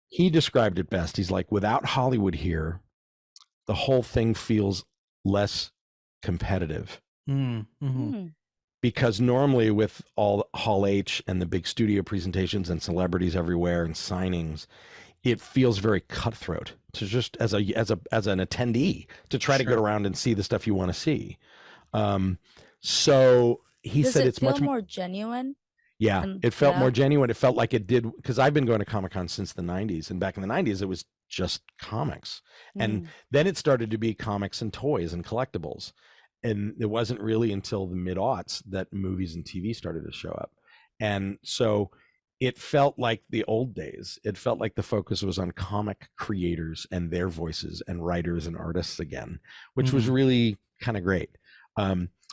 He described it best. He's like, without Hollywood here, the whole thing feels less competitive. Mm-hmm. Hmm. Because normally with all Hall H and the big studio presentations and celebrities everywhere and signings, it feels very cutthroat to just as an attendee to try to Sure. get around and see the stuff you want to see. So he Does said it it's feel much more. more genuine? Yeah, And it felt yeah. more genuine. It felt like it did because I've been going to Comic-Con since the 90s, and back in the 90s it was just comics. And then it started to be comics and toys and collectibles. And it wasn't really until the mid-aughts that movies and TV started to show up. And so it felt like the old days. It felt like the focus was on comic creators and their voices and writers and artists again, which was really kind of great.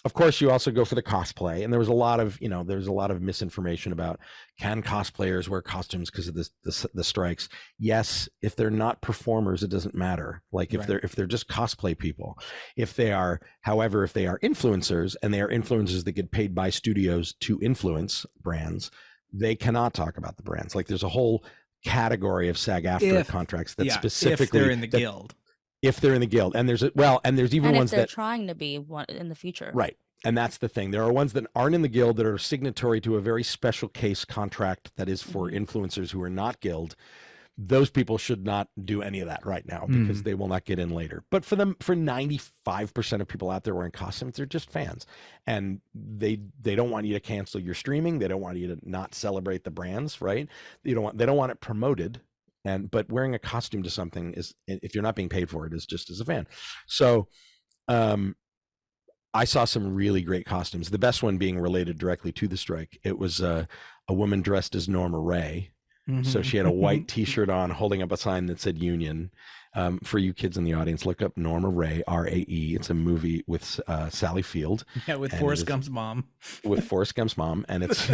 Of course, you also go for the cosplay, and there was a lot of, there's a lot of misinformation about can cosplayers wear costumes because of the strikes. Yes, if they're not performers, it doesn't matter. Like if they're just cosplay people, if they are influencers, and they are influencers that get paid by studios to influence brands, they cannot talk about the brands. Like there's a whole category of SAG-AFTRA contracts that specifically if they're in the guild. If they're in the guild, and there's even And ones if they're that trying to be one in the future. right. And that's the thing. There are ones that aren't in the guild that are signatory to a very special case contract that is for influencers who are not guild. Those people should not do any of that right now because they will not get in later. But for 95% of people out there wearing costumes, they're just fans, and they don't want you to cancel your streaming. They don't want you to not celebrate the brands, right? They don't want it promoted. But wearing a costume to something is, if you're not being paid for it, is just as a fan. So, I saw some really great costumes. The best one being related directly to the strike. It was a woman dressed as Norma Ray. So she had a white T-shirt on, holding up a sign that said Union. For you kids in the audience, look up Norma Ray, R-A-E. It's a movie with Sally Field. Yeah, with Forrest Gump's mom. With Forrest Gump's mom, and it's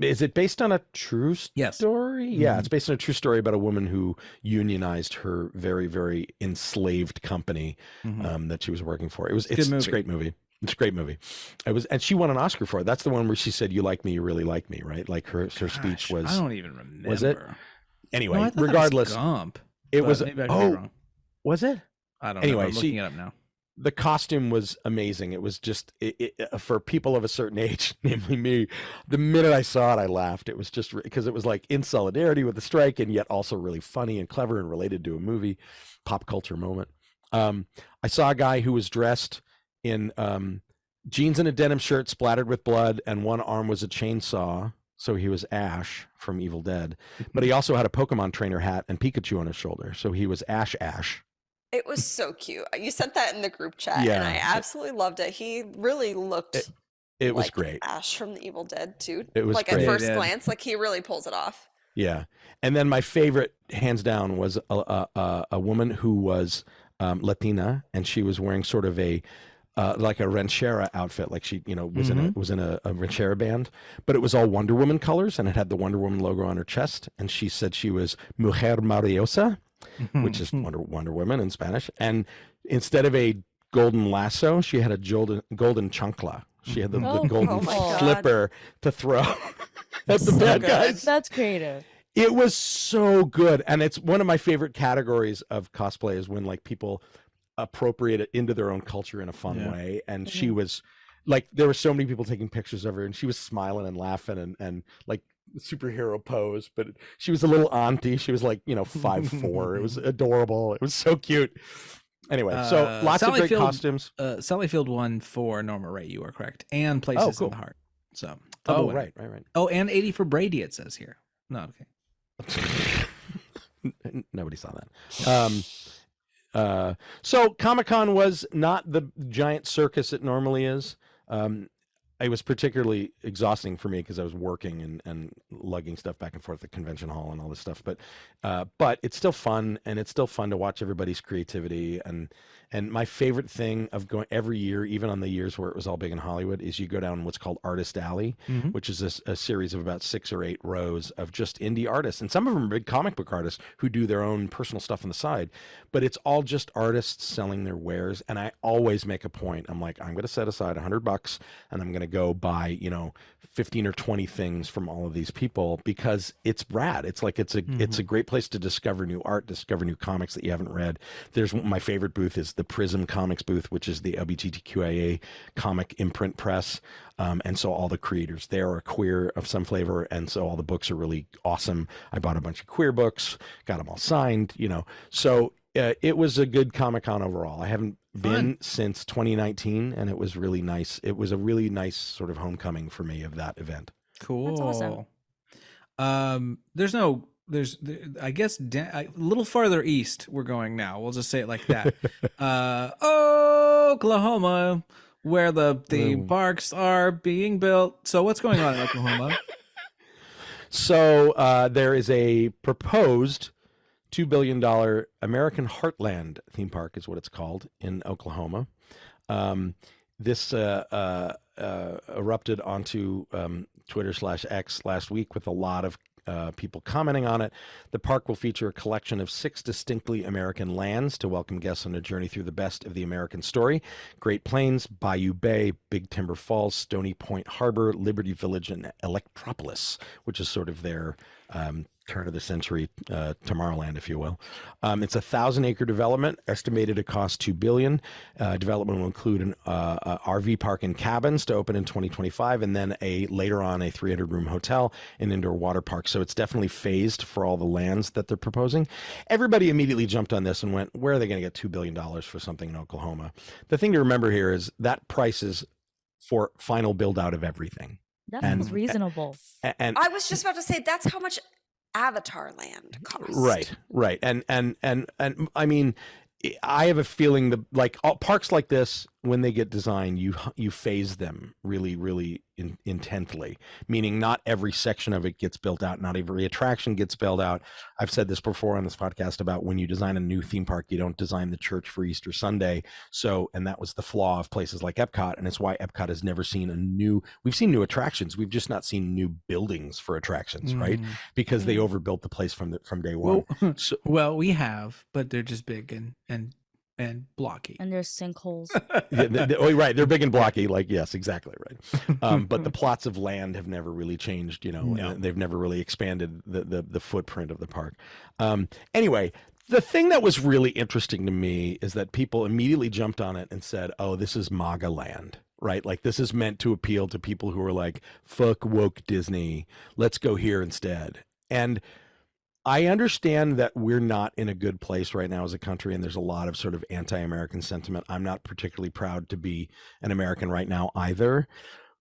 is it based on a true story? Yeah, it's based on a true story about a woman who unionized her very, very enslaved company that she was working for. It's a great movie. It's a great movie. And she won an Oscar for it. That's the one where she said, "You like me, you really like me," right? Like her speech was. I don't even remember. Was it? Anyway, No, I thought regardless, that was Gump, it was. Maybe I could be wrong. Was it? I don't know. Anyway, I'm looking it up now. The costume was amazing. It was just for people of a certain age, namely me. The minute I saw it, I laughed. It was just because it was like in solidarity with the strike, and yet also really funny and clever and related to a movie, pop culture moment. I saw a guy who was dressed in jeans and a denim shirt splattered with blood, and one arm was a chainsaw. So he was Ash from Evil Dead, but he also had a Pokemon trainer hat and Pikachu on his shoulder. So he was Ash. It was so cute. You sent that in the group chat, and I absolutely loved it. He really looked. It was like great. Ash from the Evil Dead too. It was like great. at first glance, like he really pulls it off. Yeah, and then my favorite, hands down, was a woman who was Latina, and she was wearing sort of a like a ranchera outfit, like she was in a ranchera band, but it was all Wonder Woman colors, and it had the Wonder Woman logo on her chest, and she said she was Mujer Maravillosa, which is Wonder Woman in Spanish, and instead of a golden lasso, she had a golden chancla. She had the golden slipper to throw at the bad guys. That's creative. It was so good, and it's one of my favorite categories of cosplay is when like people appropriate it into their own culture in a fun way. And she was like, there were so many people taking pictures of her, and she was smiling and laughing and like superhero pose, but she was a little auntie. She was like 5'4". It was adorable. It was so cute. Anyway, so lots of great costumes. Sally Field won for Norma Ray. You are correct, and Places in the Heart. So right. Oh, and 80 for Brady. It says here. No, okay. Nobody saw that. So Comic-Con was not the giant circus it normally is. It was particularly exhausting for me because I was working and lugging stuff back and forth at the convention hall and all this stuff. But it's still fun, and it's still fun to watch everybody's creativity. And my favorite thing of going every year, even on the years where it was all big in Hollywood, is you go down what's called Artist Alley, which is a series of about 6 or 8 rows of just indie artists. And some of them are big comic book artists who do their own personal stuff on the side. But it's all just artists selling their wares. And I always make a point. I'm like, I'm going to set aside $100 and I'm going to go buy, 15 or 20 things from all of these people because it's rad. It's like it's a great place to discover new art, discover new comics that you haven't read. There's my favorite booth is the Prism Comics booth, which is the LGBTQIA comic imprint press. And so all the creators there are queer of some flavor, and so all the books are really awesome. I bought a bunch of queer books, got them all signed, So it was a good Comic-Con overall. I haven't been since 2019, and it was really nice. It was a really nice sort of homecoming for me of that event. Cool. That's awesome. I guess a little farther east we're going now. We'll just say it like that. Oklahoma, where the theme parks are being built. So what's going on in Oklahoma? So there is a proposed $2 billion American Heartland theme park is what it's called in Oklahoma. This erupted onto Twitter/X last week with a lot of people commenting on it. The park will feature a collection of 6 distinctly American lands to welcome guests on a journey through the best of the American story. Great Plains, Bayou Bay, Big Timber Falls, Stony Point Harbor, Liberty Village, and Electropolis, which is sort of their turn of the century Tomorrowland, if you will. It's a 1,000-acre development, estimated to cost $2 billion. Development will include an RV park and cabins to open in 2025, and then later on a 300-room hotel and indoor water park. So it's definitely phased for all the lands that they're proposing. Everybody immediately jumped on this and went, where are they going to get $2 billion for something in Oklahoma? The thing to remember here is that price is for final build out of everything. That sounds reasonable. And I was just about to say that's how much Avatar Land costs. Right. And I mean, I have a feeling all parks like this, when they get designed, you phase them really, really intently, meaning not every section of it gets built out. Not every attraction gets built out. I've said this before on this podcast about when you design a new theme park, you don't design the church for Easter Sunday. And that was the flaw of places like Epcot. And it's why Epcot has never seen we've seen new attractions. We've just not seen new buildings for attractions, right? Because they overbuilt the place from day one. Well, we have, but they're just big and blocky. And there's sinkholes. Right. They're big and blocky. Yes, exactly right. But the plots of land have never really changed, and they've never really expanded the footprint of the park. Anyway, the thing that was really interesting to me is that people immediately jumped on it and said, oh, this is MAGAland, right? Like this is meant to appeal to people who are like, fuck woke Disney. Let's go here instead. And I understand that we're not in a good place right now as a country, and there's a lot of sort of anti-American sentiment. I'm not particularly proud to be an American right now either,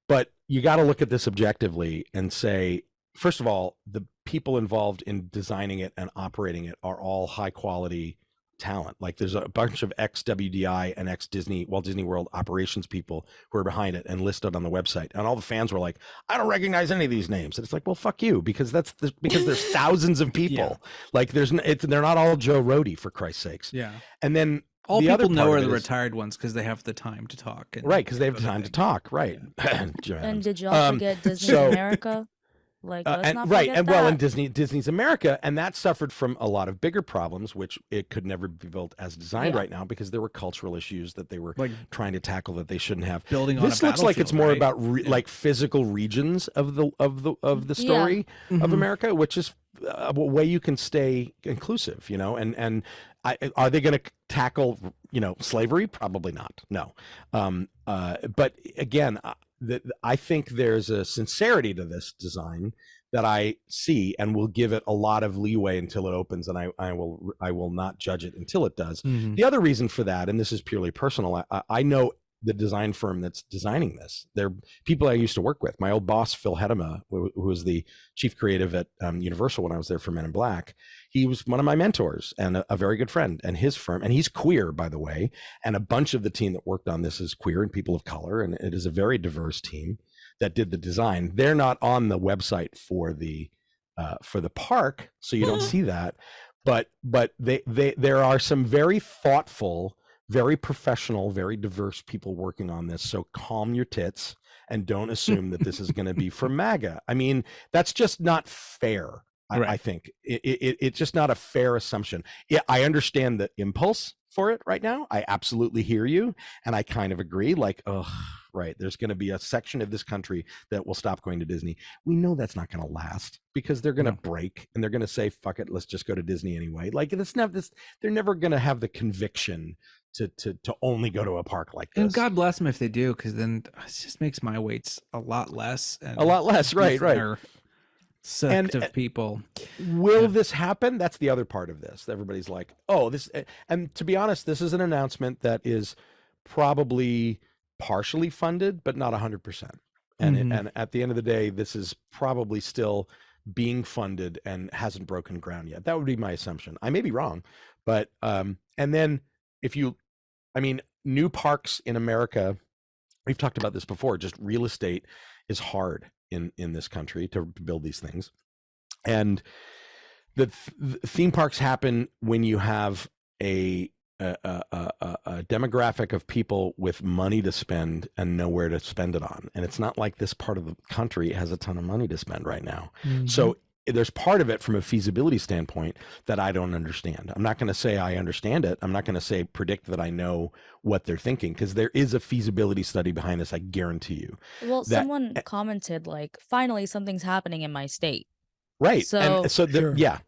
but you got to look at this objectively and say, first of all, the people involved in designing it and operating it are all high quality talent. Like there's a bunch of ex-WDI and ex-Disney, Walt Disney World operations people who are behind it and listed on the website. And all the fans were like, I don't recognize any of these names. And it's like, well, fuck you, because because there's thousands of people. Like they're not all Joe Rohde, for Christ's sakes. Yeah. And then all the people other know part are of the it is- retired ones because they have the time to talk. right, because they have time to talk. Right. Joe And Adams. did you also get Disney America? Like, let's not forget and that. Disney's America, and that suffered from a lot of bigger problems, which it could never be built as designed right now because there were cultural issues that they were trying to tackle that they shouldn't have. Building on This a looks like it's battlefield, more right? about like physical regions of the story of America, which is a way you can stay inclusive, and are they going to tackle slavery? Probably not. No. But again, I think there's a sincerity to this design that I see, and will give it a lot of leeway until it opens, and I will not judge it until it does. The other reason for that, and this is purely personal, I know the design firm that's designing this. They're people I used to work with. My old boss, Phil Hedema, who was the chief creative at Universal when I was there for Men in Black, he was one of my mentors and a very good friend. And his firm, and he's queer, by the way, and a bunch of the team that worked on this is queer and people of color, and it is a very diverse team that did the design. They're not on the website for the park, so you don't see that. But there are some very thoughtful, very professional, very diverse people working on this. So calm your tits and don't assume that this is going to be for MAGA. I mean, that's just not fair. I think it's just not a fair assumption. Yeah, I understand the impulse for it right now. I absolutely hear you, and I kind of agree. Like, oh, right? There's going to be a section of this country that will stop going to Disney. We know that's not going to last because they're going to break and they're going to say, fuck it, let's just go to Disney anyway. Like it's not this, they're never going to have the conviction to only go to a park like this. And God bless them if they do, because then it just makes my waits a lot less. And A lot less, right, right. are sucked of people. Will this happen? That's the other part of this. Everybody's like, oh, this, and to be honest, this is an announcement that is probably partially funded, but not 100%. And and at the end of the day, this is probably still being funded and hasn't broken ground yet. That would be my assumption. I may be wrong, but and then if you, I mean, new parks in America, we've talked about this before, just real estate is hard in this country to build these things. And the theme parks happen when you have a demographic of people with money to spend and nowhere to spend it on. And it's not like this part of the country has a ton of money to spend right now. So there's part of it from a feasibility standpoint that I don't understand. I'm not going to say I understand it. I'm not going to say predict that I know what they're thinking, because there is a feasibility study behind this. I guarantee you. Well, someone commented like, finally, something's happening in my state. Right. So, and so yeah.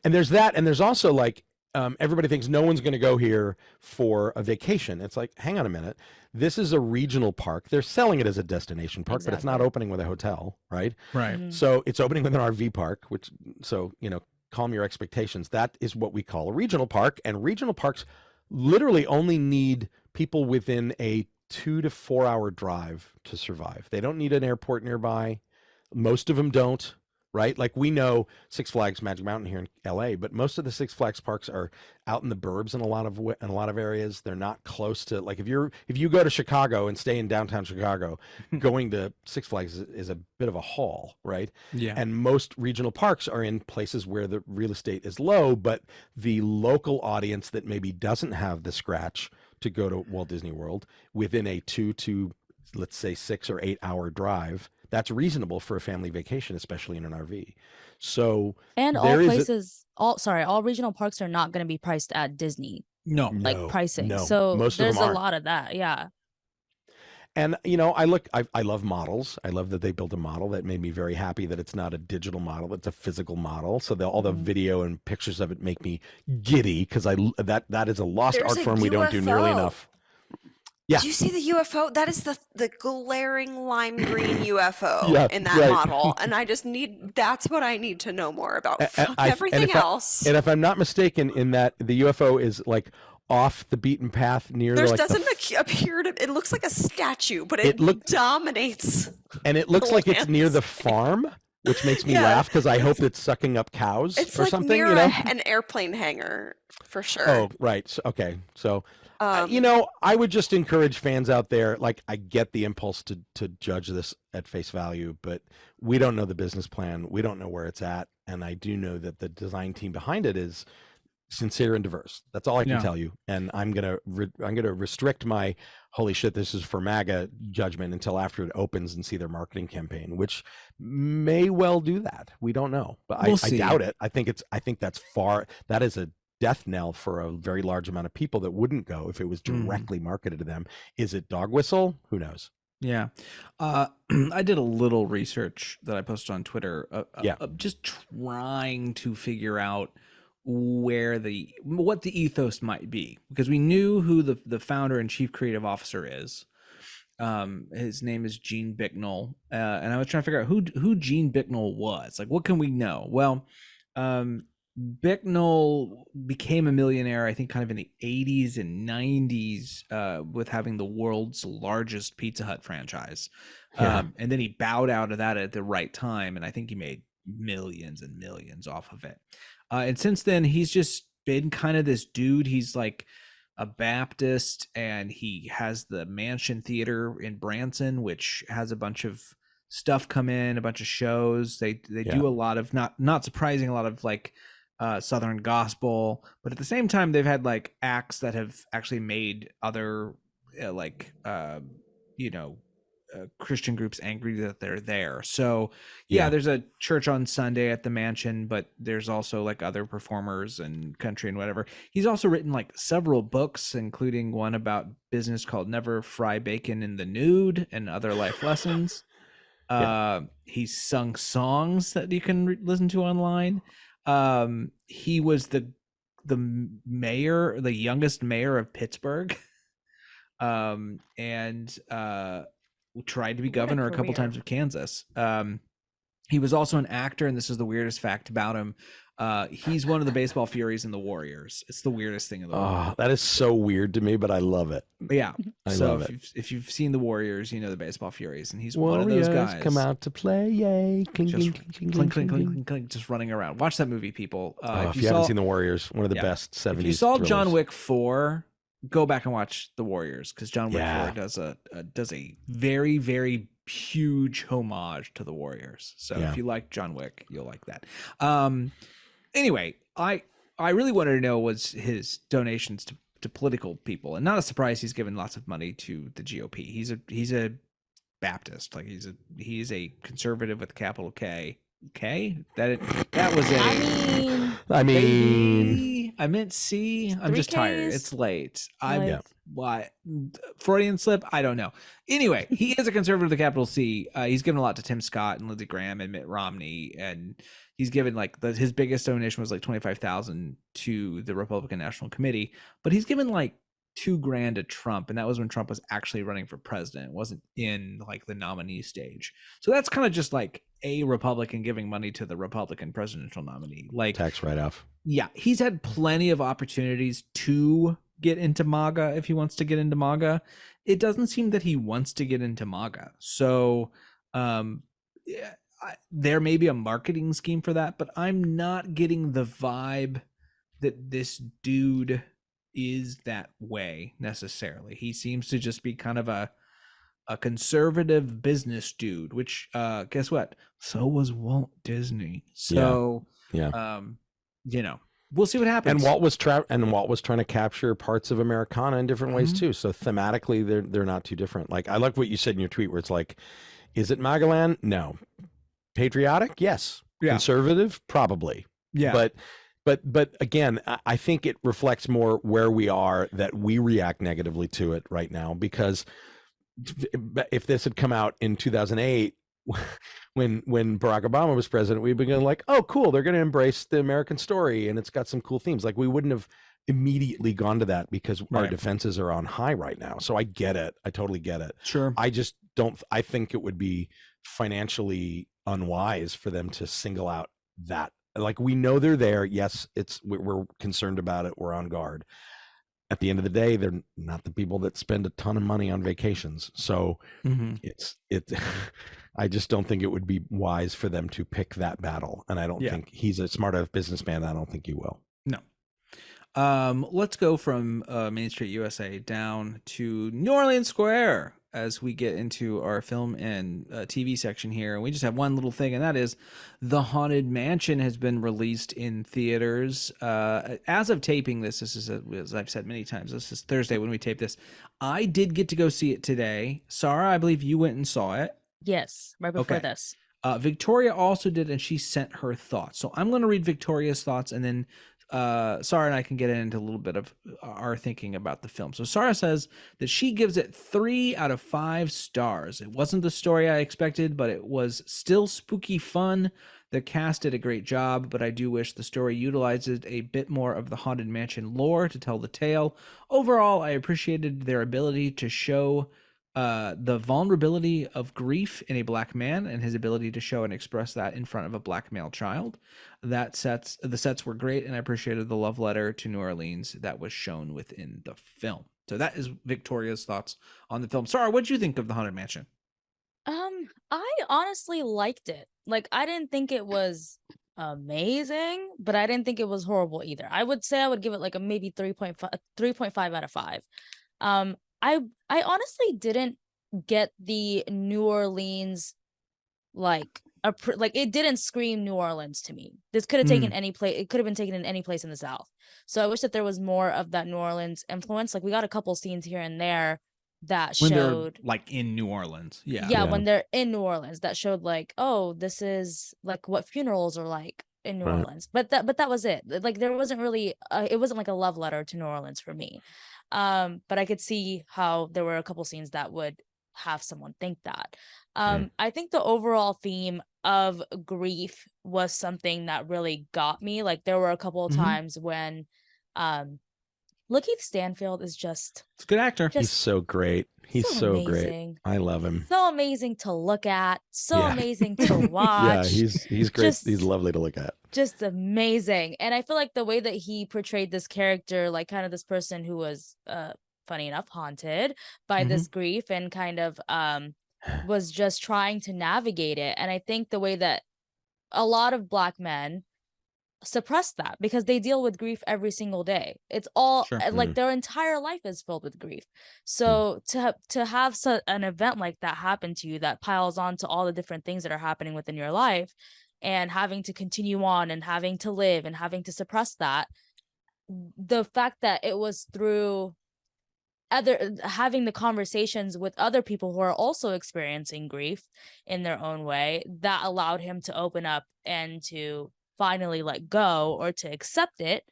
And there's that. And there's also like, everybody thinks no one's going to go here for a vacation. It's like, hang on a minute. This is a regional park. They're selling it as a destination park, but it's not opening with a hotel, right? Right. So it's opening with an RV park, which, so, you know, calm your expectations. That is what we call a regional park. And regional parks literally only need people within a 2 to 4 hour drive to survive. They don't need an airport nearby. Most of them don't. Right? Like we know Six Flags Magic Mountain here in LA, but most of the Six Flags parks are out in the burbs in a lot of areas. They're not close to, like if you go to Chicago and stay in downtown Chicago, going to Six Flags is a bit of a haul, right? Yeah. And most regional parks are in places where the real estate is low, but the local audience that maybe doesn't have the scratch to go to Walt Disney World within a 2 to, let's say, 6 or 8 hour drive, that's reasonable for a family vacation, especially in an RV. So, and all places, all regional parks are not going to be priced at Disney. No, like pricing. No. So Most there's of them a aren't. lot of that. Yeah. And, you know, I love models. I love that they built a model. That made me very happy that it's not a digital model. It's a physical model. So all the video and pictures of it make me giddy, because that is a lost There's art a form we don't do nearly UFO. enough. Yeah. Do you see the UFO? That is the glaring lime green UFO Yeah, in that right. model. And I just that's what I need to know more about. Fuck and everything else. And if I'm not mistaken, in that the UFO is like off the beaten path near There like doesn't appear to, it looks like a statue, but it dominates. and it looks the like it's near the landscape. farm, which makes me Yeah, laugh, because I hope it's sucking up cows It's or like something, near you know? an airplane hangar for sure. Oh, right. So, okay. So, you know, I would just encourage fans out there. Like, I get the impulse to judge this at face value, but we don't know the business plan. We don't know where it's at. And I do know that the design team behind it is sincere and diverse. That's all I can tell you. And I'm gonna restrict my holy shit, this is for MAGA judgment until after it opens and see their marketing campaign, which may well do that. We don't know, but We'll I see. doubt it. I think that is a death knell for a very large amount of people that wouldn't go if it was directly marketed to them. Is it dog whistle? Who knows? Yeah. I did a little research that I posted on Twitter. Just trying to figure out what the ethos might be, because we knew who the founder and chief creative officer is. His name is Gene Bicknell, and I was trying to figure out who Gene Bicknell was. Like, what can we know? Well, Bicknell became a millionaire, I think, kind of in the 80s and 90s, with having the world's largest Pizza Hut franchise. And then he bowed out of that at the right time, and I think he made millions and millions off of it. And since then, he's just been kind of this dude. He's like a Baptist, and he has the Mansion Theater in Branson, which has a bunch of stuff come in, a bunch of shows. They do a lot of, not surprising, a lot of like Southern gospel, but at the same time, they've had like acts that have actually made other Christian groups angry that they're there. So yeah, Yeah. there's a church on Sunday at the mansion, but there's also like other performers and country and whatever. He's also written like several books, including one about business called Never Fry Bacon in the Nude and Other Life Lessons. He's sung songs that you can listen to online. He was the mayor, the youngest mayor of Pittsburgh. And tried to be What a governor a couple career. times of Kansas. He was also an actor, and this is the weirdest fact about him. He's one of the baseball furies in the Warriors. It's the weirdest thing in the world. Oh, that is so weird to me, but I love it. Yeah. I So love if it. if you've seen the Warriors, you know the baseball furies, and he's one of Warriors those guys. come out to play, yay! Cling, Just cling, cling, clink, cling, clink, cling, clink, cling. clink, clink, just running around. Watch that movie, people. If you haven't seen The Warriors, one of the Yeah. best 70s. If you saw John thrillers. Wick 4, go back and watch The Warriors, because John Wick Yeah. 4 does a very, very huge homage to The Warriors. So Yeah. if you like John Wick, you'll like that. Anyway, I really wanted to know was his donations to political people, and not a surprise he's given lots of money to the GOP. He's a Baptist, like he's a conservative with a capital K. That was a I mean, baby. I meant C. I'm Three just tired. Ks? It's late. like, Why Freudian slip? I don't know. Anyway, he is a conservative with a capital C. He's given a lot to Tim Scott and Lindsey Graham and Mitt Romney, and he's given like his biggest donation was like 25,000 to the Republican National Committee, but he's given like $2,000 to Trump, and that was when Trump was actually running for president. It wasn't in like the nominee stage. So that's kind of just like a Republican giving money to the Republican presidential nominee. Like, tax write-off. yeah, he's had plenty of opportunities to get into MAGA if he wants to get into MAGA. It doesn't seem that he wants to get into MAGA. So yeah, there may be a marketing scheme for that, but I'm not getting the vibe that this dude is that way necessarily. He seems to just be kind of a conservative business dude, which guess what? So was Walt Disney. So Yeah. We'll see what happens. And Walt was trying to capture parts of Americana in different ways too. So thematically, they're not too different. Like I like what you said in your tweet, where it's like, is it MAGAland? No. Patriotic? Yes. Yeah. Conservative? Probably. Yeah. But again, I think it reflects more where we are, that we react negatively to it right now, because if this had come out in 2008, when Barack Obama was president, we'd been going like, oh, cool, they're going to embrace the American story and it's got some cool themes. Like we wouldn't have immediately gone to that because our Right. defenses are on high right now. So I get it. I totally get it. Sure. I just don't, I think it would be financially unwise for them to single out that. Like we know they're there. Yes, we're concerned about it. We're on guard. At the end of the day, they're not the people that spend a ton of money on vacations. So it's I just don't think it would be wise for them to pick that battle. And I don't think he's a smart enough businessman. I don't think he will. No. Let's go from Main Street USA down to New Orleans Square as we get into our film and TV section here. And we just have one little thing, and that is The Haunted Mansion has been released in theaters. As of taping this is, as I've said many times, this is Thursday when we tape this. I did get to go see it today. Sarah, I believe you went and saw it. yes, right before Okay. this. Victoria also did, and she sent her thoughts. So I'm going to read Victoria's thoughts, and then Sarah and I can get into a little bit of our thinking about the film. So Sarah says that she gives it 3 out of 5 stars. It wasn't the story I expected, but it was still spooky fun. The cast did a great job, but I do wish the story utilizes a bit more of the Haunted Mansion lore to tell the tale. Overall, I appreciated their ability to show the vulnerability of grief in a black man and his ability to show and express that in front of a black male child. The sets were great, and I appreciated the love letter to New Orleans that was shown within the film. So that is Victoria's thoughts on the film. Sarah, what did you think of the Haunted Mansion? I honestly liked it. Like I didn't think it was amazing, but I didn't think it was horrible either. I would say I would give it like a maybe 3.5 out of 5. I honestly didn't get the New Orleans like it didn't scream New Orleans to me. This could have taken any place. It could have been taken in any place in the South. So I wish that there was more of that New Orleans influence. Like we got a couple scenes here and there, that When showed they're like in New Orleans. Yeah. yeah, Yeah. when they're in New Orleans, that showed like, oh, this is like what funerals are like in New Right. Orleans. But that was it. Like there wasn't really it wasn't like a love letter to New Orleans for me. But I could see how there were a couple scenes that would have someone think that. I think the overall theme of grief was something that really got me. Like there were a couple of Mhm. times when Lakeith Stanfield is just It's a good actor. He's just so great. He's so great. amazing. I love him. So amazing to look at, so Yeah. amazing to watch. Yeah, he's great. Just- He's lovely to look at. Just amazing. And I feel like the way that he portrayed this character, like kind of this person who was funny enough haunted by this grief and kind of was just trying to navigate it. And I think the way that a lot of Black men suppress that because they deal with grief every single day. It's all Sure. like their entire life is filled with grief. So to have an event like that happen to you that piles on to all the different things that are happening within your life and having to continue on and having to live and having to suppress that, the fact that it was through having the conversations with other people who are also experiencing grief in their own way, that allowed him to open up and to finally let go or to accept it,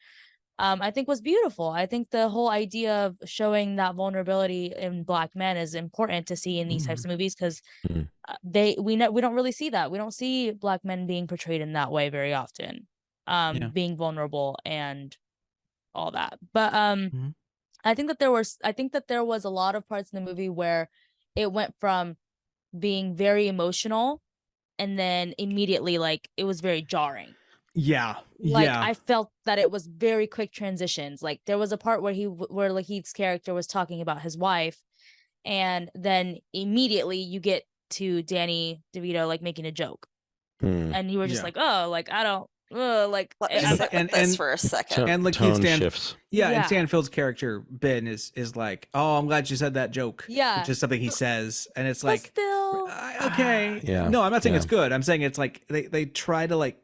I think was beautiful. I think the whole idea of showing that vulnerability in Black men is important to see in these types of movies because we don't really see that. We don't see Black men being portrayed in that way very often, being vulnerable and all that. But I think that there was a lot of parts in the movie where it went from being very emotional and then immediately like it was very jarring. Yeah. Like yeah. I felt that it was very quick transitions. Like there was a part where where Lakeith's character was talking about his wife, and then immediately you get to Danny DeVito like making a joke, and you were just Yeah. like, oh, like I don't, like Let me I- sit and- with this and- for a second. And like tone Stan- shifts. Yeah, Yeah. and Stanfield's character Ben is like, "Oh, I'm glad you said that joke." Yeah. which is something he says, and it's but like, still, okay, Yeah, No, I'm not saying yeah. it's good. I'm saying it's like they try to like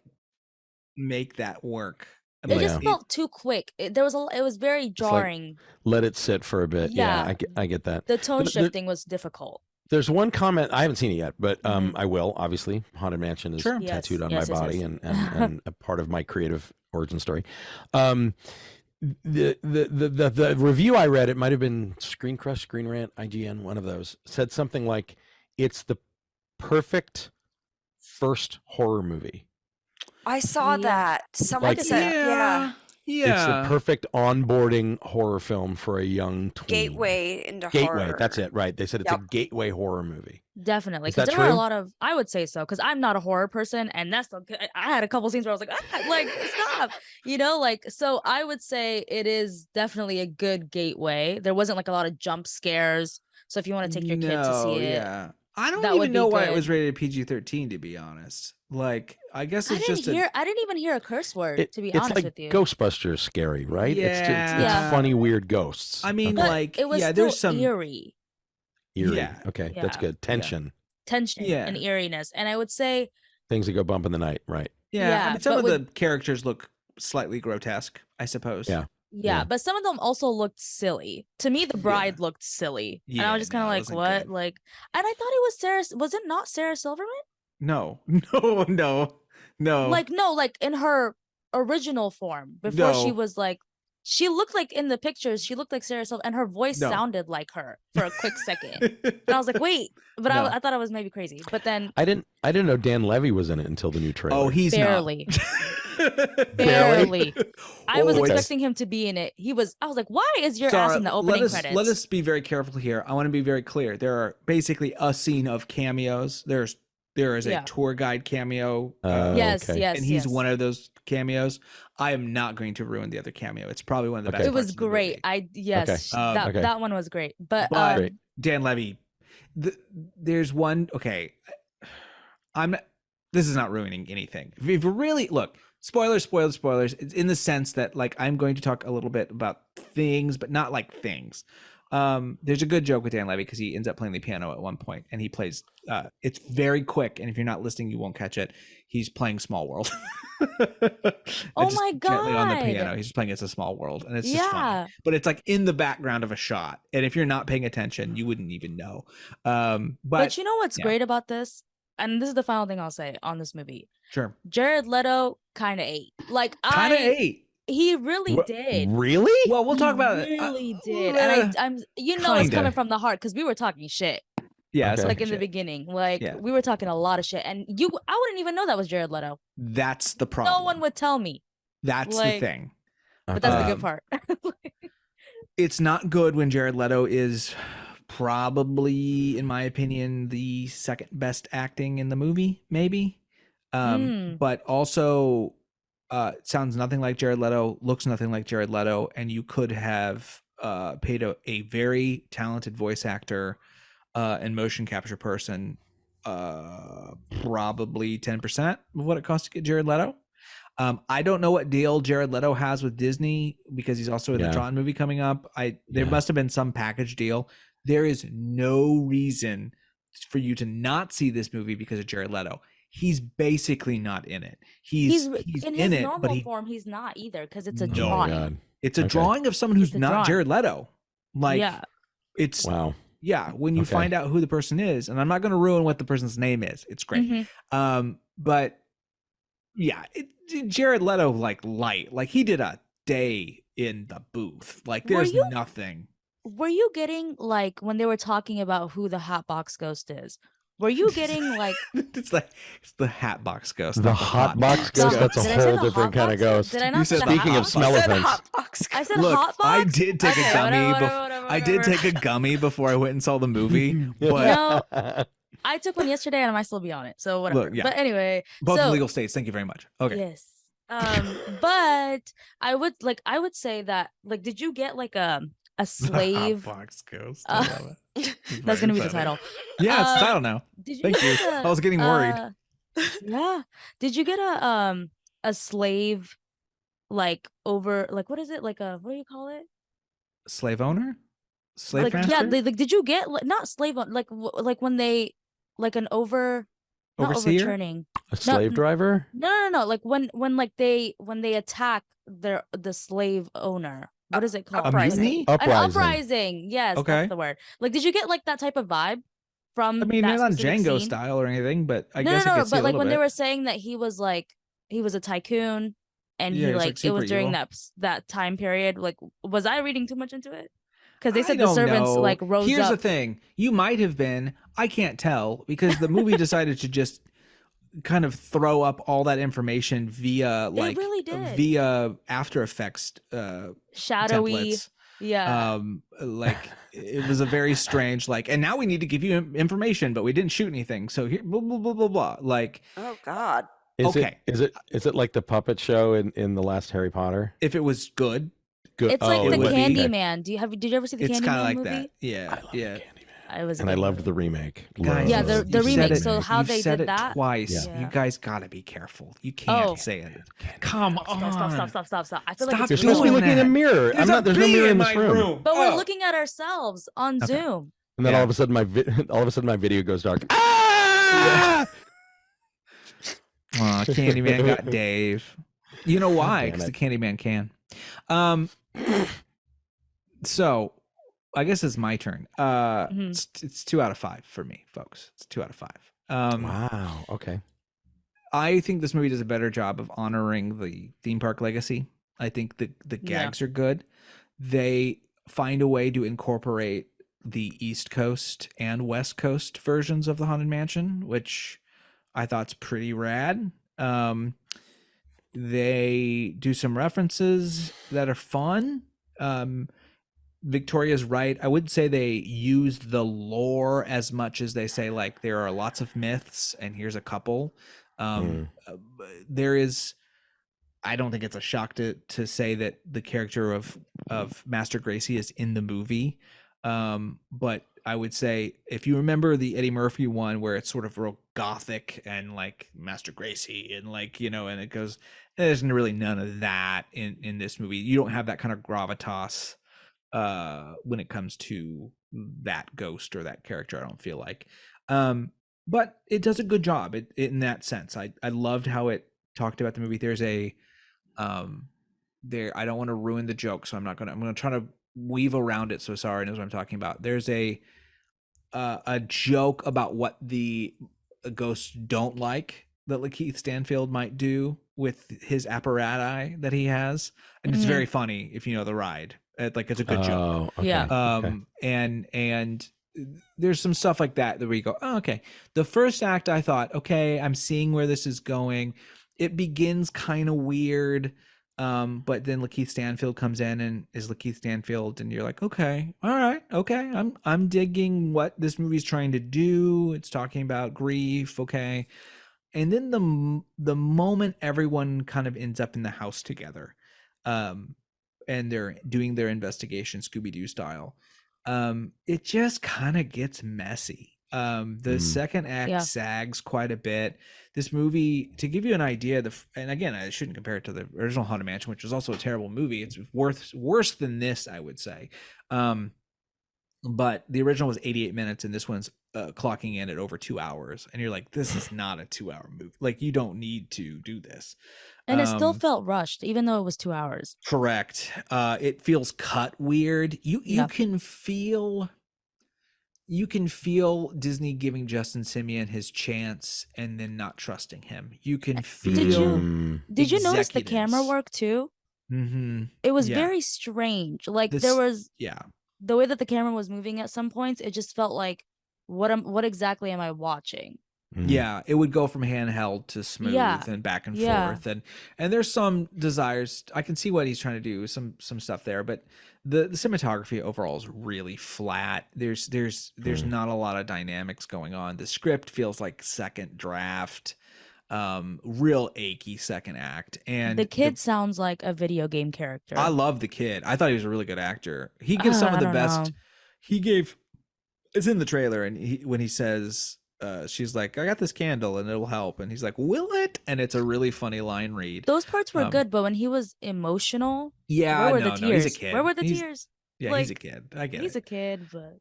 make that work. it Like, just felt too quick. It was very like- jarring. Let it sit for a bit. Yeah, Yeah. I get that. The tone But there- shifting was difficult. There's one comment I haven't seen it yet, but Mhm. I will. Obviously, Haunted Mansion is Sure. Yes, tattooed on yes, my yes, body yes. and a part of my creative origin story. The review I read, it might have been Screen Crush, Screen Rant, IGN, one of those, said something like it's the perfect first horror movie. I saw Yeah. that. Someone Like- said, yeah, It's the perfect onboarding horror film for a young tween. gateway into Gateway. horror. That's it, right? They said it's a Yep. gateway horror movie. Definitely, Is because that there were a true? lot of, I would say so, because I'm not a horror person, and I had a couple scenes where I was like, like stop, like so. I would say it is definitely a good gateway. There wasn't like a lot of jump scares, so if you want to take your kid to see it, Yeah. I don't that would even be know why it good. was rated PG-13, to be honest. Like, I guess I it's didn't just I didn't even hear a curse word, to be It's honest like with you. Ghostbusters scary, right? It's Yeah. funny, weird ghosts. I mean, But like, it was yeah, still there's some eerie Eerie. yeah. Okay, that's Yeah. good. Tension. tension Yeah. and eeriness, and I would say Things that go bump in the night, right? Yeah, I Yeah, mean, some but of the characters look slightly grotesque, I suppose. Yeah. yeah, Yeah. but some of them also looked silly. To me, the bride looked silly, and I Yeah, was just kind of no, it like, wasn't what? good. Like, and I thought it was Sarah. Was it not Sarah Silverman? No, no. Like no, like in her original form before she No. was like, she looked like in the pictures she looked like Sarah Silverman, and her voice No. sounded like her for a quick second, and I was like, wait, but No. I thought I was maybe crazy, but then I didn't know Dan Levy was in it until the new trailer. Oh, he's barely, not. barely. I was Oh, it's- expecting him to be in it. I was like, why is your ass Sarah, in the opening let credits? us be very careful here. I want to be very clear. There are basically a scene of cameos. There is a Yeah. tour guide cameo. Yes, okay. yes, and he's yes. one of those cameos. I am not going to ruin the other cameo. It's probably one of the Okay. best. It was parts of the great. movie. Yes, that Okay. that one was great. But But Great. Dan Levy, there's one. Okay, This is not ruining anything. If you really look, spoilers. It's in the sense that like I'm going to talk a little bit about things, but not like things. There's a good joke with Dan Levy because he ends up playing the piano at one point, and he plays. It's very quick, and if you're not listening, you won't catch it. He's playing Small World. Oh Just my gently on the God. piano. He's just playing It's a Small World, and it's just fun. Yeah. But it's like in the background of a shot, and if you're not paying attention, you wouldn't even know. But you know what's yeah. great about this? And this is the final thing I'll say on this movie. Sure, Jared Leto kind of ate. Like kind of ate. He really What- did. Really? Oh, Well, we'll talk about it. Really did. And I'm it's coming kinda. from the heart because we were talking shit. Yeah, it's Okay. Like in the shit. beginning. Like Yeah. we were talking a lot of shit. And I wouldn't even know that was Jared Leto. That's the problem. No one would tell me. That's the like- thing. But that's the Um, good part. It's not good when Jared Leto is probably, in my opinion, the second best acting in the movie, maybe. But also sounds nothing like Jared Leto, looks nothing like Jared Leto, and you could have paid a very talented voice actor and motion capture person probably 10% of what it costs to get Jared Leto. I don't know what deal Jared Leto has with Disney because he's also in the Yeah. Tron movie coming up. There Yeah. must have been some package deal. There is no reason for you to not see this movie because of Jared Leto. He's basically not in it. He's in in his it, normal but form, he's not either because it's a No. Oh my drawing. God. it's a Okay. drawing of someone who's It's a not drawing. Jared Leto. Like Yeah. it's Wow. yeah, when you Okay. find out who the person is, and I'm not going to ruin what the person's name is. It's great. Mhm. But yeah, Jared Leto like he did a day in the booth. Like Were there's you- nothing. Were you getting like when they were talking about who the Hotbox ghost is? Were you getting like it's the Hatbox ghost. The not hot box Did ghost, I- that's a did I say whole the different kind of Hotbox? ghost. Did I You not say said the Speaking of Hotbox? smell You said events. Hotbox. I said Look, Hotbox. I did take Okay, a gummy. whatever, I did take a gummy before I went and saw the movie. But No, I took one yesterday and I might still be on it. So whatever. Look, yeah. But anyway, both so legal states. Thank you very much. Okay. yes. But I would say that like, did you get like a slave? Hatbox ghost. Uh, I love it. That's Very gonna be the funny. title. Yeah, it's the Uh, title now. Did you Thank you. get I was getting worried. Yeah. Did you get a slave like over like what is it like a what do you call it? Slave owner? Slave Like master? yeah, like did you get like not slave like like when they like an not Overseer? overturning. A slave driver? No. Like when like they attack the slave owner. What is it called? A mutiny? An Uprising. uprising. Yes, Okay. that's the word. Like, did you get like that type of vibe from? I mean, that not specific Django scene? style or anything, but I No, guess no, I no. could see But a like little when bit. they were saying that he was a tycoon, and Yeah, he he was, like like, it was super during evil. that time period. Like, was I reading too much into it? Because they I said the don't servants know. like rose Here's up. the thing. You might have been. I can't tell because the movie decided to just kind of throw up all that information via really did. via After Effects Shadowy. templates. Yeah. Like it was a very strange and now we need to give you information, but we didn't shoot anything. So here, blah blah blah blah blah. Like Oh God. Okay. Is it like the puppet show in the last Harry Potter? if it was good, Good. It's like it the would be. Candyman. Did you ever see the it's Candyman kind of like movie? that. Yeah, I love yeah. Candyman. It was a And I good loved movie. the remake. Guys, Yeah, the Loved you've said remake. it- So how you've they said did it that? twice. Yeah. You guys got to be careful. You can't Oh. say it. Come on. Stop. I feel Stop like You're it's supposed to be doing looking in a that. mirror. There's no mirror in this room. But Oh. we're looking at ourselves on Okay. Zoom. And then Yeah. all of a sudden my video goes dark. Ah! Aw, Candyman got Dave. You know why? damn Because the it. Candyman can. So I guess it's my turn. Mhm. It's 2 out of 5 for me, folks. It's 2 out of 5. Wow. Okay. I think this movie does a better job of honoring the theme park legacy. I think the Yeah. gags are good. They find a way to incorporate the East Coast and West Coast versions of the Haunted Mansion, which I thought's pretty rad. They do some references that are fun. Victoria's right. I wouldn't say they used the lore as much as they say like there are lots of myths and here's a couple. There is, I don't think it's a shock to say that the character of Master Gracie is in the movie. But I would say if you remember the Eddie Murphy one where it's sort of real gothic and like Master Gracie and like, and it goes, there's really none of that in this movie. You don't have that kind of gravitas when it comes to that ghost or that character. I don't feel like, but it does a good job in that sense. I loved how it talked about the movie. There's a there, I don't want to ruin the joke, so I'm gonna try to weave around it so Sarah knows what I'm talking about. There's a joke about what the ghosts don't like that Lakeith Stanfield might do with his apparatus that he has, and it's very funny if you know the ride. It's a good joke. Okay. Yeah. And there's some stuff like that where you go, oh, okay. The first act, I thought, okay, I'm seeing where this is going. It begins kind of weird, but then Lakeith Stanfield comes in and is Lakeith Stanfield, and you're like, okay, all right, okay, I'm digging what this movie's trying to do. It's talking about grief, okay. And then the moment everyone kind of ends up in the house together, and they're doing their investigation Scooby-Doo style, it just kind of gets messy. The second act sags quite a bit. This movie, to give you an idea, and again, I shouldn't compare it to the original Haunted Mansion, which was also a terrible movie. It's worse than this, I would say. But the original was 88 minutes, and this one's clocking in at over 2 hours. And you're like, this is not a 2-hour movie. Like, you don't need to do this. And it still felt rushed, even though it was 2 hours. Correct. It feels cut weird. You can feel Disney giving Justin Simeon his chance and then not trusting him. You can feel. Did you notice the camera executives. work too? Mm-hmm. It was Yeah. very strange. Like This- there was Yeah. the way that the camera was moving at some points, it just felt like what exactly am I watching? Yeah, it would go from handheld to smooth and back and forth, and there's some desires. I can see what he's trying to do, some stuff there, but the cinematography overall is really flat. There's not a lot of dynamics going on. The script feels like second draft, real achy second act, and The kid sounds like a video game character. I love the kid. I thought he was a really good actor. He gives some of I the don't best. know. He gave. It's in the trailer, and when he says, she's like, "I got this candle, and it'll help," and he's like, "Will it?" And it's a really funny line read. Those parts were good, but when he was emotional, Yeah, where were no, the no, he's tears? a kid. Where were the He's- tears? Yeah, he's a kid. I get He's it. a kid, but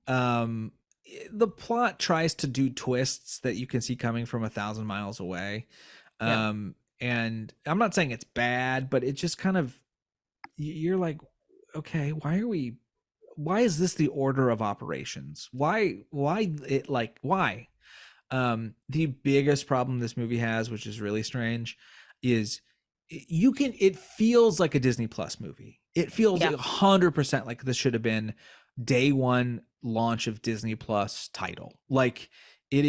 The plot tries to do twists that you can see coming from 1,000 miles away. And I'm not saying it's bad, but it just kind of, you're like, okay, why is this the order of operations? Why? The biggest problem this movie has, which is really strange, is it feels like a Disney Plus movie. It feels 100% like this should have been day one launch of Disney Plus title. Like it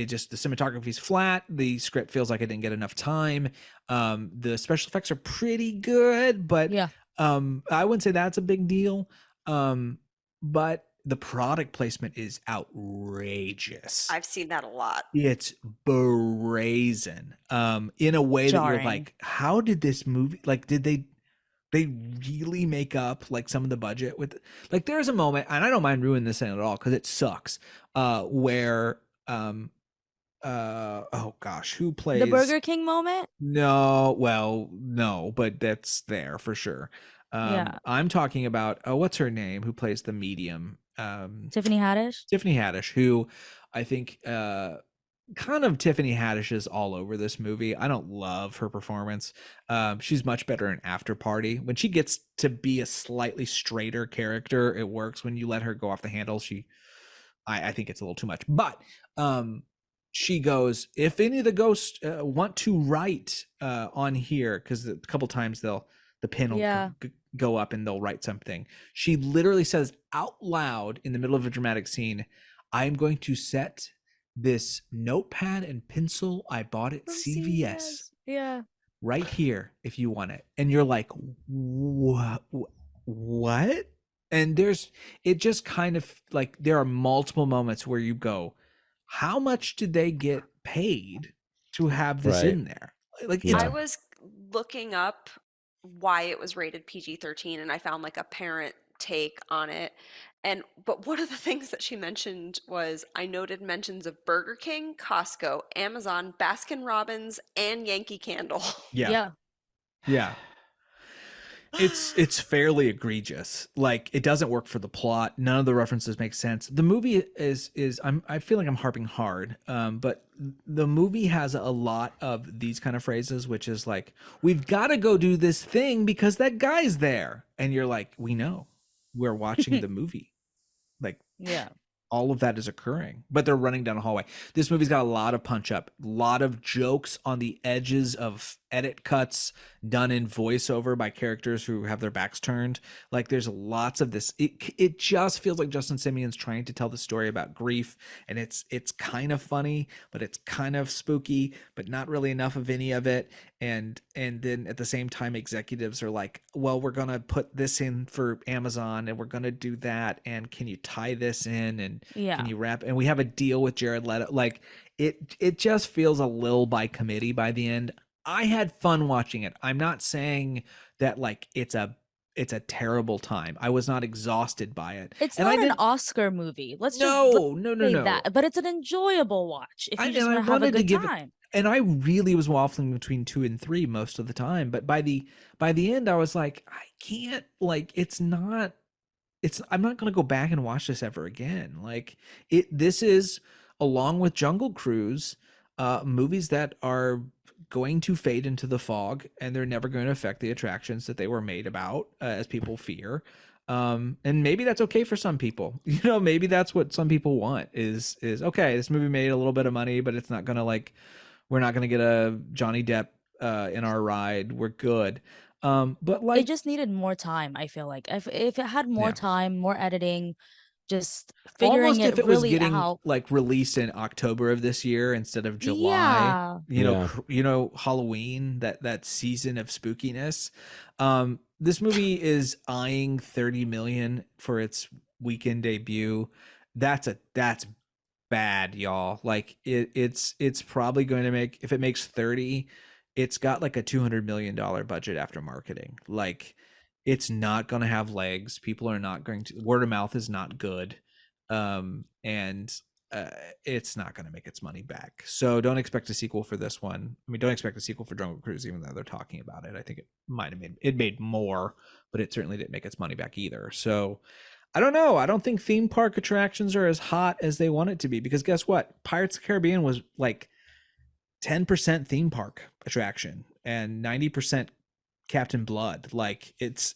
just, the cinematography is flat. The script feels like it didn't get enough time. The special effects are pretty good, but I wouldn't say that's a big deal. But the product placement is outrageous. I've seen that a lot. It's brazen. In a way that you're Jarring. like, how did this movie, like, did they really make up like some of the budget with, like, there's a moment, and I don't mind ruining this at all because it sucks, where oh gosh, who plays the Burger King moment? no, but that's there for sure. I'm talking about what's her name, who plays the medium, Tiffany Haddish, who I think kind of Tiffany Haddish is all over this movie. I don't love her performance. She's much better in After Party. When she gets to be a slightly straighter character, it works. When you let her go off the handle, I think it's a little too much. But she goes, if any of the ghosts want to write on here, because a couple times the pin will go up and they'll write something. She literally says out loud in the middle of a dramatic scene, I'm going to set this notepad and pencil I bought at CVS. Yeah. Right here if you want it. And you're like, what? And it just kind of like, there are multiple moments where you go, how much did they get paid to have this in there? Like, I was looking up why it was rated PG-13, and I found like a parent take on it. But one of the things that she mentioned was, I noted mentions of Burger King, Costco, Amazon, Baskin Robbins, and Yankee Candle. Yeah. It's fairly egregious. Like, it doesn't work for the plot. None of the references make sense. The movie is I feel like I'm harping hard. But the movie has a lot of these kind of phrases, which is like, we've got to go do this thing because that guy's there. And you're like, we know. We're watching the movie. Like, Yeah. all of that is occurring, but they're running down a hallway. This movie's got a lot of punch up, a lot of jokes on the edges of edit cuts done in voiceover by characters who have their backs turned. Like, there's lots of this. It just feels like Justin Simeon's trying to tell the story about grief, and it's kind of funny, but it's kind of spooky, but not really enough of any of it. And then at the same time, executives are like, well, we're gonna put this in for Amazon, and we're gonna do that, and can you tie this in, and Yeah. can you wrap, and we have a deal with Jared Leto. Like, it just feels a little by committee by the end. I had fun watching it. I'm not saying that like it's a terrible time. I was not exhausted by it. It's And not I an didn't- Oscar movie. Let's no, no, say no. that. But it's an enjoyable watch if you just and I want to have a wanted to good give it- time. And I really was waffling between 2 and 3 most of the time. But by the end, I was like, I can't, like, I'm not going to go back and watch this ever again. Like, this is, along with Jungle Cruise, movies that are going to fade into the fog, and they're never going to affect the attractions that they were made about, as people fear. And maybe that's okay for some people. You know, maybe that's what some people want is okay, this movie made a little bit of money, but it's not gonna, like, we're not gonna get a Johnny Depp in our ride. We're good. But like, It just needed more time, I feel like. If it had more Yeah. time, more editing, just figuring almost if it it was really getting out. like released in October of this year instead of July. Yeah. You know, Halloween, that season of spookiness. This movie is eyeing 30 million for its weekend debut. That's bad, y'all. Like, it's probably going to make, if it makes 30, it's got like a $200 million budget after marketing. Like, it's not going to have legs. People are not going to, word of mouth is not good. And it's not going to make its money back. So don't expect a sequel for this one. I mean, don't expect a sequel for Jungle Cruise, even though they're talking about it. I think it might have made more, but it certainly didn't make its money back either. So I don't know. I don't think theme park attractions are as hot as they want it to be, because guess what? Pirates of the Caribbean was like 10% theme park attraction and 90% Captain Blood. Like, it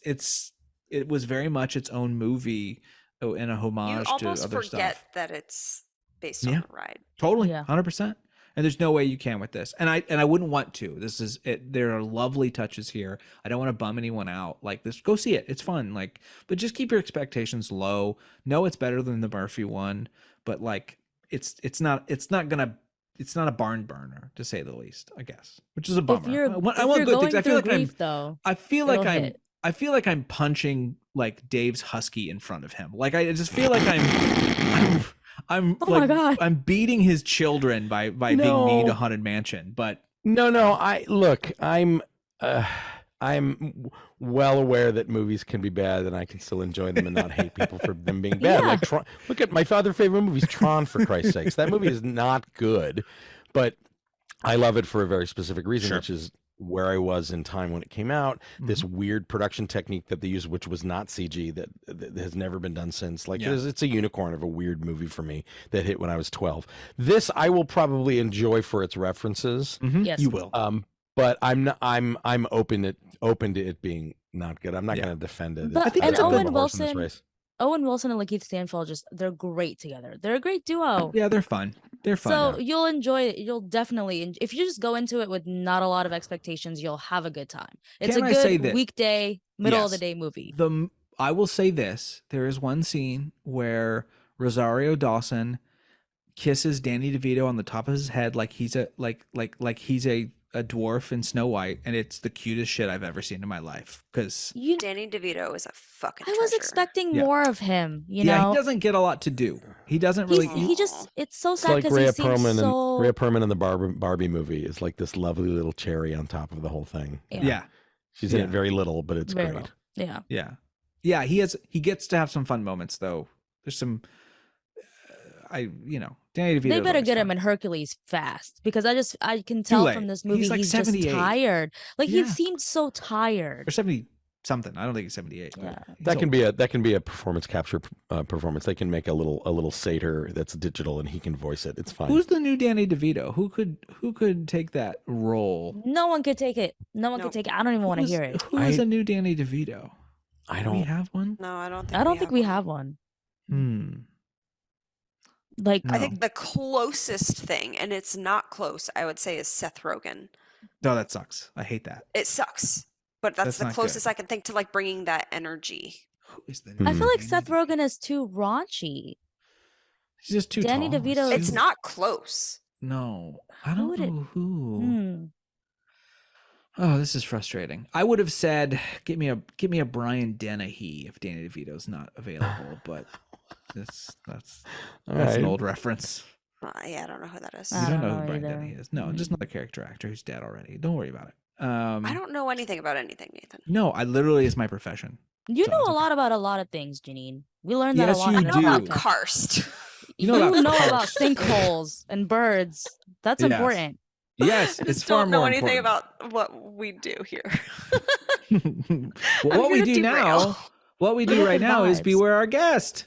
was very much its own movie and a You homage to almost other forget stuff. that it's based on Yeah. a ride. Totally, Yeah. 100%. And there's no way you can with this. And I wouldn't want to. This is it. There are lovely touches here. I don't want to bum anyone out. Like, this, go see it. It's fun. Like, but just keep your expectations low. Know it's better than the Murphy one, but like, it's not a barn burner, to say the least, I guess, which is a bummer. If you're, I want if good you're things. going I feel through like grief, though, I feel like it'll hit. I feel like I'm punching like Dave's husky in front of him. Like, I just feel like I'm Oh my like, God. I'm beating his children by being mean to Haunted Mansion. But No, I'm well aware that movies can be bad, and I can still enjoy them and not hate people for them being bad. Yeah. Like Tron, look at my father's favorite movie is Tron, for Christ's sakes. That movie is not good, but I love it for a very specific reason, Sure. which is where I was in time when it came out. This weird production technique that they used, which was not CG, that has never been done since. Like, Yeah. it's a unicorn of a weird movie for me that hit when I was 12. This I will probably enjoy for its references. Yes. you will. But I'm not, I'm open to it being not good. I'm not Yeah. going to defend it. But- I think and it's a good Owen horse in this Wilson, race. Owen Wilson and Lakeith Stanfield, they're great together. They're a great duo. Yeah, they're fun. They're fun. So you'll enjoy it. You'll definitely, if you just go into it with not a lot of expectations, you'll have a good time. It's Can a I say good that- weekday, middle of the Yes. day movie. I will say this: there is one scene where Rosario Dawson kisses Danny DeVito on the top of his head like he's a he's a dwarf in Snow White, and it's the cutest shit I've ever seen in my life. Because You, Danny DeVito is a fucking I was treasure. expecting Yeah. more of him. You yeah, know, he doesn't get a lot to do. He doesn't really. he just, it's so It's sad like because Rhea he seems Perlman so. and Rhea Perlman in the Barbie movie is like this lovely little cherry on top of the whole thing. yeah, She's in Yeah. it very little, but it's Very great. little. Yeah. yeah. He gets to have some fun moments though. There's some. Danny DeVito. They better get him in Hercules fast, because I can tell late. from this He's movie like he's 78. just tired. Like, Yeah. he seemed so tired. Or 70. something. I don't think he's 78. but Yeah. he's That old. can be a performance capture performance. They can make a little satyr that's digital, and he can voice it. It's fine. Who's the new Danny DeVito? Who could take that role? No one could take it. No one Nope. could take it. I don't even want to hear it. Who is I- a new Danny DeVito? I Do we don't. have one? No, I don't think. I don't think we one. have one. Like, Like, I think the closest thing, and it's not close, I would say, is Seth Rogen. no, that sucks. I hate that. It sucks, but that's That's the not good. closest I can think to like bringing that energy. Who is the I new feel like Danny Seth DeVito? Rogen is too raunchy. He's just too Danny tall. DeVito He's It's too- not close. No, I Who don't would it- know who. Hmm. Oh, this is frustrating. I would have said, give me a Brian Dennehy if Danny DeVito's not available, but that's All an right. old reference. Yeah, I don't know who that is. I You don't don't know who know Brian either. Dennehy is. No, just another character actor who's dead already. Don't worry about it. I don't know anything about anything, Nathan. No, I literally is my profession. You So know it's a okay. lot about a lot of things, Janine. We learned that Yes, a lot. you in I this know about do. podcast. karst. You know about about karst. sinkholes and birds. That's Yes. important. Yes, I it's just far don't know more anything important. about what we do here. Well, I'm what we here do to now, derail. what we do Good right now is vibes. beware our guest.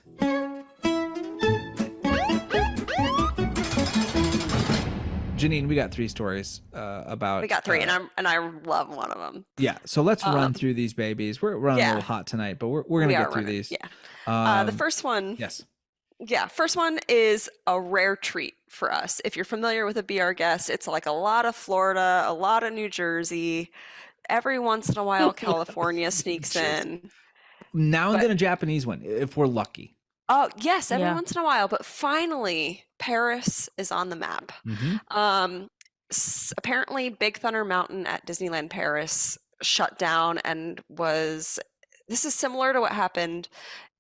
Janine, we got 3 stories about. We got 3, and I love one of them. Yeah, so let's run through these babies. We're running a yeah. little hot tonight, but we're gonna We get are through running, these. Yeah. The first one. Yes. Yeah, first one is a rare treat for us. If you're familiar with a Be Our Guest, it's like a lot of Florida, a lot of New Jersey. Every once in a while, California sneaks Jersey. in. Now and But- then a Japanese one, if we're lucky. Oh, yes, every Yeah. once in a while. But finally, Paris is on the map. Mhm. Apparently, Big Thunder Mountain at Disneyland Paris shut down and was. This is similar to what happened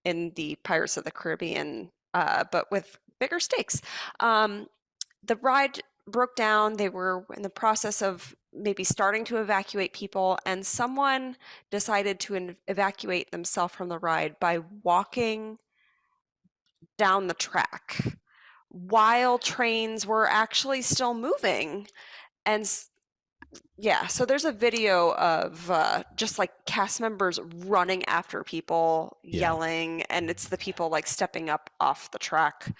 in the Pirates of the Caribbean, but with bigger stakes. The ride broke down. They were in the process of maybe starting to evacuate people, and someone decided to evacuate themselves from the ride by walking down the track while trains were actually still moving. And yeah, so there's a video of just like cast members running after people, Yeah. yelling, and it's the people like stepping up off the track.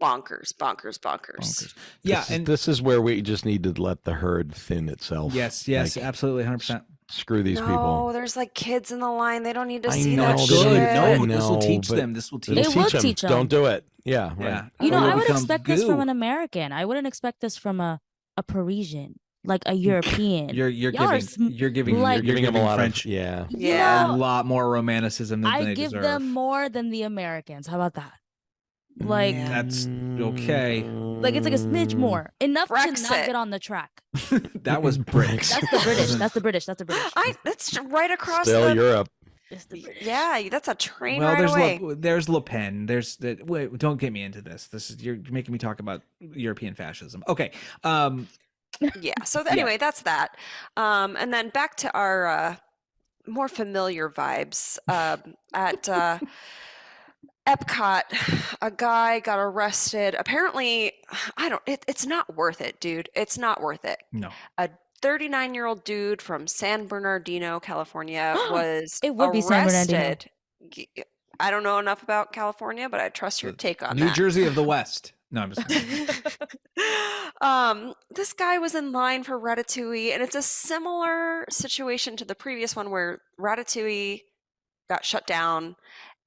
Bonkers. Bonkers. Yeah, and this is where we just need to let the herd thin itself. yes, Like, absolutely, 100%. Screw these No, people. there's like kids in the line. They don't need to I see know, that That's they shit. don't- good. No, I but this will know, teach but them. This will teach It them. will them. teach 'em. Don't do it. Yeah, right. Yeah. You know, Or I you'll would become expect this from goo. an American. I wouldn't expect this from a Parisian, like a European. You're Y'all are giving you're giving like- you're Giving them a lot French of yeah. You Yeah. a know, lot more romanticism than I they give deserve. them more than the Americans. How about that? Like, Yeah. That's okay. like it's like a smidge more, enough to not Brexit. get on the track. That was Brits. That's the British. That's the British. That's the British. That's right across Still the. Europe. It's the British. Yeah, that's a train Well, right there's away. there's Le Pen. There's the wait. Don't get me into this. This is you're making me talk about European fascism. Okay. Yeah. So anyway, that's that. And then back to our more familiar vibes at Epcot. A guy got arrested. Apparently, it's not worth it, dude. It's not worth it. No. A 39-year-old dude from San Bernardino, California, was It would be San Bernardino. arrested. I don't know enough about California, but I trust your take on New that. Jersey of the West. No, I'm just kidding. This guy was in line for Ratatouille, and it's a similar situation to the previous one where Ratatouille got shut down,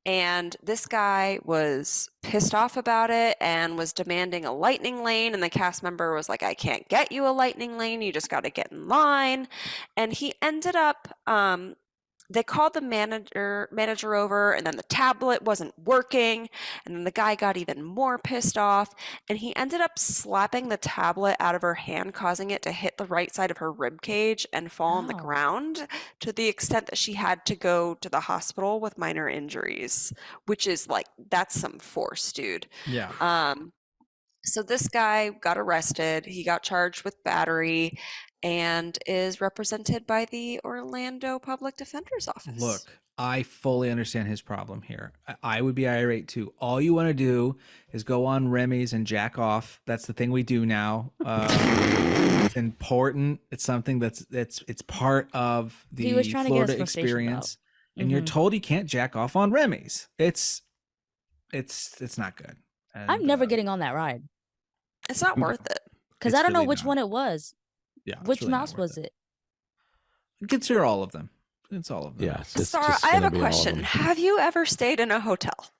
and this guy was pissed off about it and was demanding a lightning lane, and the cast member was like, I can't get you a lightning lane, you just got to get in line. And he ended up they called the manager over, and then the tablet wasn't working, and then the guy got even more pissed off, and he ended up slapping the tablet out of her hand, causing it to hit the right side of her rib cage and fall on the Ow. ground, to the extent that she had to go to the hospital with minor injuries, which is like, that's some force, dude. Yeah. So this guy got arrested. He got charged with battery and is represented by the Orlando Public Defender's Office. Look, I fully understand his problem here. I would be irate too. All you want to do is go on Remy's and jack off. That's the thing we do now. It's important. It's something it's part of He was the trying to get his Florida frustration out. experience. And you're Mhm. told you can't jack off on Remy's. It's not good. I'm And, never getting on that ride It's not worth it. because It's I don't know really which not. one it was. yeah, it's Which really not mouse worth was it? Consider all of them. It's all of them. Yeah. It's Sarah, just I have gonna a be all of question. them. Have you ever stayed in a hotel?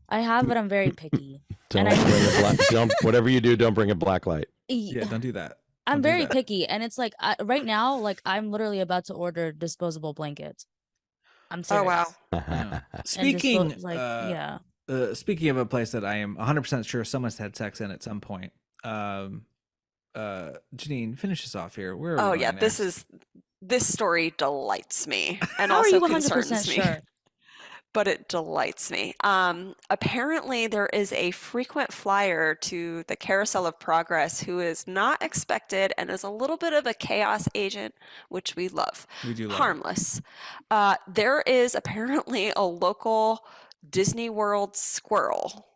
I have, but I'm very picky. Don't And I- bring a black. Don't whatever you do. Don't bring a black light. Yeah, don't do that. I'm Don't do very that. picky, and it's like right now, like I'm literally about to order disposable blankets. I'm serious. Oh wow. Yeah. And Speaking, yeah. Speaking of a place that I am 100% sure someone's had sex in at some point, Janine, finish us off here. Where are we Oh going yeah, next? this story delights me and How are also you 100% concerns me. sure? But it delights me. Apparently, there is a frequent flyer to the Carousel of Progress who is not expected and is a little bit of a chaos agent, which we love. We do love it. Harmless. There is apparently a local Disney World squirrel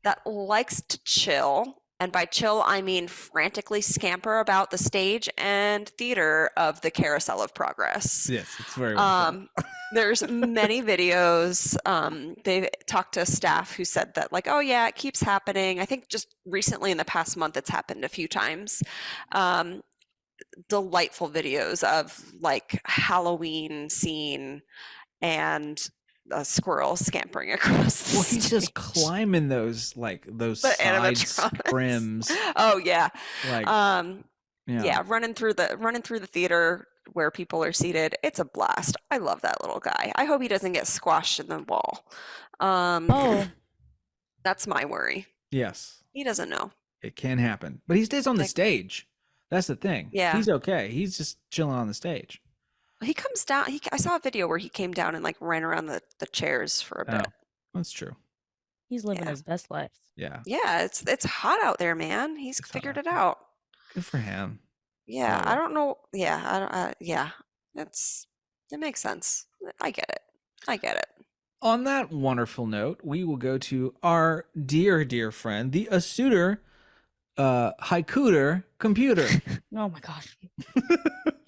that likes to chill. And by chill, I mean frantically scamper about the stage and theater of the Carousel of Progress. Yes, it's very well said. There's many videos. They talked to staff who said that, like, oh yeah, it keeps happening. I think just recently in the past month, it's happened a few times. Delightful videos of like Halloween scene and a squirrel scampering across the Well, he's just stage. climbing those The side animatronics. scrims. Oh yeah. Like, Yeah, running through the theater where people are seated. It's a blast. I love that little guy. I hope he doesn't get squashed in the wall. Oh, That's my worry. Yes, He doesn't know. it can happen, but he stays on the Like- stage. That's the thing. Yeah. He's okay. He's just chilling on the stage. He comes down. I saw a video where he came down and like ran around the chairs for a Oh, bit. that's true. he's living Yeah. his best life. Yeah, Yeah, it's hot out there, man. He's It's hot figured out it there. out. good for him. Yeah, love I it. don't know. Yeah, I don't. Yeah, it makes sense. I get it. I get it. On that wonderful note, we will go to our dear friend, the Asuter Haikuter computer. Oh my gosh.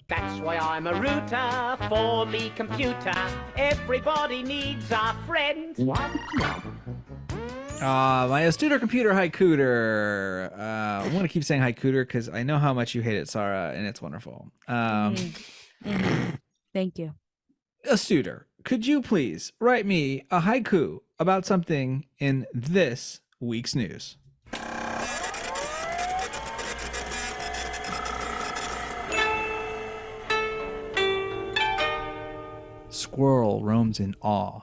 That's why I'm a router for the computer. Everybody needs a friend. My Astuter computer Haikuter. I'm gonna keep saying Haikuter because I know how much you hate it, Sarah, and it's wonderful. Thank you. Astuter, could you please write me a haiku about something in this week's news? Squirrel roams in awe.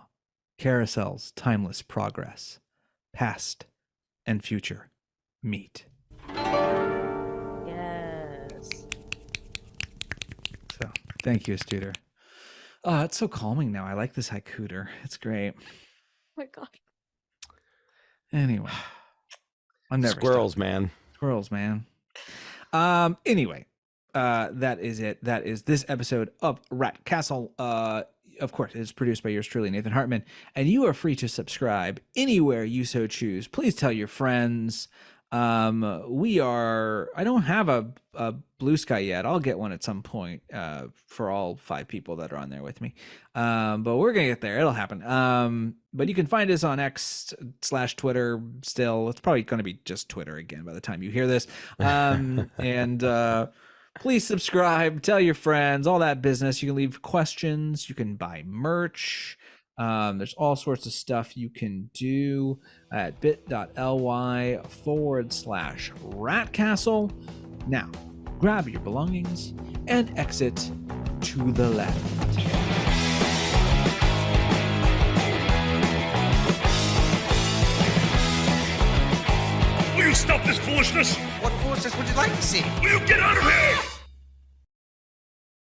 Carousel's timeless progress. Past and future meet. Yes. So thank you, Astuter. Oh, it's so calming now. I like this haikuter. It's great. Oh my gosh. Anyway, I'm never Squirrels, stopped. man. Squirrels, man. Anyway, that is it. That is this episode of Rat Castle. Of course, it is produced by yours truly, Nathan Hartman, and you are free to subscribe anywhere you so choose. Please tell your friends. I don't have a Blue Sky yet. I'll get one at some point for all 5 people that are on there with me. But we're gonna get there. It'll happen. But you can find us on X/Twitter still. It's probably gonna be just Twitter again by the time you hear this. And please subscribe, tell your friends, all that business. You can leave questions, you can buy merch. There's all sorts of stuff you can do at bit.ly/ratcastle. Now, grab your belongings and exit to the left. Will you stop this foolishness? What foolishness would you like to see? Will you get out of here?